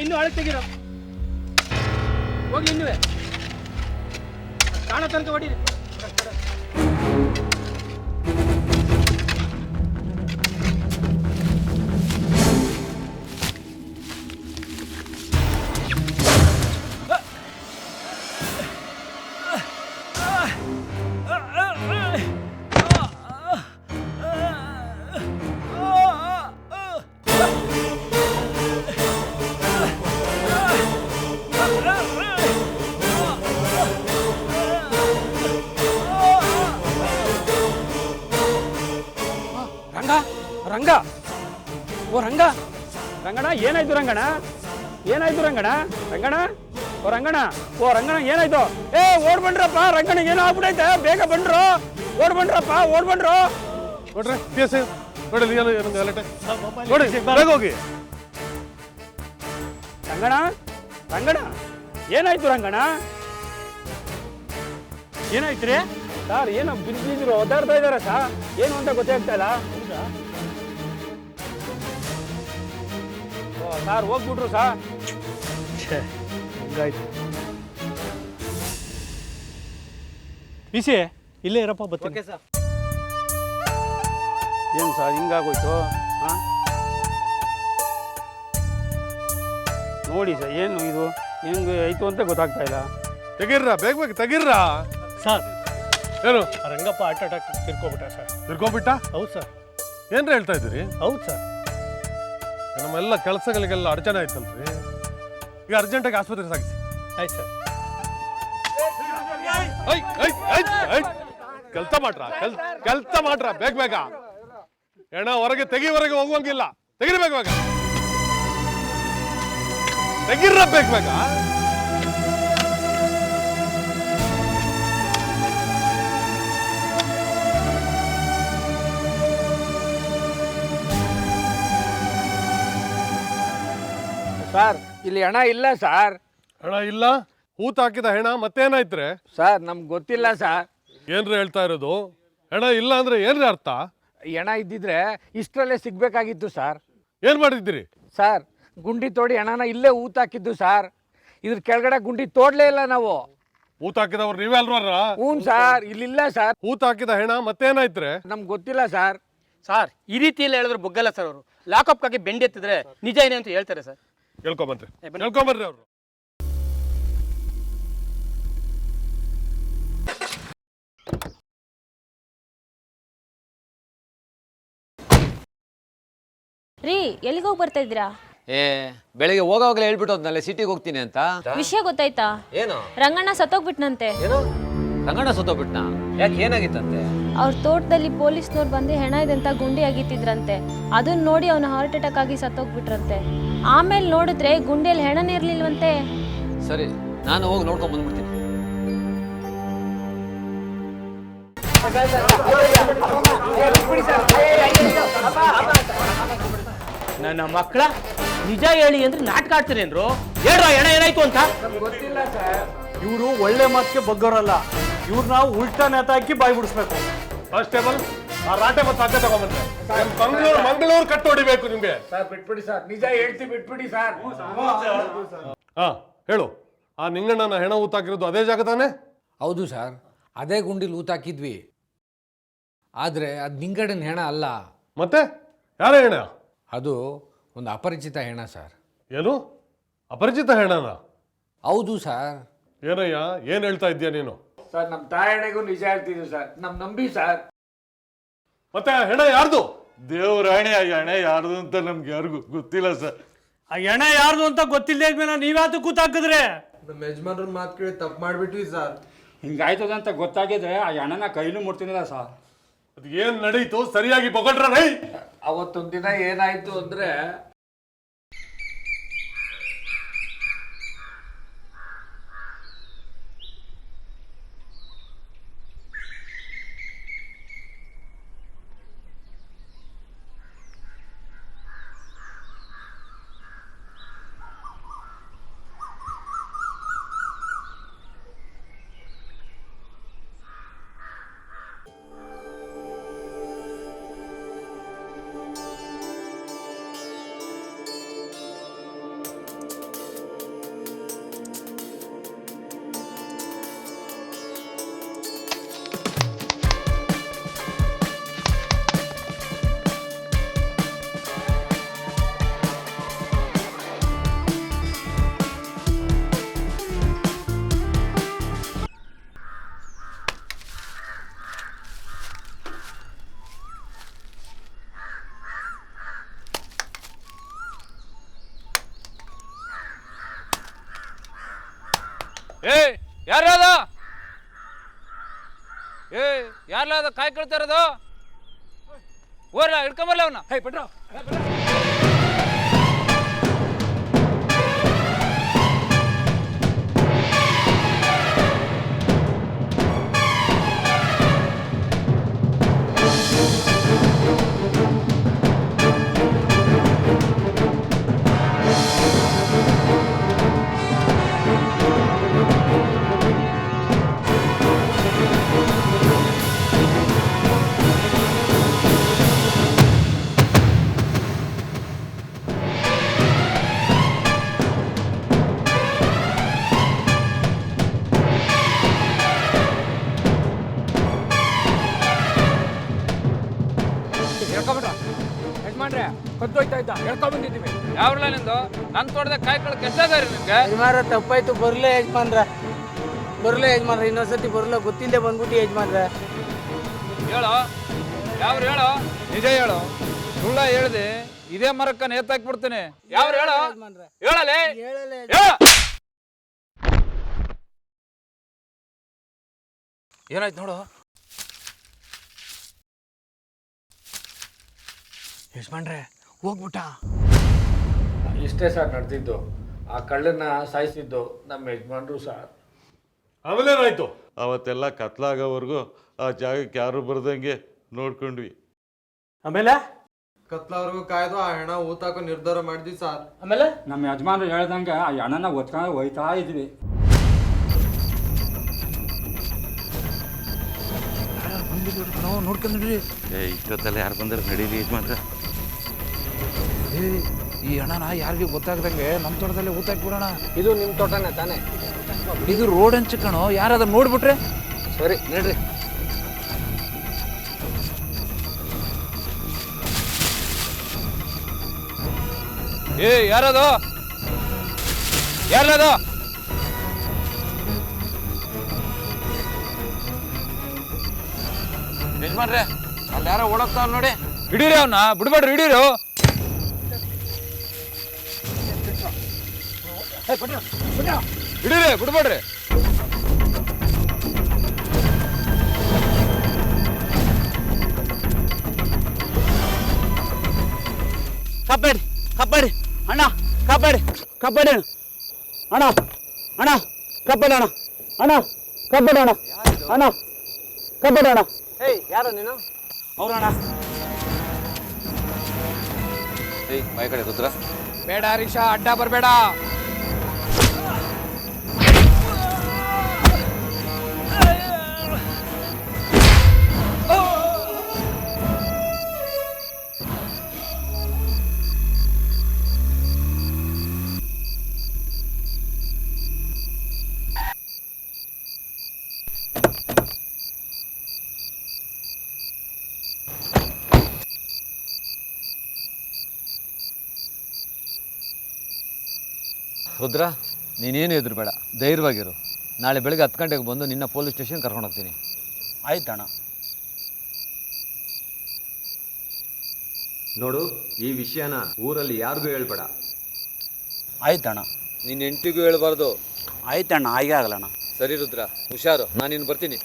ಇನ್ನೂ ಆಳಕ್ಕೆ ತೆಗೀರೋ, ಹೋಗಿ ಇನ್ನುವೆ ಕಾಣೋ ತನಕ ಹೊಡೀರಿ. ರಂಗ, ಓ ರಂಗ, ರಂಗಣ ಏನಾಯ್ತು? ರಂಗಣ ಏನಾಯ್ತು? ರಂಗಣ, ರಂಗಣ, ಓ ರಂಗಣ, ಓ ರಂಗಣ ಏನಾಯ್ತು? ಏ ಓಡ್ ಬನ್ರಪ್ಪ, ರಂಗಣ ಏನೋ ಆಗ್ಬಿಟ್ಟೈತೆ, ಬೇಗ ಬನ್ರು, ಓಡ್ ಬನ್ರಪ್ಪ, ಓಡ್ ಬನ್ರು. ನೋಡ್ರಿ ನೋಡಿ, ಗಲಾಟೆ ನೋಡಿ, ಬೇಗ ಹೋಗಿ. ರಂಗಣ, ರಂಗಣ ಏನಾಯ್ತು? ರಂಗಣ ಏನಾಯ್ತು ರೀ? ಸರ್ ಏನೋ ಬಿದ್ದಿದ್ರು, ಒದ್ದಾಡ್ತಾ ಇದಾರೆ ಸರ್, ಏನು ಅಂತ ಗೊತ್ತಾಗ್ತಾ ಇಲ್ಲ. ಸರ್ ಹೋಗ್ಬಿಟ್ರು ಸರ್. ಹಂಗಾಯ್ತು. ಪಿ ಸಿ ಇಲ್ಲೇ ಇರಪ್ಪ ಬರ್ತೀನಿ. Okay sir. ಏನು ಸರ್ ಹಿಂಗಾಗೋಯ್ತು? ಹಾಂ ನೋಡಿ ಸರ್, ಏನು ಇದು ಹೆಂಗೆ ಆಯಿತು ಅಂತ ಗೊತ್ತಾಗ್ತಾ ಇಲ್ಲ. ತೆಗೀರ್ರ, ಬೇಗ ಬೇಗ ತೆಗೀರ್ರ. ಸರ್ ಏನು ರಂಗಪ್ಪ ಹಾರ್ಟ್ ಅಟ್ಯಾಕ್ ತಿರ್ಕೊಬಿಟ್ಟ ಸರ್. ತಿರ್ಕೊಂಬಿಟ್ಟ? ಹೌದು ಸರ್. ಏನ್ರ ಹೇಳ್ತಾ ಇದ್ದೀರಿ? ಹೌದು ಸರ್. ನಮ್ಮೆಲ್ಲ ಕೆಲಸಗಳಿಗೆಲ್ಲ ಅಡಚಣೆ ಆಯ್ತಲ್ರಿ. ಈಗ ಅರ್ಜೆಂಟಾಗಿ ಆಸ್ಪತ್ರೆಗೆ ಸಾಗಿಸಿ. ಆಯ್ತು ಸರ್. ಕೆಲಸ ಮಾಡ್ರ, ಕೆಲಸ ಮಾಡ್ರ, ಬೇಗ ಬೇಗ. ಹೆಣ ಹೊರಗೆ ತೆಗಿವರೆಗೆ ಹೋಗುವಂಗಿಲ್ಲ. ತೆಗೀರಿ ಬೇಗ ಬೇಗ, ತೆಗೀರ್ರ ಬೇಗ ಬೇಗ. ಸರ್ ಇಲ್ಲಿ ಹಣ ಇಲ್ಲ ಸರ್. ಹಣ ಇಲ್ಲ? ಹೂತ್ ಹಾಕಿದ ಹೆಣ ಮತ್ತೇನಾಯ್ತ್ರೆ? ಸರ್ ನಮ್ಗೆ ಗೊತ್ತಿಲ್ಲ ಸರ್. ಏನ್ರಿ ಹೇಳ್ತಾ ಇರೋದು? ಹೆಣ ಇಲ್ಲ ಅಂದ್ರೆ ಏನ್ರಿ ಅರ್ಥ? ಹೆಣ ಇದ್ದಿದ್ರೆ ಇಷ್ಟರಲ್ಲೇ ಸಿಗ್ಬೇಕಾಗಿತ್ತು ಸರ್. ಏನ್ ಮಾಡಿದ್ದೀರಿ? ಸರ್ ಗುಂಡಿ ತೋಡಿ ಹೆಣನ ಇಲ್ಲೇ ಊತಾಕಿದ್ದು ಸರ್. ಇದ್ರ ಕೆಳಗಡೆ ಗುಂಡಿ ತೋಡ್ಲೇ ಇಲ್ಲ ನಾವು. ಹೂತ್ ಹಾಕಿದವ್ರು ನೀವೇ ಅಲ್ವರ? ಹ್ಞೂ ಸರ್, ಇಲ್ಲಿಲ್ಲ ಸರ್. ಹೂತ್ ಹಾಕಿದ ಹೆಣ ಮತ್ತೇನಾಯ್ತ್ರೆ? ನಮ್ಗೆ ಗೊತ್ತಿಲ್ಲ ಸರ್. ಸರ್ ಈ ರೀತಿ ಎಲ್ಲ ಹೇಳಿದ್ರೆ ಬೊಗ್ಗಲ್ಲ ಸರ್. ಅವರು ಲಾಕಪ್ಗಾಗಿ ಬೆಂಡ್ ಎತ್ತಿದ್ರೆ ನಿಜ ಏನೇ ಅಂತ ಹೇಳ್ತಾರೆ ಸರ್. ಹೇಳ್ಕೊಂಬನ್ರಿ, ಹೇಳ್ಕೊಂಬರ್ರಿ ಅವ್ರು. ರೀ ಎಲ್ಲಿಗೆ ಹೋಗಿ ಬರ್ತಾ ಇದ್ದೀರಾ? ಬೆಳಿಗ್ಗೆ ಹೋಗೋವಾಗಲೇ ಹೇಳ್ಬಿಟ್ಟು ಹೋದ್ನಲ್ಲ ಸಿಟಿಗೆ ಹೋಗ್ತೀನಿ ಅಂತ. ವಿಷಯ ಗೊತ್ತಾಯ್ತಾ? ಏನು? ರಂಗಣ್ಣ ಸತ್ತೋಗ್ಬಿಟ್ನಂತೆ. ಏನು? ರಂಗಣ್ಣ ಸತ್ತೋಗ್ಬಿಟ್ನಾ? ಯಾಕೆ, ಏನಾಗಿತ್ತಂತೆ? ಅವ್ರ ತೋಟದಲ್ಲಿ ಪೊಲೀಸ್ನವ್ರು ಬಂದು ಹೆಣ ಇದೆ ಅಂತ ಗುಂಡಿ ಆಗಿತ್ತಿದ್ರಂತೆ. ಅದನ್ನ ನೋಡಿ ಅವನು ಹಾರ್ಟ್ ಅಟ್ಯಾಕ್ ಆಗಿ ಸತ್ತೋಗ್ಬಿಟ್ರಂತೆ. ಆಮೇಲೆ ನೋಡಿದ್ರೆ ಗುಂಡಿಯಲ್ಲಿ ಹೆಣನೇ ಇರ್ಲಿಲ್ವಂತೆ. ಸರಿ, ನಾನು ಹೋಗಿ ನೋಡ್ಕೊಂಡ್ ಬಂದ್ಬಿಡ್ತೀನಿ. ನನ್ನ ಮಕ್ಕಳ ನಿಜ ಹೇಳಿ ಅಂದ್ರೆ ನಾಟಕ ಆಡ್ತೀರೇನ್ರು? ಹೇಳ್ರ ಹೆಣ ಏನಾಯ್ತು ಅಂತ. ಗೊತ್ತಿಲ್ಲ ಸರ್. ಇವರು ಒಳ್ಳೆ ಮಾತಿಗೆ ಬಗ್ಗೋರಲ್ಲ. ಇವ್ರು ನಾವು ಉಲ್ಟಾ ನೇತಾಕಿ ಬಾಯಿ ಬಿಡಿಸ್ಬೇಕು. ಕಾನ್ಸ್ಟೇಬಲ್, ಆ ರಾಟೆ ಮತ್ತೆ ಅತ್ತೆ ತಗೊಂಡ್ಬಂದ್ರೆ ಮಂಗಳೂರು ಕಟ್ಟು ಹೊಡಿಬೇಕು ನಿಮ್ಗೆ. ಸರ್ ಬಿಟ್ಬಿಡಿ ಸರ್, ನಿಜ ಹೇಳ್ತಿ ಬಿಟ್ಬಿಡಿ ಸರ್. ಹಾ ಹೇಳು, ಆ ನಿಂಗಣ್ಣನ ಹೆಣ ಊತಾಕಿರೋದು ಅದೇ ಜಾಗ ತಾನೆ? ಹೌದು ಸರ್, ಅದೇ ಗುಂಡಿಲಿ ಊತಾಕಿದ್ವಿ. ಆದರೆ ಅದು ನಿಂಗಡನ ಹೆಣ ಅಲ್ಲ. ಮತ್ತೆ ಯಾರ ಹೆಣ? ಅದು ಒಂದು ಅಪರಿಚಿತ ಹೆಣ ಸರ್. ಏನು ಅಪರಿಚಿತ ಹೆಣನ? ಹೌದು ಸರ್. ಏನಯ್ಯ, ಏನ್ ಹೇಳ್ತಾ ಇದ್ದೀಯ ನೀನು? ಸರ್ ನಮ್ಮ ತಾಯಣೆಗೂ ನಿಜ ಹೇಳ್ತಿದ್ವಿ ಸರ್, ನಂಬಿ ಸರ್. ಮತ್ತೆ ಹೆಣ ಯಾರ್ದು? ದೇವ್ರ ಹಣೆ, ಆ ಹಣೆ ಯಾರ್ದು ಅಂತ ನಮ್ಗೆ ಯಾರಿಗೂ ಗೊತ್ತಿಲ್ಲ ಸರ್. ಆ ಹೆಣ ಯಾರ್ದು ಅಂತ ಗೊತ್ತಿಲ್ಲದೆ ಇದ್ಮೇಲೆ ನೀವ್ಯಾತು ಕೂತಾಕಿದ್ರೆ? ನಮ್ಮ ಯಜಮಾನ್ರ ಮಾತು ಕೇಳಿ ತಪ್ಪು ಮಾಡಿಬಿಟ್ವಿ ಸರ್. ಹಿಂಗಾಯ್ತದ ಅಂತ ಗೊತ್ತಾಗಿದ್ರೆ ಆ ಹೆಣನ ಕೈಲೂ ಮುಟ್ತಿನಿಲ್ಲ ಸರ್. ಅದು ಏನ್ ನಡೀತು ಸರಿಯಾಗಿ ಬೊಗಳ್ರ ರೈ. ಅವತ್ತೊಂದು ದಿನ ಏನಾಯ್ತು ಅಂದ್ರೆ, ಯಾರ್ಯಾದ ಯಾರ್ಲಾದ ಕಾಯಿ ಕೇಳ್ತಾ ಇರೋದು? ಓರ್ಲ ಹಿಡ್ಕೊಂಬರ್ಲ ಅವನ್ನ. ಹೇ ಬಿಡ್ರ. ಅಂತ ಹೇಳ್ಕೊಂಡ್ ಬಂದಿದ್ದೀವಿ. ಯಾವ್ರಲ್ಲ ನಿಂದು ನನ್ನ ತೋಟದಾಗ ಕಾಯಿ ಕಳಕ್ಕೆ ಎಷ್ಟಾದಾರಿ ನಿಮ್ಗೆ? ಯಜಮಾನ್ರ ತಪ್ಪಾಯ್ತು, ಬರ್ಲೇ ಯಜಮಾನ್ರ, ಬರ್ಲೇ ಯಜಮಾನ್ರ, ಇನ್ನೊಂದ್ಸತಿ ಬರ್ಲ ಗೊತ್ತಿಲ್ಲದೆ ಬಂದ್ಬಿಟ್ಟು ಯಜಮಾನ್ರ. ಹೇಳೋ ಯಾವ್ರು ಹೇಳೋ, ನಿಜ ಹೇಳು, ಸುಳ್ಳ ಹೇಳ್ದೆ ಇದೇ ಮರಕ್ಕ ನೇತಾಕ್ಬಿಡ್ತೀನಿ. ಯಾವ್ರು ಹೇಳೋ, ಹೇಳಲೇ, ಏನಾಯ್ತು ನೋಡು. ಯಜಮಾನ್ರೆ ಹೋಗ್ಬಿಟ್ಟ. ಇಷ್ಟೇ ಸರ್ ನಡೆದಿದ್ದು. ಆ ಕಳ್ಳನ್ನ ಸಾಯಿಸಿದ್ದು ನಮ್ಮ ಯಜಮಾನ್ರು ಸರ್. ಆಮೇಲೇನಾಯ್ತು? ಅವತ್ತೆಲ್ಲ ಕತ್ಲಾಗೋವರೆಗೂ ಆ ಜಾಗಕ್ಕೆ ಯಾರು ಬರ್ದಂಗೆ ನೋಡ್ಕೊಂಡ್ವಿ. ಆಮೇಲೆ ಕತ್ಲವರೆಗೂ ಕಾಯ್ದು ಆ ಹೆಣ ಊತಾಕೋ ನಿರ್ಧಾರ ಮಾಡಿದ್ವಿ ಸರ್. ಆಮೇಲೆ ನಮ್ಮ ಯಜಮಾನ್ರು ಹೇಳ್ದಂಗೆ ಆ ಹಣನ ಒತ್ಕೊಂಡು ಹೋಯ್ತಾ ಇದ್ವಿ. ನೋಡ್ಕೊಂಡ್ರಿ ಇಷ್ಟೊತ್ತಲ್ಲ ಯಾರು ಬಂದ್ರೆ ನಡೀಲಿ ಯಜಮಾನ್ರ. ಈ ಹಣನ ಯಾರಿಗೆ ಗೊತ್ತಾಗ್ದಂಗೆ ನಮ್ಮ ತೋಟದಲ್ಲೇ ಊತಾಕ್ಬಿಡೋಣ. ಇದು ನಿಮ್ಮ ತೋಟನೇ ತಾನೇ? ಇದು ರೋಡ್ ಹಂಚು ಕಣೋ, ಯಾರಾದ್ರೂ ನೋಡ್ಬಿಟ್ರೆ? ಸರಿ ನಡ್ರಿ. ಏ ಯಾರದು, ಯಾರದು? ಯಜಮಾನ್ರೆ ಅಲ್ಲಿ ಯಾರೋ ಓಡೋಗ್ತಾವ ನೋಡಿ. ಹಿಡೀರಿ ಅವನ್ನ, ಬಿಡ್ಬೇಡ್ರಿ, ಹಿಡೀರು. ಹಿಡೀರಿ, ಬಿಡ್ಬೇಡ್ರಿ. ಕಾಪಾಡಿ ಕಾಪಾಡಿ ಅಣ್ಣ, ಕಾಪಾಡಿ ಕಾಪಾಡಿ ಅಣ್ಣ, ಅಣ್ಣ ಕಾಪಾಡಿ ಅಣ್ಣ, ಅಣ್ಣ ಕಾಪಾಡಿ ಅಣ್ಣ, ಅಣ್ಣ ಕಾಪಾಡಿ ಅಣ್ಣ. ಏಯ್ ಯಾರು ನೀನು? ಅವ್ರಣ್ಣ. ಏಯ್ ಬಾಯ್ ಕಡೆ ರುದ್ರ. ಬೇಡ ಹರೀಶ, ಅಡ್ಡ ಬರಬೇಡ. ರುದ್ರ, ನೀನೇನು ಹೆದರ್ಬೇಡ, ಧೈರ್ಯವಾಗಿರು. ನಾಳೆ ಬೆಳಗ್ಗೆ 10 ಗಂಟೆಗೆ ಬಂದು ನಿನ್ನ ಪೊಲೀಸ್ ಸ್ಟೇಷನ್ ಕರ್ಕೊಂಡು ಹೋಗ್ತೀನಿ. ಆಯ್ತಣ್ಣ. ನೋಡು, ಈ ವಿಷಯನ ಊರಲ್ಲಿ ಯಾರಿಗೂ ಹೇಳ್ಬೇಡ. ಆಯ್ತಣ್ಣ. ನಿನ್ನ ಹೆಂಡತಿಗೂ ಹೇಳ್ಬಾರ್ದು. ಆಯ್ತಣ್ಣ, ಹಾಗೆ ಆಗಲ್ಲಣ್ಣ. ಸರಿ ರುದ್ರ, ಹುಷಾರು. ನಾನು ಇನ್ನು ಬರ್ತೀನಿ.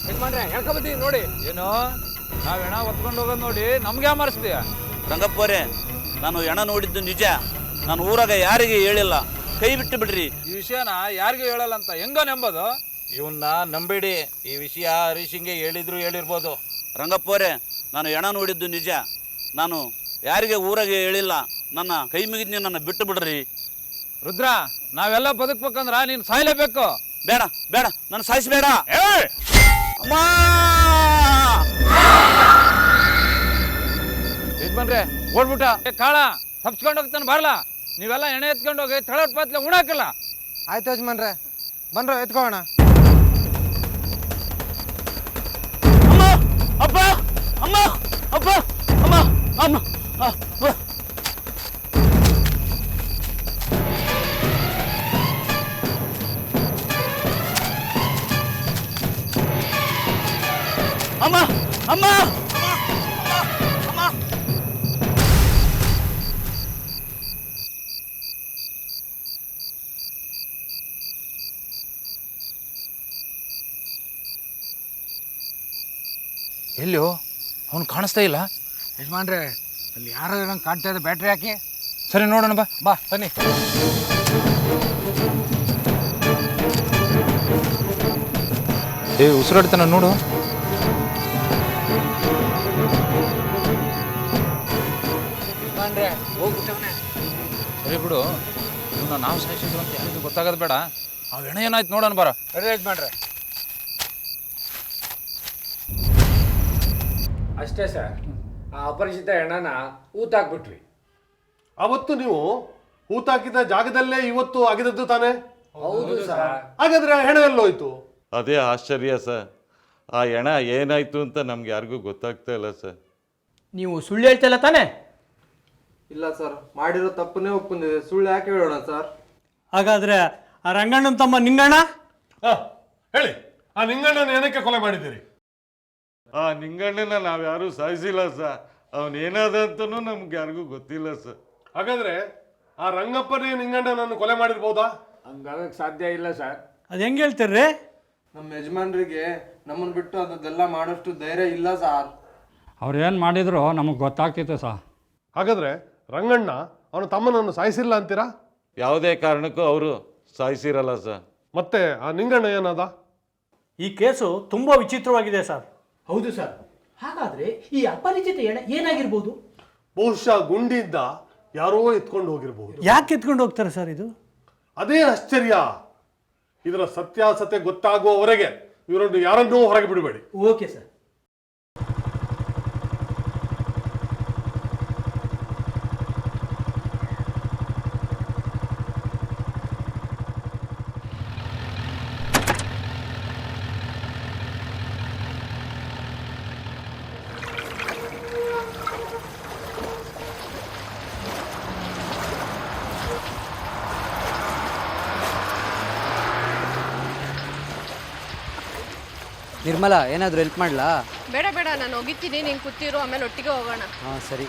ಯಜಮಾನ್ರೆ ಹೇಳ್ಕೊಂಬತ್ತೀವಿ ನೋಡಿ. ಏನು ನಾವ್ ಹೆಣ ಹೊತ್ಕೊಂಡು ಹೋಗೋದು ನೋಡಿ ನಮ್ಗೆ ಮರೆಸ್ತೀಯ? ರಂಗಪ್ಪರೇ, ನಾನು ಹೆಣ ನೋಡಿದ್ದು ನಿಜ. ನಾನು ಊರಾಗ ಯಾರಿಗೆ ಹೇಳಿಲ್ಲ, ಕೈ ಬಿಟ್ಟು ಬಿಡ್ರಿ. ಈ ವಿಷಯನ ಯಾರಿಗೂ ಹೇಳಲ್ಲ ಅಂತ ಹೆಂಗ ನಂಬೋದು? ಇವನ್ನ ನಂಬೇಡಿ. ಈ ವಿಷಯ ಹರೀಶಿಂಗೆ ಹೇಳಿದ್ರು ಹೇಳಿರ್ಬೋದು. ರಂಗಪ್ಪರೇ, ನಾನು ಹೆಣ ನೋಡಿದ್ದು ನಿಜ. ನಾನು ಯಾರಿಗೆ ಊರಾಗೆ ಹೇಳಿಲ್ಲ. ನನ್ನ ಕೈ ಮುಗಿದ್ನಿ, ನನ್ನ ಬಿಟ್ಟು ಬಿಡ್ರಿ. ರುದ್ರ, ನಾವೆಲ್ಲ ಬದುಕ್ಬೇಕಂದ್ರ ನೀನ್ ಸಾಯ್ಲೇಬೇಕು. ಬೇಡ ಬೇಡ, ನಾನು ಸಾಯಿಸ್ಬೇಡ. ಯಜಮಾನ್ರೆ ಓಡ್ಬಿಟ್ಟ. ಕಾಳ ತಪ್ಸ್ಕೊಂಡು ಹೋಗ್ತಾನೆ, ಬಾರ್ಲ. ನೀವೆಲ್ಲ ಎಣ್ಣೆ ಎತ್ಕೊಂಡು ಹೋಗಿ ತಳಟ್ ಪಾತ್ಲೆ ಉಣಾಕಲ್ಲ. ಆಯ್ತು ಯಜಮಾನ್ರೆ, ಬಂದ್ರು ಎತ್ಕೋಣ. ಅಪ್ಪ ಅಮ್ಮ ಅಪ್ಪ ಅಮ್ಮ ಅಮ್ಮ ಅಮ್ಮ ಅಮ್ಮ ಎಲ್ಲೋ ಅವ್ನು ಕಾಣಿಸ್ತಾ ಇಲ್ಲ. ಯಜಮಾನ್ರೆ, ಅಲ್ಲಿ ಯಾರೋ ಇರೋಂಗೆ ಕಾಣ್ತಾ ಇದೆ. ಬ್ಯಾಟ್ರಿ ಹಾಕಿ. ಸರಿ ನೋಡೋಣ, ಬಾ ಬಾ ಬನ್ನಿ. ಉಸಿರಾಡ್ತಾನ ನೋಡು. ಸರಿ ಬಿಡು, ಇವನ್ನ ನಾವು ಸಾಯಿಸಿದ್ರು ಅಂತ ಯಾರಿಗೂ ಗೊತ್ತಾಗೋದು ಬೇಡ. ಆ ಹೆಣ ಏನಾಯ್ತು ನೋಡೋಣ ಬರ. ಮಾಡ್ರೆ ಅಷ್ಟೇ ಸರ್. ಆ ಅಪರಿಚಿತ ಹೆಣನ ಊತಾಕ್ಬಿಟ್ವಿ. ಅವತ್ತು ನೀವು ಹೂತಾಕಿದ ಜಾಗದಲ್ಲೇ ಇವತ್ತು ಆಗಿದದ್ದು ತಾನೇ? ಹೌದು ಸರ್. ಹಾಗಾದ್ರೆ ಆ ಹೆಣ ಎಲ್ಲೋಯ್ತು? ಅದೇ ಆಶ್ಚರ್ಯ ಸರ್. ಆ ಹೆಣ ಏನಾಯ್ತು ಅಂತ ನಮ್ಗೆ ಯಾರಿಗೂ ಗೊತ್ತಾಗ್ತಾ ಇಲ್ಲ ಸರ್. ನೀವು ಸುಳ್ಳು ಹೇಳ್ತಿಲ್ಲ ತಾನೇ? ಇಲ್ಲ ಸರ್, ಮಾಡಿರೋ ತಪ್ಪನ್ನೇ ಒಪ್ಕೊಂಡಿದೆ, ಸುಳ್ಳು ಯಾಕೆ ಹೇಳೋಣ ಸರ್? ಹಾಗಾದ್ರೆ ಆ ರಂಗಣ್ಣನ ತಮ್ಮ ನಿಂಗಣ್ಣ? ಹೇಳಿ, ಆ ನಿಂಗಣ್ಣನ ಏನಕ್ಕೆ ಕೊಲೆ ಮಾಡಿದ್ದೀರಿ? ಆ ನಿಂಗಣ್ಣನ ನಾವ್ಯಾರೂ ಸಾಯಿಸಿಲ್ಲ ಸರ್. ಅವನೇನಾದಂತನೂ ನಮ್ಗೆ ಯಾರಿಗೂ ಗೊತ್ತಿಲ್ಲ ಸರ್. ಹಾಗಾದ್ರೆ ಆ ರಂಗಪ್ಪನೇ ನಿಂಗಣ್ಣನನ್ನು ಕೊಲೆ ಮಾಡಿರ್ಬೋದಾ? ಹಂಗಾಗಕ್ಕೆ ಸಾಧ್ಯ ಇಲ್ಲ ಸರ್. ಅದು ಹೆಂಗೆ ಹೇಳ್ತೀರ್ರಿ? ನಮ್ಮ ಯಜಮಾನ್ರಿಗೆ ನಮ್ಮನ್ನು ಬಿಟ್ಟು ಅದೆಲ್ಲ ಮಾಡೋಷ್ಟು ಧೈರ್ಯ ಇಲ್ಲ ಸರ್. ಅವ್ರು ಏನು ಮಾಡಿದ್ರು ನಮಗೆ ಗೊತ್ತಾಗ್ತಿತ್ತು ಸರ್. ಹಾಗಾದ್ರೆ ರಂಗಣ್ಣ ಅವನು ತಮ್ಮನನ್ನು ಸಾಯಿಸಿಲ್ಲ ಅಂತೀರಾ? ಯಾವುದೇ ಕಾರಣಕ್ಕೂ ಅವರು ಸಾಯಿಸಿರಲ್ಲ ಸರ್. ಮತ್ತೆ ಆ ನಿಂಗಣ್ಣ ಏನಾದ? ಈ ಕೇಸು ತುಂಬ ವಿಚಿತ್ರವಾಗಿದೆ ಸರ್. ಹೌದು ಸರ್. ಹಾಗಾದ್ರೆ ಈ ಅಪರಿಚಿತ ಹೆಣ ಏನಾಗಿರ್ಬೋದು? ಬಹುಶಃ ಗುಂಡಿಯಿಂದ ಯಾರೋ ಎತ್ಕೊಂಡು ಹೋಗಿರ್ಬೋದು. ಯಾಕೆ ಎತ್ಕೊಂಡು ಹೋಗ್ತಾರೆ ಸರ್ ಇದು? ಅದೇ ಆಶ್ಚರ್ಯ. ಇದರ ಸತ್ಯಾಸತ್ಯ ಗೊತ್ತಾಗುವವರೆಗೆ ಇವರನ್ನು ಯಾರನ್ನೂ ಹೊರಗೆ ಬಿಡಬೇಡಿ. Okay sir. ನಿರ್ಮಲಾ, ಏನಾದರೂ ಹೆಲ್ಪ್ ಮಾಡಲಾ? ಬೇಡ ಬೇಡ, ನಾನು ಹೋಗಿದ್ದೀನಿ, ನೀನು ಕೂತಿರು, ಆಮೇಲೆ ಒಟ್ಟಿಗೆ ಹೋಗೋಣ. ಹಾಂ ಸರಿ.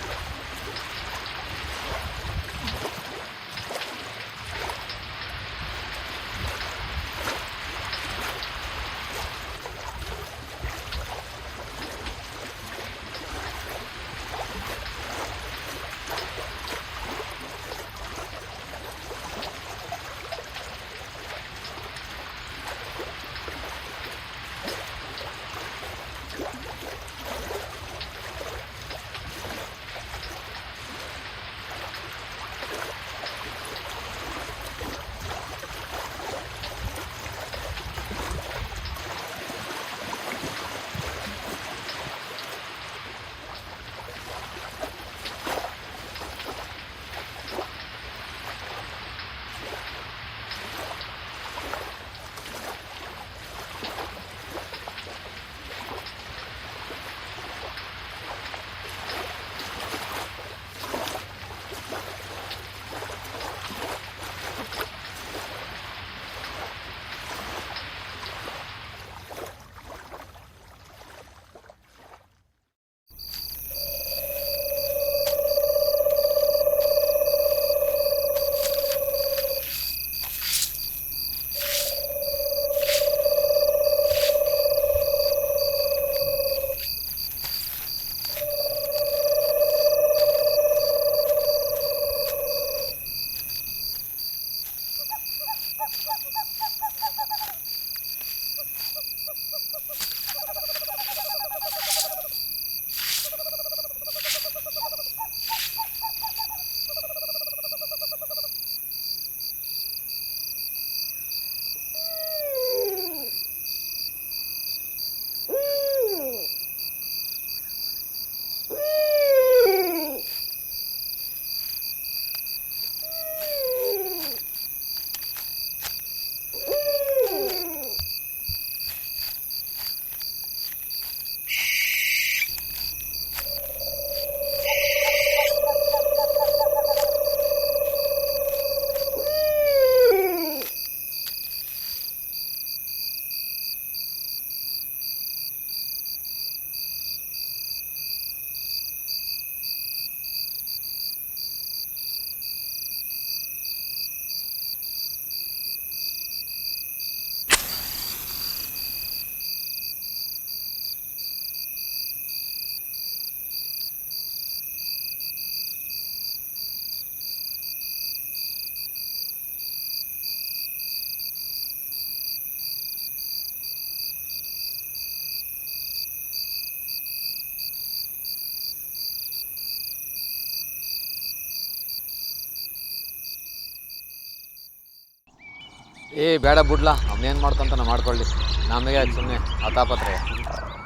ಏ ಬೇಡ ಬಿಡ್ಲಾ, ಅವನೇನು ಮಾಡ್ಕೊಂತಾನೆ ಮಾಡ್ಕೊಳ್ಳಿ, ನಮಗೆ ಯಾಕೆ ಸುಮ್ಮನೆ ಅತಾಪತ್ರೆ.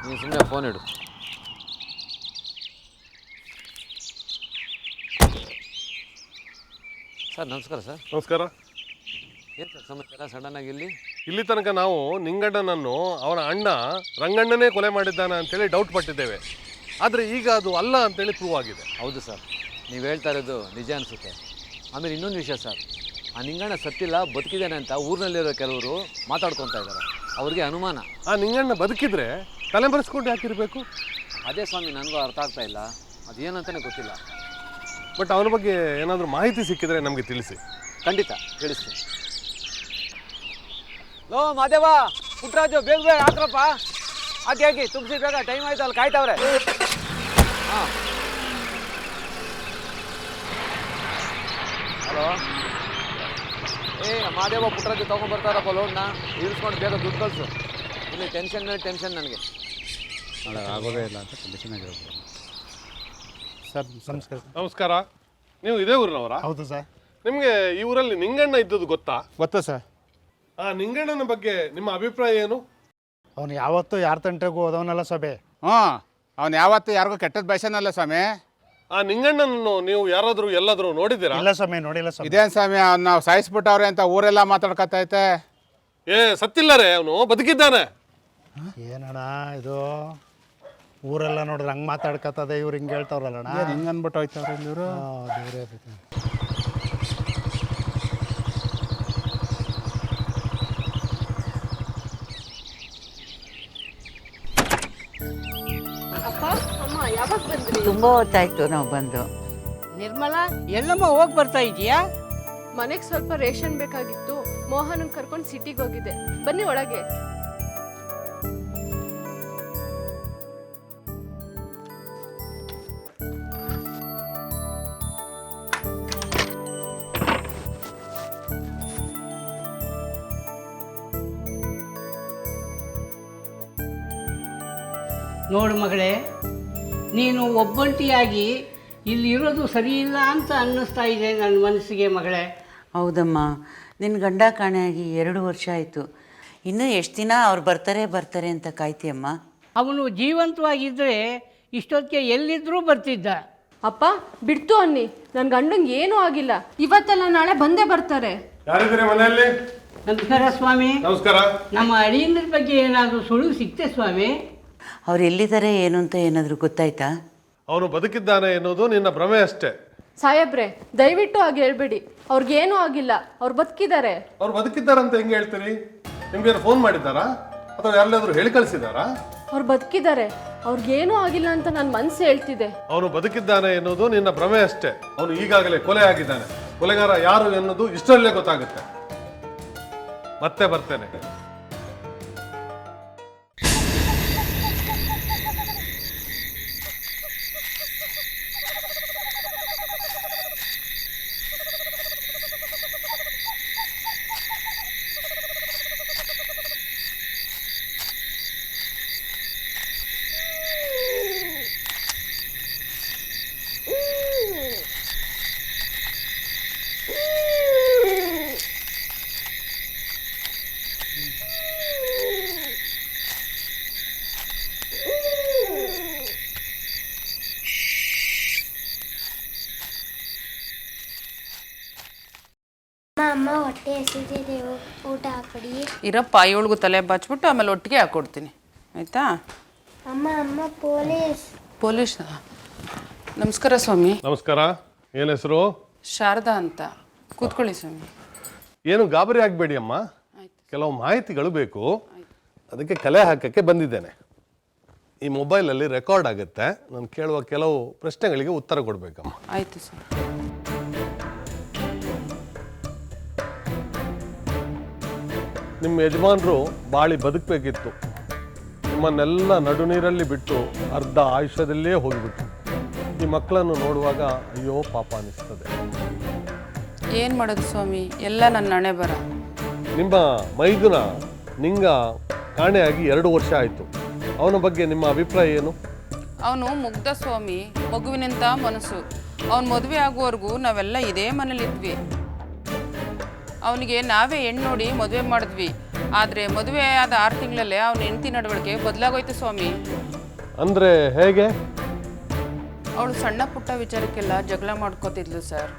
ನೀನು ಸುಮ್ಮನೆ ಫೋನ್ ಇಡು. ಸರ್ ನಮಸ್ಕಾರ. ಸರ್ ನಮಸ್ಕಾರ. ಏನು ಸರ್ ಸಮಾಚಾರ ಸಡನ್ನಾಗಿ ಇಲ್ಲಿ ತನಕ ನಾವು ನಿಂಗಣ್ಣನನ್ನು ಅವನ ಅಣ್ಣ ರಂಗಣ್ಣನೇ ಕೊಲೆ ಮಾಡಿದ್ದಾನೆ ಅಂತೇಳಿ ಡೌಟ್ ಪಟ್ಟಿದ್ದೇವೆ. ಆದರೆ ಈಗ ಅದು ಅಲ್ಲ ಅಂತೇಳಿ ಪ್ರೂವ್ ಆಗಿದೆ. ಹೌದು ಸರ್, ನೀವು ಹೇಳ್ತಾ ಇರೋದು ನಿಜ ಅನಿಸುತ್ತೆ. ಆಮೇಲೆ ಇನ್ನೊಂದು ವಿಷಯ ಸರ್, ಆ ನಿಂಗಣ್ಣ ಸತ್ತಿಲ್ಲ ಬದುಕಿದ್ದಾನೆ ಅಂತ ಊರಿನಲ್ಲಿರೋ ಕೆಲವರು ಮಾತಾಡ್ಕೊತಾ ಇದ್ದಾರೆ. ಅವ್ರಿಗೆ ಅನುಮಾನ ಆ ನಿಂಗಣ್ಣ ಬದುಕಿದ್ರೆ ತಲೆ ಬರೆಸ್ಕೊಂಡು ಯಾಕಿರಬೇಕು? ಅದೇ ಸ್ವಾಮಿ, ನನಗೂ ಅರ್ಥ ಆಗ್ತಾ ಇಲ್ಲ, ಅದೇನಂತಲೇ ಗೊತ್ತಿಲ್ಲ. ಬಟ್ ಅವನ ಬಗ್ಗೆ ಏನಾದರೂ ಮಾಹಿತಿ ಸಿಕ್ಕಿದ್ರೆ ನಮಗೆ ತಿಳಿಸಿ. ಖಂಡಿತ ತಿಳಿಸ್ತೀನಿ. ಲೋ ಮಾದೇವ, ಪುಟ್ಟರಾಜು, ಬೇಗ ಬೇಗ ಹಾಕ್ರಪ್ಪ. ಹಾಕಿ ತುಂಬಿಸಿ ಬೇಗ, ಟೈಮ್ ಆಯ್ತು, ಅಲ್ಲಿ ಕಾಯ್ತಾವ್ರೆ. ಹಾಂ ಹಲೋ. ಮಾದೇವ ಪುಟ್ಟರಾಜು ತೊಗೊಂಡ್ಬರ್ತಾರಪ್ಪ ಲೋನ್ನ, ಇಳಿಸ್ಕೊಂಡು ಬೇಗ ದುಡ್ಡು ಕಳಿಸು. ಇಲ್ಲಿ ಟೆನ್ಷನ್ ಮೇಲೆ ಟೆನ್ಷನ್ ನನಗೆ. ಆಗೋದೇ ಇಲ್ಲ ಅಂತ ಕಂಡೀಷನ್ ಆಗಿರೋದು. ಸರ್ ನಮಸ್ಕಾರ. ನಮಸ್ಕಾರ. ನೀವು ಇದೇ ಊರಿನವರಾ? ಹೌದು ಸರ್. ನಿಮಗೆ ಈ ಊರಲ್ಲಿ ನಿಂಗಣ್ಣ ಇದ್ದದ್ದು ಗೊತ್ತಾ? ಗೊತ್ತಾ ಸರ್. ಆ ನಿಂಗಣ್ಣನ ಬಗ್ಗೆ ನಿಮ್ಮ ಅಭಿಪ್ರಾಯ ಏನು? ಅವನು ಯಾವತ್ತೂ ಯಾರ ತಂಟೆಗೂ ಹೋದವನಲ್ಲ ಸ್ವಾಮಿ. ಅವನು ಯಾವತ್ತೂ ಯಾರಿಗೂ ಕೆಟ್ಟದ್ದು ಬಯಸನಲ್ಲ ಸ್ವಾಮಿ. ಆ ನಿಂಗಣ್ಣನನ್ನು ನೀವು ಯಾರಾದರೂ ಎಲ್ಲಾದರೂ ನೋಡಿದ್ದೀರಾ? ಇಲ್ಲ ಸ್ವಾಮಿ, ನೋಡಿಲ್ಲ ಸ್ವಾಮಿ. ಇದೇನು ಸ್ವಾಮಿ, ಅವ್ನು ನಾವು ಸಾಯಿಸ್ಬಿಟ್ಟವ್ರೆ ಅಂತ ಊರೆಲ್ಲ ಮಾತಾಡ್ಕತ್ತೈತೆ. ಸತ್ತಿಲ್ಲರೇ, ಅವನು ಬದುಕಿದ್ದಾನೆ. ಏನಣ್ಣ ಇದು, ಊರೆಲ್ಲ ನೋಡಿದ್ರೆ ಹಂಗೆ ಮಾತಾಡ್ಕತ್ತದೆ, ಇವ್ರು ಹಿಂಗೆ ಹೇಳ್ತಾವ್ರಲ್ಲಣ್ಣ. ಹಿಂಗೆ ಅಂದ್ಬಿಟ್ಟು ಹೋಯ್ತವ್ರೆ ಇವರು. ದೇವರೇ. ತುಂಬ ಹೊತ್ತಾಯ್ತು ನಾವು ಬಂದು. ನಿರ್ಮಲಾ, ಎಲ್ಲಮ್ಮ ಹೋಗಿ ಬರ್ತಾ ಇದೀಯಾ? ಮನೆಗೆ ಸ್ವಲ್ಪ ರೇಷನ್ ಬೇಕಾಗಿತ್ತು, ಮೋಹನ್ ಕರ್ಕೊಂಡು ಸಿಟಿಗೆ ಹೋಗಿದ್ದೆ. ಬನ್ನಿ ಒಳಗೆ. ನೋಡು ಮಗಳೇ, ನೀನು ಒಬ್ಬಂಟಿಯಾಗಿ ಇಲ್ಲಿ ಇರೋದು ಸರಿ ಇಲ್ಲ ಅಂತ ಅನ್ನಿಸ್ತಾ ಇದೆ ನನ್ನ ಮನಸ್ಸಿಗೆ ಮಗಳೇ. ಹೌದಮ್ಮ, ನಿನ್ನ ಗಂಡ ಕಾಣೆಯಾಗಿ 2 ವರ್ಷ ಆಯಿತು. ಇನ್ನೂ ಎಷ್ಟು ದಿನ ಅವ್ರು ಬರ್ತಾರೆ ಅಂತ ಕಾಯ್ತೀಯಮ್ಮ? ಅವನು ಜೀವಂತವಾಗಿದ್ದರೆ ಇಷ್ಟೊತ್ತಿಗೆ ಎಲ್ಲಿದ್ದರೂ ಬರ್ತಿದ್ದ. ಅಪ್ಪ ಬಿಡ್ತು ಅನ್ನಿ, ನನ್ನ ಗಂಡಂಗೆ ಏನೂ ಆಗಿಲ್ಲ. ಇವತ್ತೆಲ್ಲ ನಾಳೆ ಬಂದೇ ಬರ್ತಾರೆ. ಯಾರಿದ್ದೀರಿ ಮನೆಯಲ್ಲಿ? ನಮಸ್ಕಾರ ಸ್ವಾಮಿ. ನಮಸ್ಕಾರ. ನಮ್ಮ ಅಳಿಯಂದ್ರ ಬಗ್ಗೆ ಏನಾದರೂ ಸುಳಿವು ಸಿಕ್ತೆ ಸ್ವಾಮಿ? ಅವ್ರು ಎಲ್ಲಿದ್ದಾರೆ ಏನು ಅಂತ ಏನಾದರೂ ಗೊತ್ತಾಯ್ತಾ? ಅವನು ಬದುಕಿದ್ದಾನೆ ಎನ್ನುವುದು ನಿನ್ನ ಭ್ರಮೆ ಅಷ್ಟೇ. ಸಾಹೇಬ್ರೆ, ದಯವಿಟ್ಟು ಹಾಗೆ ಹೇಳ್ಬೇಡಿ. ಅವ್ರಿಗೇನೂ ಆಗಿಲ್ಲ, ಅವ್ರು ಬದುಕಿದ್ದಾರೆ. ಅವ್ರು ಬದುಕಿದ್ದಾರಂತ ಹೆಂಗೆ ಹೇಳ್ತೀರಿ? ನಿಮ್ಗೆ ಫೋನ್ ಮಾಡಿದ್ದಾರಾ ಅಥವಾ ಯಾರೆಲ್ಲಾದ್ರೂ ಹೇಳಿ ಕಳಿಸಿದಾರಾ? ಅವ್ರು ಬದುಕಿದ್ದಾರೆ, ಅವ್ರಿಗೇನೂ ಆಗಿಲ್ಲ ಅಂತ ನನ್ನ ಮನಸ್ಸು ಹೇಳ್ತಿದೆ. ಅವನು ಬದುಕಿದ್ದಾನೆ ಎನ್ನುವುದು ನಿನ್ನ ಭ್ರಮೆ ಅಷ್ಟೇ. ಅವನು ಈಗಾಗಲೇ ಕೊಲೆ ಆಗಿದ್ದಾನೆ. ಕೊಲೆಗಾರ ಯಾರು ಎನ್ನುವುದು ಇಷ್ಟರಲ್ಲೇ ಗೊತ್ತಾಗುತ್ತೆ. ಮತ್ತೆ ಬರ್ತೇನೆ. ಅಮ್ಮ ಹೊಟ್ಟೆ ಹಸಿದಿದೆ, ಊಟ ಹಾಕೊಡಿ. ಇರಪ್ಪ, ಇವಳಿಗೂ ತಲೆ ಬಾಚ್ಬಿಟ್ಟು ಆಮೇಲೆ ಒಟ್ಟಿಗೆ ಹಾಕ್ಕೊಡ್ತೀನಿ, ಆಯಿತಾ? ಅಮ್ಮ ಪೊಲೀಸ್. ನಮಸ್ಕಾರ ಸ್ವಾಮಿ. ನಮಸ್ಕಾರ. ಏನು ಹೆಸರು? ಶಾರದಾ ಅಂತ. ಕೂತ್ಕೊಳ್ಳಿ ಸ್ವಾಮಿ. ಏನು ಗಾಬರಿ ಆಗಬೇಡಿ ಅಮ್ಮ, ಕೆಲವು ಮಾಹಿತಿಗಳು ಬೇಕು, ಅದಕ್ಕೆ ಕಲೆ ಹಾಕಕ್ಕೆ ಬಂದಿದ್ದೇನೆ. ಈ ಮೊಬೈಲಲ್ಲಿ ರೆಕಾರ್ಡ್ ಆಗುತ್ತೆ, ನಾನು ಕೇಳುವ ಕೆಲವು ಪ್ರಶ್ನೆಗಳಿಗೆ ಉತ್ತರ ಕೊಡಬೇಕಮ್ಮ. ಆಯಿತು ಸರ್. ನಿಮ್ಮ ಯಜಮಾನರು ಬಾಳಿ ಬದುಕಬೇಕಿತ್ತು. ನಿಮ್ಮನ್ನೆಲ್ಲ ನಡು ನೀರಲ್ಲಿ ಬಿಟ್ಟು ಅರ್ಧ ಆಯುಷ್ಯದಲ್ಲೇ ಹೋಗಿಬಿಟ್ರು. ಈ ಮಕ್ಕಳನ್ನು ನೋಡುವಾಗ ಅಯ್ಯೋ ಪಾಪ ಅನಿಸ್ತದೆ. ಏನು ಮಾಡೋದು ಸ್ವಾಮಿ, ಎಲ್ಲ ನನ್ನ ಹಣೆ ಬರ. ನಿಮ್ಮ ಮೈದುನ ನಿಂಗ ಕಾಣೆಯಾಗಿ 2 ವರ್ಷ ಆಯಿತು. ಅವನ ಬಗ್ಗೆ ನಿಮ್ಮ ಅಭಿಪ್ರಾಯ ಏನು? ಅವನು ಮುಗ್ಧ ಸ್ವಾಮಿ, ಮಗುವಿನಂತ ಮನಸ್ಸು. ಅವನ ಮದುವೆ ಆಗುವವರೆಗೂ ನಾವೆಲ್ಲ ಇದೇ ಮನೇಲಿದ್ವಿ. ಅವನಿಗೆ ನಾವೇ ಹೆಣ್ಣು ನೋಡಿ ಮದುವೆ ಮಾಡಿದ್ವಿ. ಆದರೆ ಮದುವೆ ಆದ 6 ತಿಂಗಳಲ್ಲೇ ಅವನ ಹೆಂಡತಿ ನಡವಳಿಕೆ ಬದಲಾಗೋಯ್ತು ಸ್ವಾಮಿ. ಅಂದರೆ ಹೇಗೆ? ಅವಳು ಸಣ್ಣ ಪುಟ್ಟ ವಿಚಾರಕ್ಕೆಲ್ಲ ಜಗಳ ಮಾಡ್ಕೋತಿದ್ಲು ಸರ್.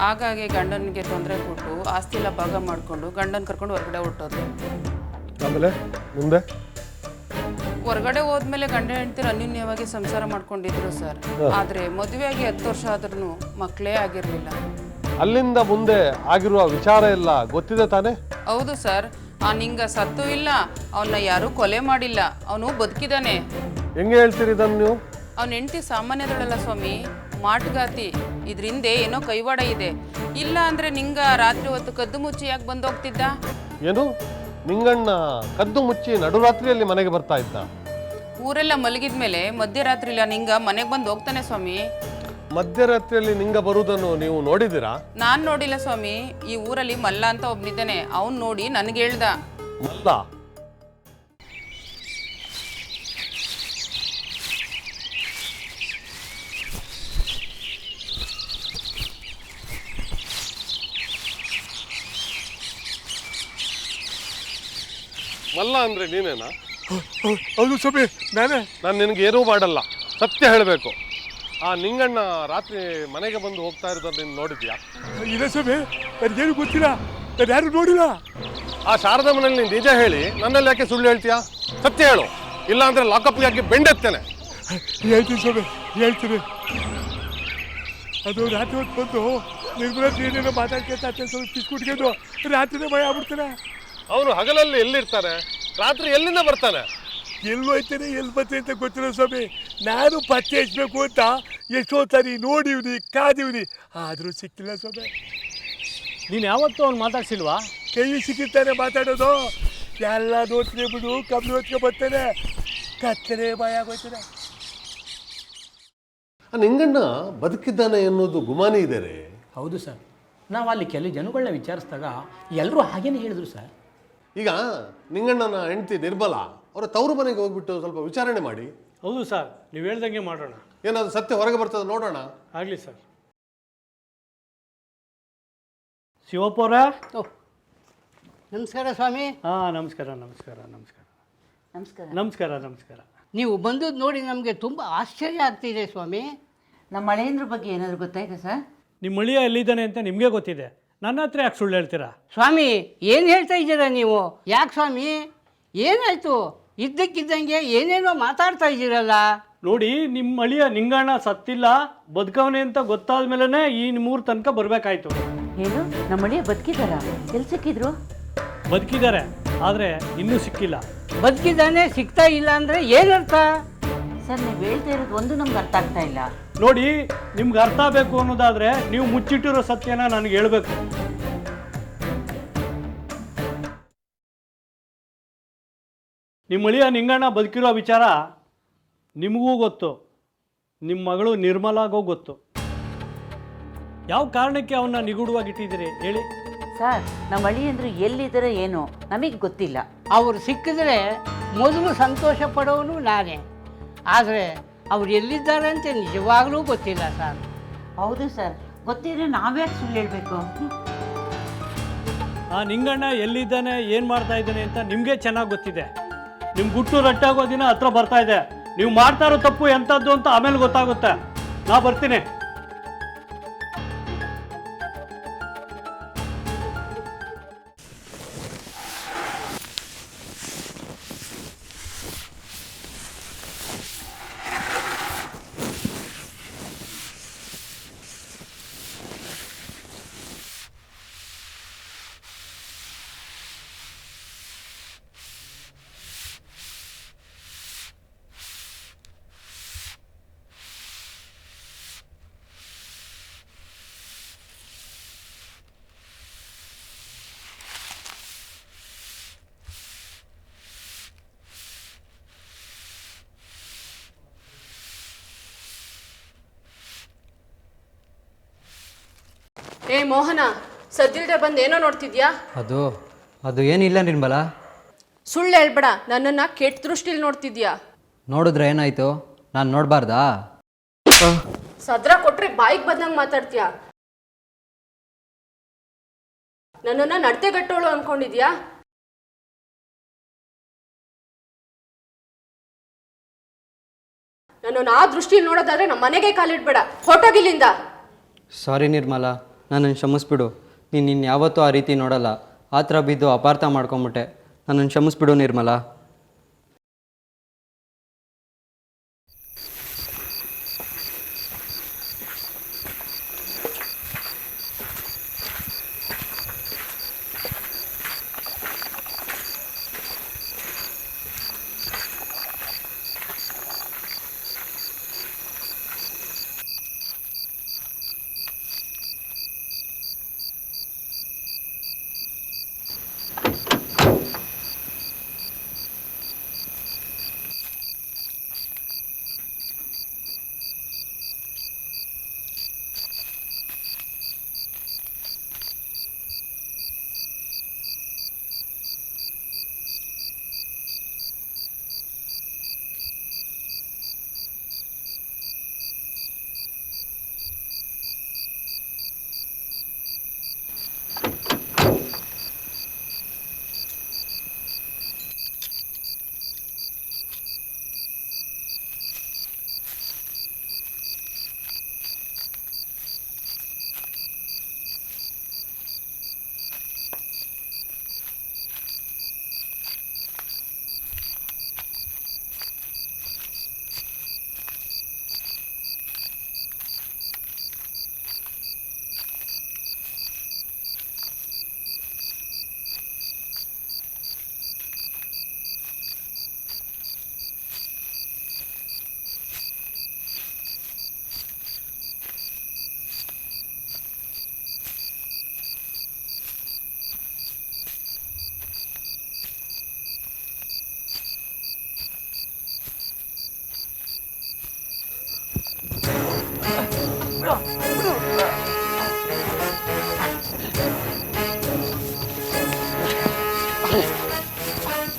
ಹಾಗಾಗಿ ಗಂಡನಿಗೆ ತೊಂದರೆ ಕೊಟ್ಟು ಆಸ್ತಿ ಎಲ್ಲ ಭಾಗ ಮಾಡಿಕೊಂಡು ಗಂಡನ ಕರ್ಕೊಂಡು ಹೊರಗಡೆ ಹೊರಟೋದು. ಆಮೇಲೆ ಮುಂದೆ ಹೊರಗಡೆ ಹೋದ್ಮೇಲೆ ಗಂಡ ಹೆಂಡತಿರು ಅನ್ಯೂನ್ಯವಾಗಿ ಸಂಸಾರ ಮಾಡ್ಕೊಂಡಿದ್ರು ಸರ್. ಆದರೆ ಮದುವೆಯಾಗಿ 10 ವರ್ಷ ಆದ್ರೂ ಮಕ್ಕಳೇ ಆಗಿರಲಿಲ್ಲ. ಅಲ್ಲಿಂದ ಮುಂದೆ ಆಗಿರುವ ವಿಚಾರ ಎಲ್ಲ ಗೊತ್ತಿದೆ ತಾನೇ? ಹೌದು ಸರ್. ನಿಂಗ ಸತ್ತು ಇಲ್ಲ, ಅವನ್ನ ಯಾರೂ ಕೊಲೆ ಮಾಡಿಲ್ಲ, ಅವನು ಬದುಕಿದಾನೆ. ಹೆಂಗೆ ಹೇಳ್ತೀರಿ ಇದನ್ನು ನೀವು? ಅವನ ಹೆಂಡತಿ ಸಾಮಾನ್ಯದಳಲ್ಲ ಸ್ವಾಮಿ, ಮಾಟಗಾತಿ. ಇದ್ರಿಂದ ಏನೋ ಕೈವಾಡ ಇದೆ. ಇಲ್ಲ ಅಂದ್ರೆ ನಿಂಗ ರಾತ್ರಿ ಹೊತ್ತು ಕದ್ದು ಮುಚ್ಚಿ ಯಾಕೆ ಬಂದೋಗ್ತಿದ್ದ? ಏನು ನಿಂಗಣ್ಣ ಕದ್ದು ಮುಚ್ಚಿ ನಡುರಾತ್ರಿಯಲ್ಲಿ ಮನೆಗೆ ಬರ್ತಾ ಇದ್ದ? ಊರೆಲ್ಲ ಮಲಗಿದ್ಮೇಲೆ ಮಧ್ಯರಾತ್ರಿಲ್ಲ ನಿಂಗ ಮನೆಗೆ ಬಂದು ಹೋಗ್ತಾನೆ ಸ್ವಾಮಿ. ಮಧ್ಯರಾತ್ರಿಯಲ್ಲಿ ನಿಂಗ ಬರುವುದನ್ನು ನೀವು ನೋಡಿದ್ದೀರಾ? ನಾನ್ ನೋಡಿಲ್ಲ ಸ್ವಾಮಿ. ಈ ಊರಲ್ಲಿ ಮಲ್ಲ ಅಂತ ಒಬ್ನಿದ್ದಾನೆ, ಅವನ್ ನೋಡಿ ನನ್ಗೆ ಹೇಳ್ದ. ಮಲ್ಲ? ಮಲ್ಲ ಅಂದ್ರೆ ನೀನೇನಾ? ಹೌದು ಸ್ವಾಮಿ, ನಾನೇ. ನಾನು ನಿನಗೆ ಏನೂ ಮಾಡಲ್ಲ, ಸತ್ಯ ಹೇಳಬೇಕು. ಆ ನಿಂಗಣ್ಣ ರಾತ್ರಿ ಮನೆಗೆ ಬಂದು ಹೋಗ್ತಾ ಇರೋದನ್ನ ನೀನು ನೋಡಿದ್ಯಾ? ಇಲ್ಲ ಸ್ವಾಮಿ, ನನಗೇನು ಗೊತ್ತಿಲ್ಲ, ನಾನು ಯಾರು ನೋಡಿಲ್ಲ. ಆ ಶಾರದಾ ಮನೇಲಿ ನೀನು ನಿಜ ಹೇಳಿ ನನ್ನಲ್ಲಿ ಯಾಕೆ ಸುಳ್ಳು ಹೇಳ್ತೀಯಾ? ಸತ್ಯ ಹೇಳು, ಇಲ್ಲ ಅಂದ್ರೆ ಲಾಕಪ್ಗೆ ಹಾಕಿ ಬೆಂಡೆತ್ತೇನೆ. ಹೇಳ್ತೀನಿ ಸ್ವಾಮಿ, ಹೇಳ್ತೀನಿ. ಅದು ರಾತ್ರಿ ಹೊತ್ತು ಬಂದು ನಿರ್ಮಲ ಏನೇನೋ ಮಾತಾಡ್ಕೊತ ಸ್ವಲ್ಪ ಪಿಸ್ಕುಟ್ಕೊಂಡು ರಾತ್ರಿನೇ ಭಯ ಆಗ್ಬಿಡ್ತಾನೆ. ಅವನು ಹಗಲಲ್ಲಿ ಎಲ್ಲಿರ್ತಾನೆ, ರಾತ್ರಿ ಎಲ್ಲಿಂದ ಬರ್ತಾನೆ? ಎಲ್ಲಿ ಹೋಯ್ತಾನೆ ಎಲ್ಲಿ ಬರ್ತಾನೆ ಅಂತ ಗೊತ್ತಿಲ್ಲ ಸ್ವಾಮಿ. ನಾನು ಪತ್ತೆ ಹಚ್ಚಬೇಕು ಅಂತ ಎಷ್ಟೋ ಸಾರಿ ನೋಡಿವ್ನಿ, ಕಾದಿವ್ನಿ, ಆದರೂ ಸಿಕ್ಕಿಲ್ಲ ಸ್ವಾಮಿ. ನೀನು ಯಾವತ್ತೂ ಅವ್ನು ಮಾತಾಡ್ಸಿಲ್ವಾ? ಕೈ ಸಿಕ್ಕಿರ್ತಾನೆ ಮಾತಾಡೋದು. ಎಲ್ಲ ನೋಡ್ತೀನಿ ಬಿಡು, ಕಮ್ಮಿ ಹೊತ್ಕೊಂಡು ಬರ್ತಾನೆ, ಕತ್ತನೆ ಭಯ ಆಗೋಯ್ತಾನೆ. ಆ ನಿಂಗಣ್ಣ ಬದುಕಿದ್ದಾನೆ ಎನ್ನುವುದು ಗುಮಾನಿ ಇದೆ ರೀ. ಹೌದು ಸರ್, ನಾವು ಅಲ್ಲಿ ಕೆಲವು ಜನಗಳನ್ನ ವಿಚಾರಿಸಿದಾಗ ಎಲ್ಲರೂ ಹಾಗೇನೆ ಹೇಳಿದ್ರು ಸರ್. ಈಗ ನಿಂಗಣ್ಣನ ಹೆಂಡತಿ ನಿರ್ಮಲ ಅವರ ತವರು ಮನೆಗೆ ಹೋಗ್ಬಿಟ್ಟು ಸ್ವಲ್ಪ ವಿಚಾರಣೆ ಮಾಡಿ. ಹೌದು ಸರ್, ನೀವು ಹೇಳ್ದಂಗೆ ಮಾಡೋಣ. ಏನಾದ್ರು ಸತ್ಯ ಹೊರಗೆ ಬರ್ತದೆ ನೋಡೋಣ. ಆಗಲಿ ಸರ್. ಶಿವಪ್ಪರ. ನಮಸ್ಕಾರ ಸ್ವಾಮಿ. ಹಾಂ, ನಮಸ್ಕಾರ ನಮಸ್ಕಾರ ನಮಸ್ಕಾರ ನಮಸ್ಕಾರ ನಮಸ್ಕಾರ ನಮಸ್ಕಾರ. ನೀವು ಬಂದದ್ದು ನೋಡಿ ನಮಗೆ ತುಂಬ ಆಶ್ಚರ್ಯ ಆಗ್ತಿದೆ ಸ್ವಾಮಿ. ನಮ್ಮ ಮಳೆಯಂದ್ರ ಬಗ್ಗೆ ಏನಾದರೂ ಗೊತ್ತಾಯ್ತಾ ಸರ್? ನಿಮ್ಮ ಮಳಿಯ ಎಲ್ಲಿದ್ದಾನೆ ಅಂತ ನಿಮಗೆ ಗೊತ್ತಿದೆ, ನನ್ನ ಹತ್ರ ಯಾಕೆ ಸುಳ್ಳು ಹೇಳ್ತೀರಾ? ಸ್ವಾಮಿ, ಏನು ಹೇಳ್ತಾ ಇದ್ದೀರಾ ನೀವು? ಯಾಕೆ ಸ್ವಾಮಿ, ಏನಾಯ್ತು? ಇದ್ದಕ್ಕಿದ್ದಂಗೆ ಏನೇನೋ ಮಾತಾಡ್ತಾ ಇದ್ದೀರಲ್ಲ. ನೋಡಿ, ನಿಮ್ಮ ಮಳಿಯ ನಿಂಗಣ್ಣ ಸತ್ತಿಲ್ಲ, ಬದುಕವನೆ ಅಂತ ಗೊತ್ತಾದ ಮೇಲೇ ಈ ನಿಮ್ಮೂರ ತನಕ ಬರಬೇಕಾಯ್ತು. ಏನು, ನಮ್ಮ ಮಳಿಯ ಬದುಕಿದಾರ? ಎಲ್ಲಿ ಸಿಕ್ಕಿದ್ರು? ಬದುಕಿದ್ದಾರೆ, ಆದರೆ ಇನ್ನೂ ಸಿಕ್ಕಿಲ್ಲ. ಬದುಕಿದ್ದಾನೆ, ಸಿಗ್ತಾ ಇಲ್ಲ ಅಂದರೆ ಏನರ್ಥ? ಸರ್, ನೀವು ಹೇಳ್ತಾ ಇರೋದು ಒಂದು ನಮ್ಗೆ ಅರ್ಥ ಆಗ್ತಾ ಇಲ್ಲ. ನೋಡಿ, ನಿಮ್ಗೆ ಅರ್ಥ ಆಗಬೇಕು ಅನ್ನೋದಾದರೆ ನೀವು ಮುಚ್ಚಿಟ್ಟಿರೋ ಸತ್ಯನ ನನಗೆ ಹೇಳಬೇಕು. ನಿಮ್ಮ ಮಳಿಯ ನಿಂಗಣ್ಣ ಬದುಕಿರೋ ವಿಚಾರ ನಿಮಗೂ ಗೊತ್ತು, ನಿಮ್ಮ ಮಗಳು ನಿರ್ಮಲಾಗೂ ಗೊತ್ತು. ಯಾವ ಕಾರಣಕ್ಕೆ ಅವನ್ನ ನಿಗೂಢವಾಗಿಟ್ಟಿದ್ದೀರಿ ಹೇಳಿ? ಸರ್, ನಮ್ಮ ಅಳಿಯಂದ್ರು ಎಲ್ಲಿದ್ದಾರೆ ಏನೋ ನಮಗೆ ಗೊತ್ತಿಲ್ಲ. ಅವರು ಸಿಕ್ಕಿದ್ರೆ ಮೊದಲು ಸಂತೋಷ ಪಡೋನು ನಾನೇ, ಆದರೆ ಅವ್ರು ಎಲ್ಲಿದ್ದಾರೆ ಅಂತ ನಿಜವಾಗ್ಲೂ ಗೊತ್ತಿಲ್ಲ ಸರ್. ಹೌದು ಸರ್, ಗೊತ್ತಿದ್ರೆ ನಾವ್ಯಾಕೆ ಸುಳ್ಳು ಹೇಳಬೇಕು? ಆ ನಿಂಗಣ್ಣ ಎಲ್ಲಿದ್ದಾನೆ, ಏನು ಮಾಡ್ತಾ ಇದ್ದಾನೆ ಅಂತ ನಿಮಗೆ ಚೆನ್ನಾಗಿ ಗೊತ್ತಿದೆ. ನಿಮ್ಮ ಗುಟ್ಟು ರಟ್ಟಾಗೋ ದಿನ ಹತ್ರ ಬರ್ತಾ ಇದೆ. ನೀವು ಮಾಡ್ತಾ ಇರೋ ತಪ್ಪು ಎಂಥದ್ದು ಅಂತ ಆಮೇಲೆ ಗೊತ್ತಾಗುತ್ತೆ. ನಾ ಬರ್ತೀನಿ. ಏ ಮೋಹನ, ಸದ್ದಿಲ್ದೆ ಬಂದು ಏನೋ ನೋಡ್ತಿದ್ಯಾ? ಅದು ಏನಿಲ್ಲ ನಿರ್ಮಲ. ಸುಳ್ಳು ಹೇಳ್ಬೇಡ, ನನ್ನನ್ನು ಕೆಟ್ಟ ದೃಷ್ಟಿಲಿ ನೋಡ್ತಿದ್ಯಾ. ನೋಡಿದ್ರೆ ಏನಾಯ್ತು? ನಾನು ನೋಡಬಾರ್ದಾ? ಸದ್ರ ಕೊಟ್ರೆ ಬಾಯಿಗೆ ಬಂದಂಗೆ ಮಾತಾಡ್ತೀಯಾ. ನನ್ನನ್ನು ನಡತೆಗಟ್ಟೋಳು ಅನ್ಕೊಂಡಿದ್ಯಾ? ನನ್ನನ್ನು ಆ ದೃಷ್ಟಿಯಲ್ಲಿ ನೋಡೋದಾದ್ರೆ ನಮ್ಮ ಮನೆಗೆ ಕಾಲಿಡ್ಬೇಡ, ಹೊಟ್ಟೋಗಿಲ್ಲಿಂದ. ಸಾರಿ ನಿರ್ಮಲಾ, ನನ್ನನ್ನು ಕ್ಷಮಿಸ್ಬಿಡು. ನೀನು ಯಾವತ್ತೂ ಆ ರೀತಿ ನೋಡಲ್ಲ. ಆ ಥರ ಬಿದ್ದು ಅಪಾರ್ಥ ಮಾಡ್ಕೊಂಬಿಟ್ಟೆ. ನನ್ನನ್ನು ಕ್ಷಮಿಸ್ಬಿಡು ನಿರ್ಮಲಾ.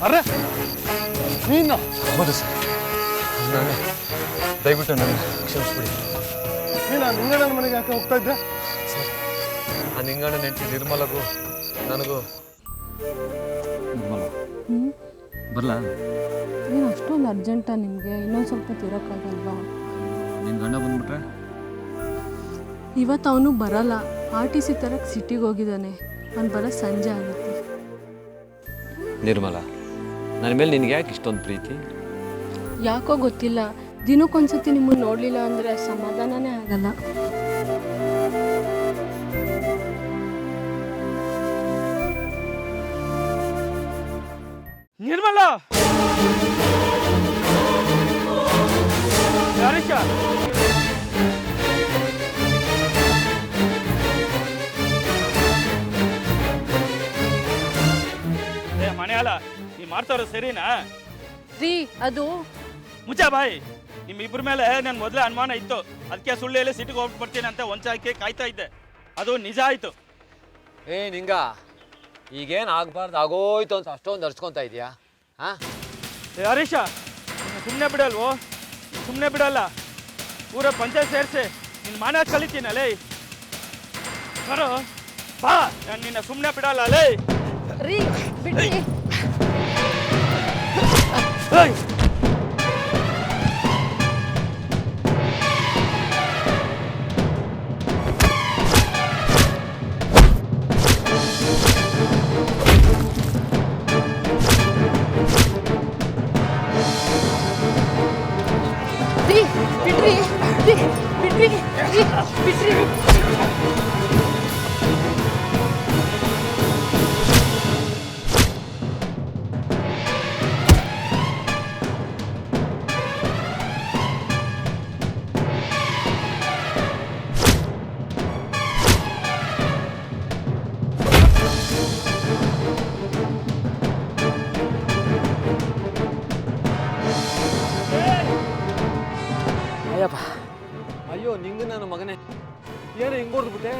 ಅರೆ ನೀನು? ಹೌದು ಸರ್, ನಾನು ದಯವಿಟ್ಟು ನನ್ನ ಕ್ಷಮಿಸ್ಬಿಡಿ. ನೀನು ಆ ನಿಂಗಣ್ಣನ ಮನೆಗೆ ಯಾಕೆ ಹೋಗ್ತಾ ಇದ್ದೆ? ಸರ್, ಆ ನಿಂಗಣ್ಣನ ಹೆಂಡತಿ ನಿರ್ಮಲಗೂ ನನಗೂ. ನಿರ್ಮಲ ಬರಲಾ? ಏನು ಅಷ್ಟೊಂದು ಅರ್ಜೆಂಟಾ ನಿಮಗೆ? ಇನ್ನೊಂದು ಸ್ವಲ್ಪ ತಿರೋಕ್ಕಾಗಲ್ವಾ? ನಿನ್ನ ಗಂಡ ಬಂದ್ಬಿಟ್ರೆ? ಇವತ್ತು ಅವನು ಬರಲ್ಲ. RTC ತರಕ್ಕೆ ಸಿಟಿಗೆ ಹೋಗಿದ್ದಾನೆ. ಅವ್ನು ಬರೋ ಸಂಜೆ ಆಗುತ್ತೆ. ನಿರ್ಮಲ, ನನ್ನ ಮೇಲೆ ನಿನಗೆ ಯಾಕೆ ಇಷ್ಟೊಂದು ಪ್ರೀತಿ? ಯಾಕೋ ಗೊತ್ತಿಲ್ಲ, ದಿನಕ್ಕೊಂದ್ಸತಿ ನಿಮ್ಮನ್ನು ನೋಡಲಿಲ್ಲ ಅಂದರೆ ಸಮಾಧಾನನೇ ಆಗಲ್ಲ. ನಿರ್ಮಲಾ, ಹರೀಶ, ಮನೆ ಅಲ್ಲ ನೀ ಮಾಡ್ತಾರೋ ಸರಿನಾ? ರೀ, ಅದು ಮುಚ್ಚ ಬಾಯಿ. ನಿಮ್ಮಿಬ್ಬರ ಮೇಲೆ ನನ್ನ ಮೊದಲೇ ಅನುಮಾನ ಇತ್ತು. ಅದಕ್ಕೆ ಸುಳ್ಳು ಸಿಟಿಗೆ ಹೋಗ್ಬಿಡ್ತೀನಿ ಅಂತ ಒಂಚಾಕಿ ಕಾಯ್ತಾ ಇದ್ದೆ. ಅದು ನಿಜ ಆಯಿತು. ಏ ನಿಂಗ, ಈಗೇನು ಆಗಬಾರ್ದು ಆಗೋಯ್ತು ಅಂತ ಅಷ್ಟೊಂದು ಅರ್ಚ್ಕೊತಾ ಇದೆಯಾ? ಹಾಂ ಹರೀಶ, ಸುಮ್ಮನೆ ಬಿಡಲ್ವೋ? ಸುಮ್ಮನೆ ಬಿಡಲ್ಲ. ಊರ ಪಂಚಾಯತ್ ಸೇರಿಸಿ ನಿನ್ನ ಮಾನ ಕಲಿತೀನಲ್ಲೇ. ಬರೋ ಬಾ, ನಾನು ನಿನ್ನ ಸುಮ್ಮನೆ ಬಿಡಲ್ಲ ಅಲ್ಲೇ. ರೀ ಬಿಡಿ. ಬಿಡ್ರಿ ಬಿಡ್ರಿ ಬಿಡ್ರಿ. ಅಯ್ಯೋ ನಿಂಗೆ ನನ್ನ ಮಗನೇ, ಏನು ಹಿಂಗೆ ಹೊಡೆದ್ಬಿಟ್ಟೆ?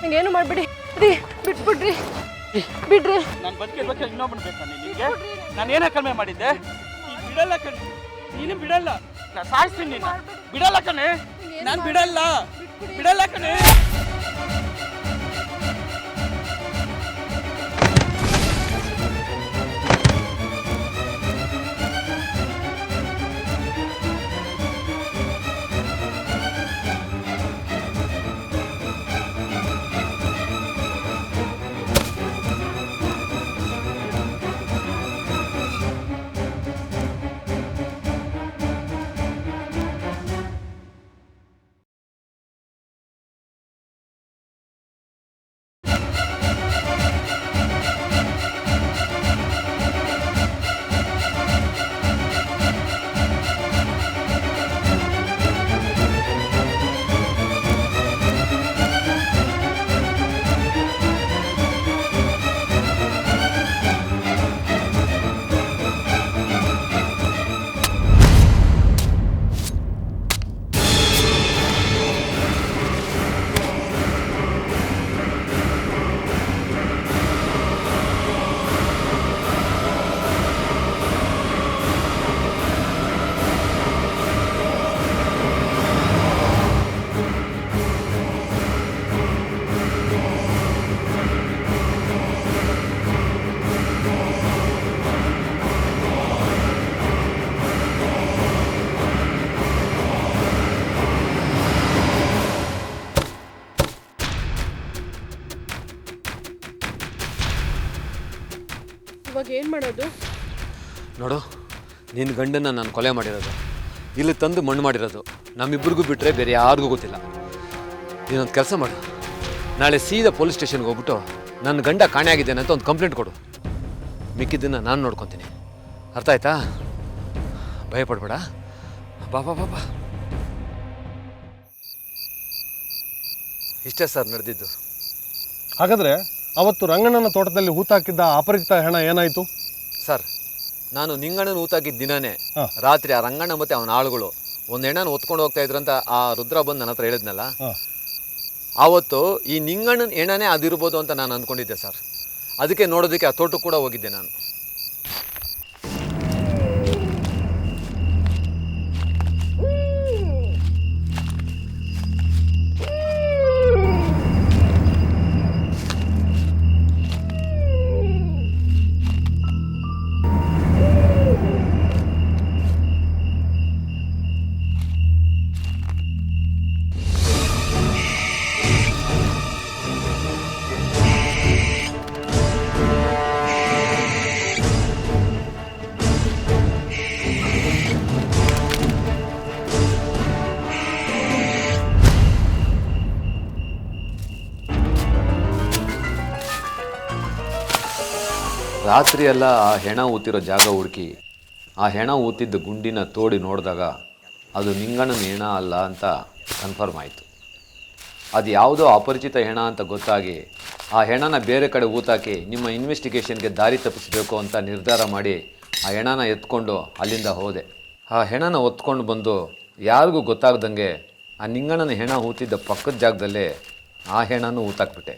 ನಂಗೇನು ಮಾಡಬೇಡಿ ರೀ, ಬಿಟ್ಬಿಡ್ರಿ. ಬಿಡ್ರಿ. ನಾನು ಬದುಕಿರ್ಬೇಕಾದ್ರೆ ಇನ್ನೊಬ್ಬನ ಬೇಕಾ ನಿನಗೆ? ನಾನು ಏನೇ ಕಡಿಮೆ ಮಾಡಿದ್ದೆ? ಈಗ ಬಿಡಲ್ಲ ಕಣೆ, ನೀನು ಬಿಡಲ್ಲ. ನಾನು ಸಾಯಿಸ್ತೀನಿ ನಿನ್ನ. ಬಿಡಲ್ಲ ಕಣೆ, ನಾನು ಬಿಡಲ್ಲ, ಬಿಡಲ್ಲ ಕಣೆ. ಇವಾಗ ಏನು ಮಾಡೋದು? ನೋಡು, ನಿನ್ನ ಗಂಡನ ನಾನು ಕೊಲೆ ಮಾಡಿರೋದು, ಇಲ್ಲಿ ತಂದು ಮಣ್ಣು ಮಾಡಿರೋದು ನಮ್ಮಿಬ್ಬರಿಗೂ ಬಿಟ್ಟರೆ ಬೇರೆ ಯಾರಿಗೂ ಗೊತ್ತಿಲ್ಲ. ನೀನೊಂದು ಕೆಲಸ ಮಾಡು, ನಾಳೆ ಸೀದಾ ಪೊಲೀಸ್ ಸ್ಟೇಷನ್ಗೆ ಹೋಗ್ಬಿಟ್ಟು ನನ್ನ ಗಂಡ ಕಾಣೆ ಆಗಿದ್ದೇನೆ ಅಂತ ಒಂದು ಕಂಪ್ಲೇಂಟ್ ಕೊಡು. ಮಿಕ್ಕಿದ್ದನ್ನು ನಾನು ನೋಡ್ಕೊತೀನಿ. ಅರ್ಥ ಆಯ್ತಾ? ಭಯಪಡಬೇಡ. ಬಾ ಬಾ ಬಾ ಬಾ. ಇಷ್ಟೇ ಸರ್ ನಡೆದಿದ್ದು. ಹಾಗಾದರೆ ಅವತ್ತು ರಂಗಣ್ಣನ ತೋಟದಲ್ಲಿ ಹೂತಾಕಿದ್ದ ಅಪರಿಚಿತ ಹೆಣ ಏನಾಯಿತು? ಸರ್, ನಾನು ನಿಂಗಣ್ಣನ ಹೂತಾಕಿದ್ದ ದಿನನೇ ರಾತ್ರಿ ಆ ರಂಗಣ್ಣ ಮತ್ತು ಅವನ ಆಳುಗಳು ಒಂದು ಹೆಣ್ಣನ ಹೊತ್ಕೊಂಡು ಹೋಗ್ತಾ ಇದ್ರಂತ ಆ ರುದ್ರ ಬಂದು ನನ್ನ ಹತ್ರ ಹೇಳಿದ್ನಲ್ಲ, ಆವತ್ತು ಈ ನಿಂಗಣ್ಣನ ಹೆಣನೇ ಅದಿರ್ಬೋದು ಅಂತ ನಾನು ಅಂದ್ಕೊಂಡಿದ್ದೆ ಸರ್. ಅದಕ್ಕೆ ನೋಡೋದಕ್ಕೆ ಆ ತೋಟಕ್ಕೆ ಕೂಡ ಹೋಗಿದ್ದೆ ನಾನು. ರಾತ್ರಿ ಎಲ್ಲ ಆ ಹೆಣ ಊತಿರೋ ಜಾಗ ಹುಡುಕಿ ಆ ಹೆಣ ಊತಿದ್ದ ಗುಂಡಿನ ತೋಡಿ ನೋಡಿದಾಗ ಅದು ನಿಂಗಣ್ಣನ ಹೆಣ ಅಲ್ಲ ಅಂತ ಕನ್ಫರ್ಮ್ ಆಯಿತು. ಅದು ಯಾವುದೋ ಅಪರಿಚಿತ ಹೆಣ ಅಂತ ಗೊತ್ತಾಗಿ ಆ ಹೆಣನ ಬೇರೆ ಕಡೆ ಊತಾಕಿ ನಿಮ್ಮ ಇನ್ವೆಸ್ಟಿಗೇಷನ್ಗೆ ದಾರಿ ತಪ್ಪಿಸಬೇಕು ಅಂತ ನಿರ್ಧಾರ ಮಾಡಿ ಆ ಹೆಣನ ಎತ್ಕೊಂಡು ಅಲ್ಲಿಂದ ಹೋದೆ. ಆ ಹೆಣನ ಹೊತ್ಕೊಂಡು ಬಂದು ಯಾರಿಗೂ ಗೊತ್ತಾಗ್ದಂಗೆ ಆ ನಿಂಗಣ್ಣನ ಹೆಣ ಊತಿದ್ದ ಪಕ್ಕದ ಜಾಗದಲ್ಲೇ ಆ ಹೆಣನೂ ಊತಾಕ್ಬಿಟ್ಟೆ.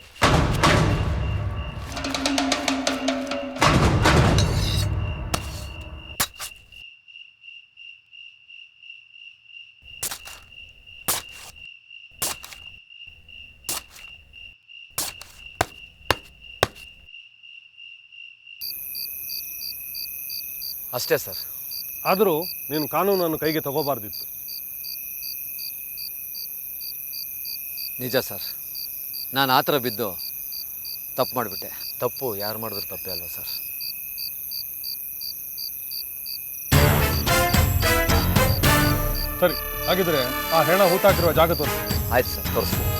ಅಷ್ಟೇ ಸರ್. ಆದರೂ ನೀನು ಕಾನೂನನ್ನು ಕೈಗೆ ತಗೋಬಾರ್ದಿತ್ತು. ನಿಜ ಸರ್, ನಾನು ಆ ಥರ ಬಿದ್ದು ತಪ್ಪು ಮಾಡಿಬಿಟ್ಟೆ. ತಪ್ಪು ಯಾರು ಮಾಡಿದ್ರು ತಪ್ಪೇ ಅಲ್ವಾ ಸರ್? ಸರಿ, ಹಾಗಿದ್ರೆ ಆ ಹೆಣ ಹೂತಾಕಿರುವ ಜಾಗ ತೋರಿಸಿ. ಆಯ್ತು ಸರ್, ತೋರಿಸ್ತೀನಿ.